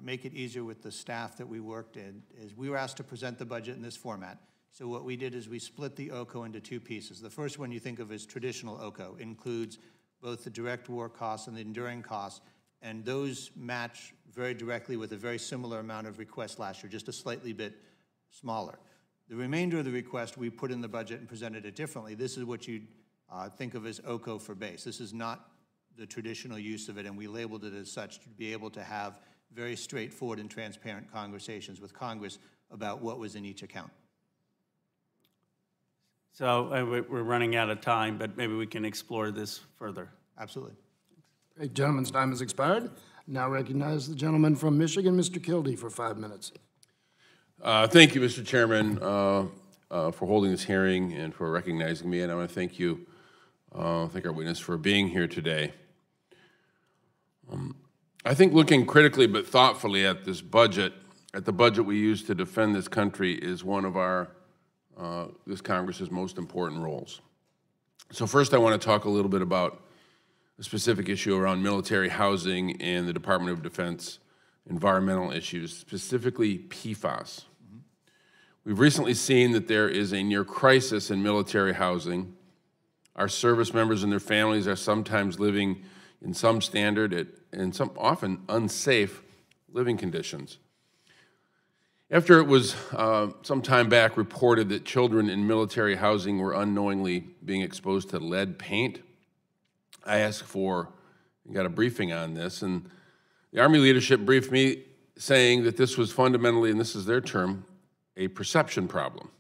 make it easier with the staff that we worked in is we were asked to present the budget in this format. So what we did is we split the OCO into two pieces. The first one you think of as traditional OCO includes both the direct war costs and the enduring costs, and those match very directly with a very similar amount of requests last year, just a slightly bit smaller. The remainder of the request we put in the budget and presented it differently. This is what you'd think of as OCO for base. This is not the traditional use of it, and we labeled it as such to be able to have very straightforward and transparent conversations with Congress about what was in each account. So we're running out of time, but maybe we can explore this further. Absolutely. Okay, gentleman's time has expired. Now recognize the gentleman from Michigan, Mr. Kildee, for 5 minutes. Thank you, Mr. Chairman, for holding this hearing and for recognizing me. And I want to thank you, thank our witness for being here today. I think looking critically but thoughtfully at this budget, at the budget we use to defend this country, is one of our this Congress's most important roles. So first I want to talk a little bit about a specific issue around military housing and the Department of Defense environmental issues, specifically PFAS. We've recently seen that there is a near crisis in military housing. Our service members and their families are sometimes living in some standard and some often unsafe living conditions. After it was some time back reported that children in military housing were unknowingly being exposed to lead paint, I asked for and got a briefing on this, and the Army leadership briefed me saying that this was fundamentally, and this is their term, a perception problem.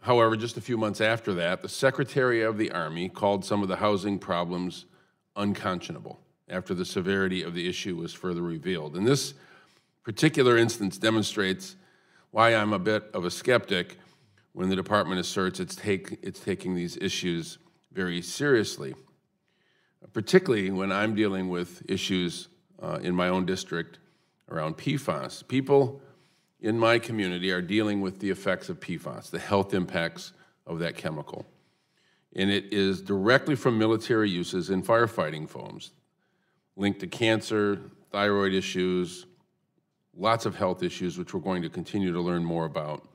However, just a few months after that, the Secretary of the Army called some of the housing problems unconscionable after the severity of the issue was further revealed. And this particular instance demonstrates why I'm a bit of a skeptic when the department asserts it's taking these issues very seriously, particularly when I'm dealing with issues in my own district around PFAS. People in my community are dealing with the effects of PFAS, the health impacts of that chemical. And it is directly from military uses in firefighting foams, linked to cancer, thyroid issues, lots of health issues, which we're going to continue to learn more about,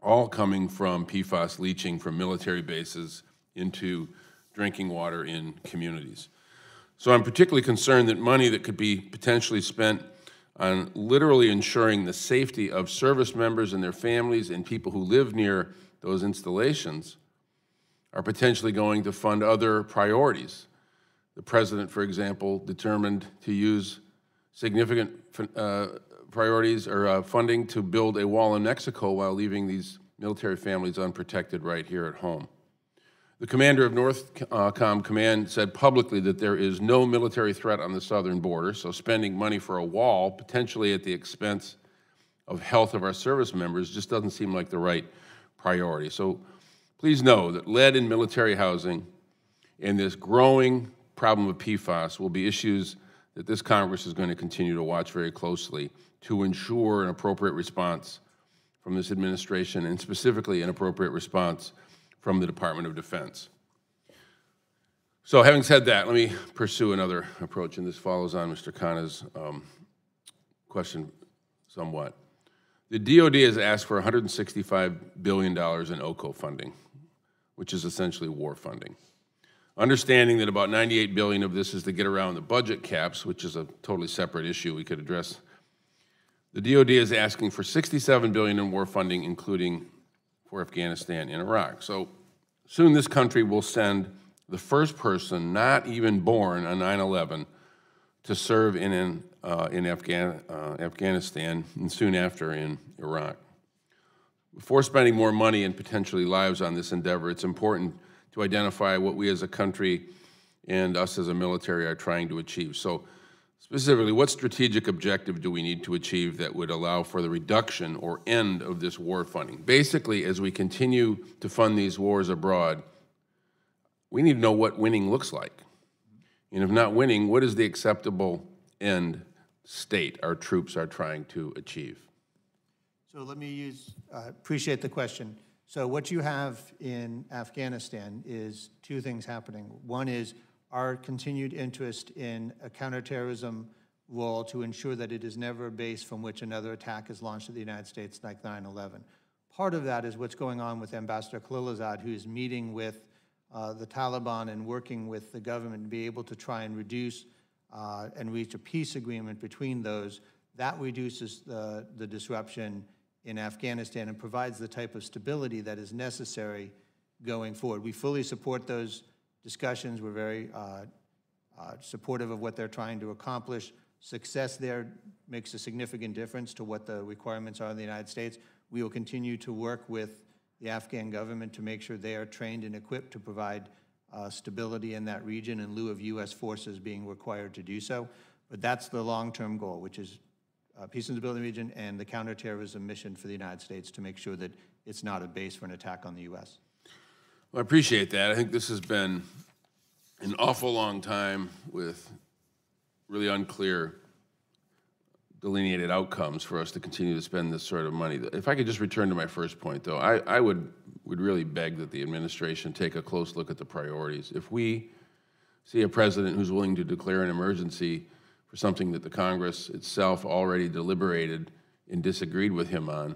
all coming from PFAS leaching from military bases into drinking water in communities. So I'm particularly concerned that money that could be potentially spent on literally ensuring the safety of service members and their families and people who live near those installations are potentially going to fund other priorities. The president, for example, determined to use significant priorities or funding to build a wall in Mexico while leaving these military families unprotected right here at home. The commander of NORTHCOM Command said publicly that there is no military threat on the southern border, so spending money for a wall, potentially at the expense of health of our service members, just doesn't seem like the right priority. So please know that lead in military housing and this growing problem of PFAS will be issues that this Congress is going to continue to watch very closely to ensure an appropriate response from this administration, and specifically an appropriate response from the Department of Defense. So having said that, let me pursue another approach, and this follows on Mr. Khanna's question somewhat. The DOD has asked for $165 billion in OCO funding, which is essentially war funding. Understanding that about $98 billion of this is to get around the budget caps, which is a totally separate issue we could address, the DOD is asking for $67 billion in war funding, including for Afghanistan and Iraq. So soon this country will send the first person not even born on 9/11 to serve in Afghanistan and soon after in Iraq. Before spending more money and potentially lives on this endeavor, it's important to identify what we as a country and us as a military are trying to achieve. So specifically, what strategic objective do we need to achieve that would allow for the reduction or end of this war funding? Basically, as we continue to fund these wars abroad, we need to know what winning looks like. And if not winning, what is the acceptable end state our troops are trying to achieve? So let me appreciate the question. So what you have in Afghanistan is two things happening. One is our continued interest in a counterterrorism role to ensure that it is never a base from which another attack is launched at the United States like 9/11. Part of that is what's going on with Ambassador Khalilzad, who is meeting with the Taliban and working with the government to be able to try and reduce and reach a peace agreement between those. That reduces the disruption in Afghanistan and provides the type of stability that is necessary going forward. We fully support those discussions. We're very supportive of what they're trying to accomplish. Success there makes a significant difference to what the requirements are in the United States. We will continue to work with the Afghan government to make sure they are trained and equipped to provide stability in that region in lieu of U.S. forces being required to do so. But that's the long-term goal, which is peace and stability in the region and the counterterrorism mission for the United States to make sure that it's not a base for an attack on the U.S. Well, I appreciate that. I think this has been an awful long time with really unclear delineated outcomes for us to continue to spend this sort of money. If I could just return to my first point, though, I would really beg that the administration take a close look at the priorities. If we see a president who's willing to declare an emergency for something that the Congress itself already deliberated and disagreed with him on,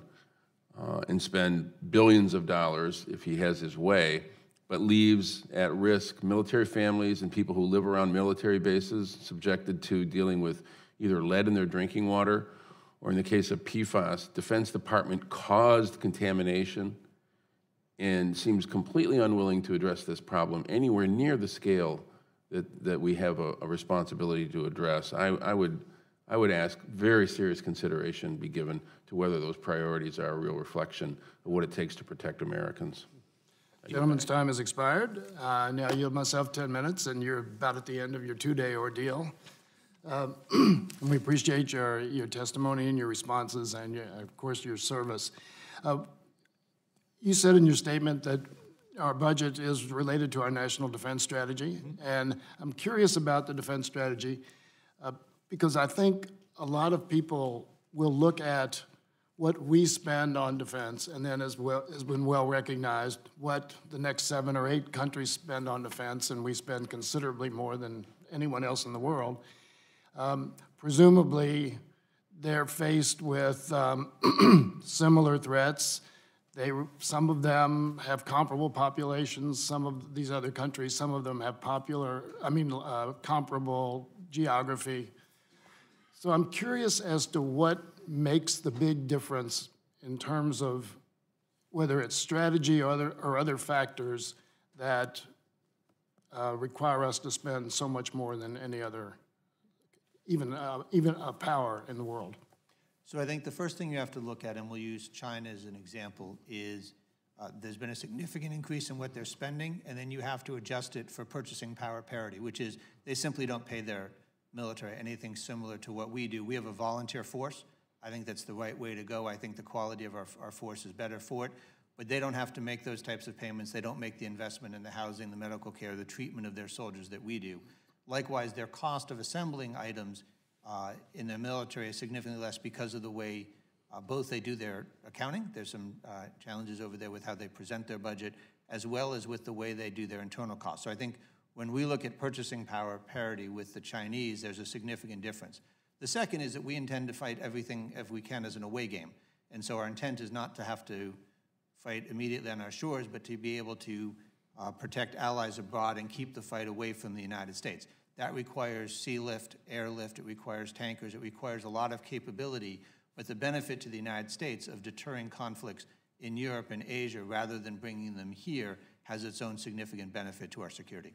and spend billions of dollars if he has his way, but leaves at risk military families and people who live around military bases subjected to dealing with either lead in their drinking water, or in the case of PFAS, Defense Department caused contamination and seems completely unwilling to address this problem anywhere near the scale that we have a responsibility to address. I would ask very serious consideration be given to whether those priorities are a real reflection of what it takes to protect Americans. Gentleman's time has expired. Now I yield myself 10 minutes, and you're about at the end of your two-day ordeal. We appreciate your testimony and your responses and, of course, your service. You said in your statement that our budget is related to our national defense strategy, and I'm curious about the defense strategy because I think a lot of people will look at what we spend on defense, and then as well has been well recognized, what the next 7 or 8 countries spend on defense, and we spend considerably more than anyone else in the world. Presumably, they're faced with similar threats. Some of them have comparable populations. Some of these other countries, some of them have comparable geography. So I'm curious as to what makes the big difference in terms of whether it's strategy or other factors that require us to spend so much more than any other, even a power in the world. So I think the first thing you have to look at, and we'll use China as an example, is there's been a significant increase in what they're spending, and then you have to adjust it for purchasing power parity, which is they simply don't pay their military anything similar to what we do. We have a volunteer force. I think that's the right way to go. I think the quality of our force is better for it, but they don't have to make those types of payments. They don't make the investment in the housing, the medical care, the treatment of their soldiers that we do. Likewise, their cost of assembling items in their military is significantly less because of the way both they do their accounting. There's some challenges over there with how they present their budget, as well as with the way they do their internal costs. So I think when we look at purchasing power parity with the Chinese, there's a significant difference. The second is that we intend to fight everything if we can as an away game. And so our intent is not to have to fight immediately on our shores, but to be able to protect allies abroad and keep the fight away from the United States. That requires sea lift, airlift, it requires tankers, it requires a lot of capability, but the benefit to the United States of deterring conflicts in Europe and Asia rather than bringing them here has its own significant benefit to our security.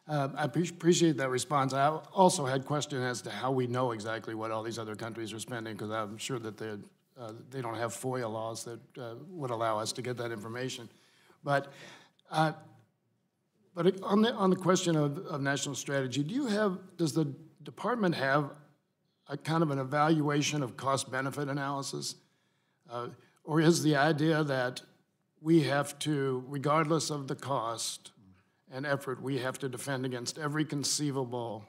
I appreciate that response. I also had questions as to how we know exactly what all these other countries are spending, because I'm sure that they don't have FOIA laws that would allow us to get that information. But on the question of national strategy, does the department have a kind of an evaluation of cost-benefit analysis? Or is the idea that we have to, regardless of the cost and effort, we have to defend against every conceivable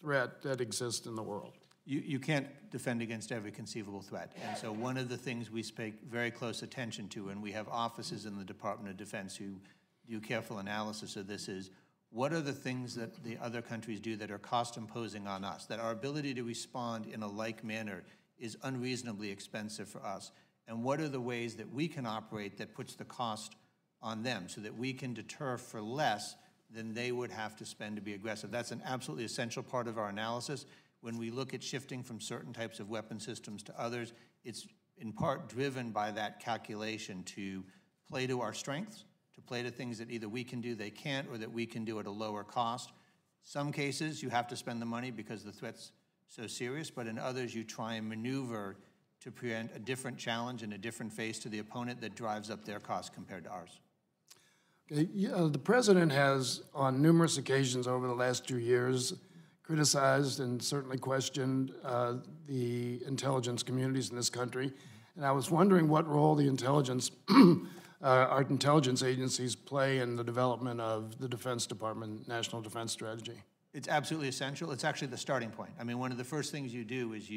threat that exists in the world? You can't defend against every conceivable threat. And so one of the things we pay very close attention to, and we have offices in the Department of Defense who do careful analysis of this, is what are the things that the other countries do that are cost imposing on us, that our ability to respond in a like manner is unreasonably expensive for us? And what are the ways that we can operate that puts the cost on them so that we can deter for less than they would have to spend to be aggressive? That's an absolutely essential part of our analysis. When we look at shifting from certain types of weapon systems to others, it's in part driven by that calculation to play to our strengths, to play to things that either we can do, they can't, or that we can do at a lower cost. Some cases, you have to spend the money because the threat's so serious, but in others, you try and maneuver to present a different challenge and a different face to the opponent that drives up their cost compared to ours. Okay, the President has, on numerous occasions over the last 2 years, criticized and certainly questioned the intelligence communities in this country. And I was wondering what role the intelligence, our intelligence agencies play in the development of the Defense Department National Defense Strategy. It's absolutely essential. It's actually the starting point. I mean, one of the first things you do is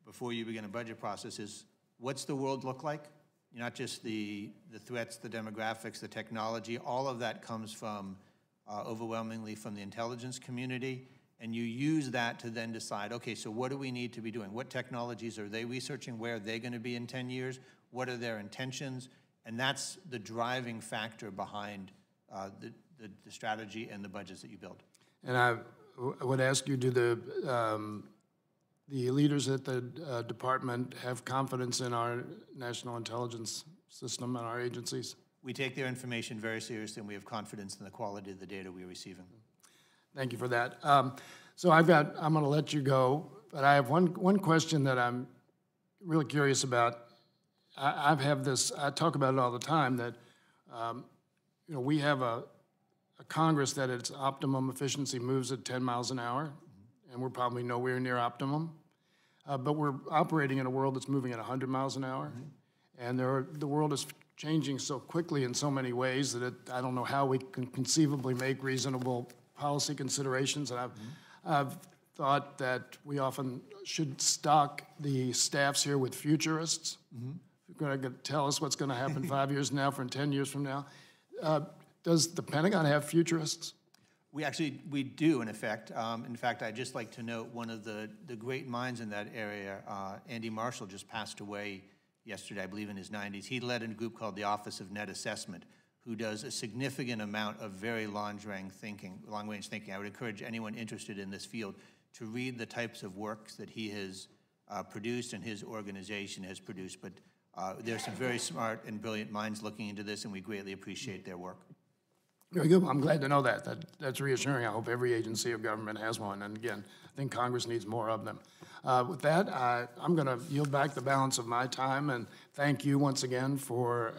before you begin a budget process is, what's the world look like? Not just the threats, the demographics, the technology, all of that comes from overwhelmingly from the intelligence community. And you use that to then decide, okay, so what do we need to be doing? What technologies are they researching? Where are they going to be in 10 years? What are their intentions? And that's the driving factor behind the strategy and the budgets that you build. And I would ask you, do the leaders at the department have confidence in our national intelligence system and our agencies? We take their information very seriously, and we have confidence in the quality of the data we're receiving. Thank you for that. So I'm going to let you go, but I have one question that I'm really curious about. I talk about it all the time, that we have a Congress that at its optimum efficiency moves at 10 miles an hour, and we're probably nowhere near optimum. But we're operating in a world that's moving at 100 miles an hour, and the world is changing so quickly in so many ways that I don't know how we can conceivably make reasonable policy considerations. And I've thought that we often should stock the staffs here with futurists. You're going to tell us what's going to happen 5 years from now, from 10 years from now. Does the Pentagon have futurists? We do, in effect. I'd just like to note one of the great minds in that area, Andy Marshall, just passed away yesterday, I believe in his 90s. He led a group called the Office of Net Assessment, who does a significant amount of very long-range thinking. I would encourage anyone interested in this field to read the types of works that he has produced and his organization has produced. But there's some very smart and brilliant minds looking into this, and we greatly appreciate their work. Very good. I'm glad to know that. That's reassuring. I hope every agency of government has one. And again, I think Congress needs more of them. With that, I'm going to yield back the balance of my time and thank you once again for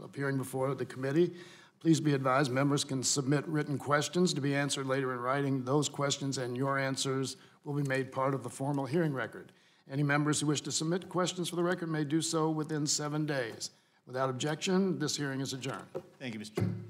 appearing before the committee. Please be advised, members can submit written questions to be answered later in writing. Those questions and your answers will be made part of the formal hearing record. Any members who wish to submit questions for the record may do so within 7 days. Without objection, this hearing is adjourned. Thank you, Mr. Chairman.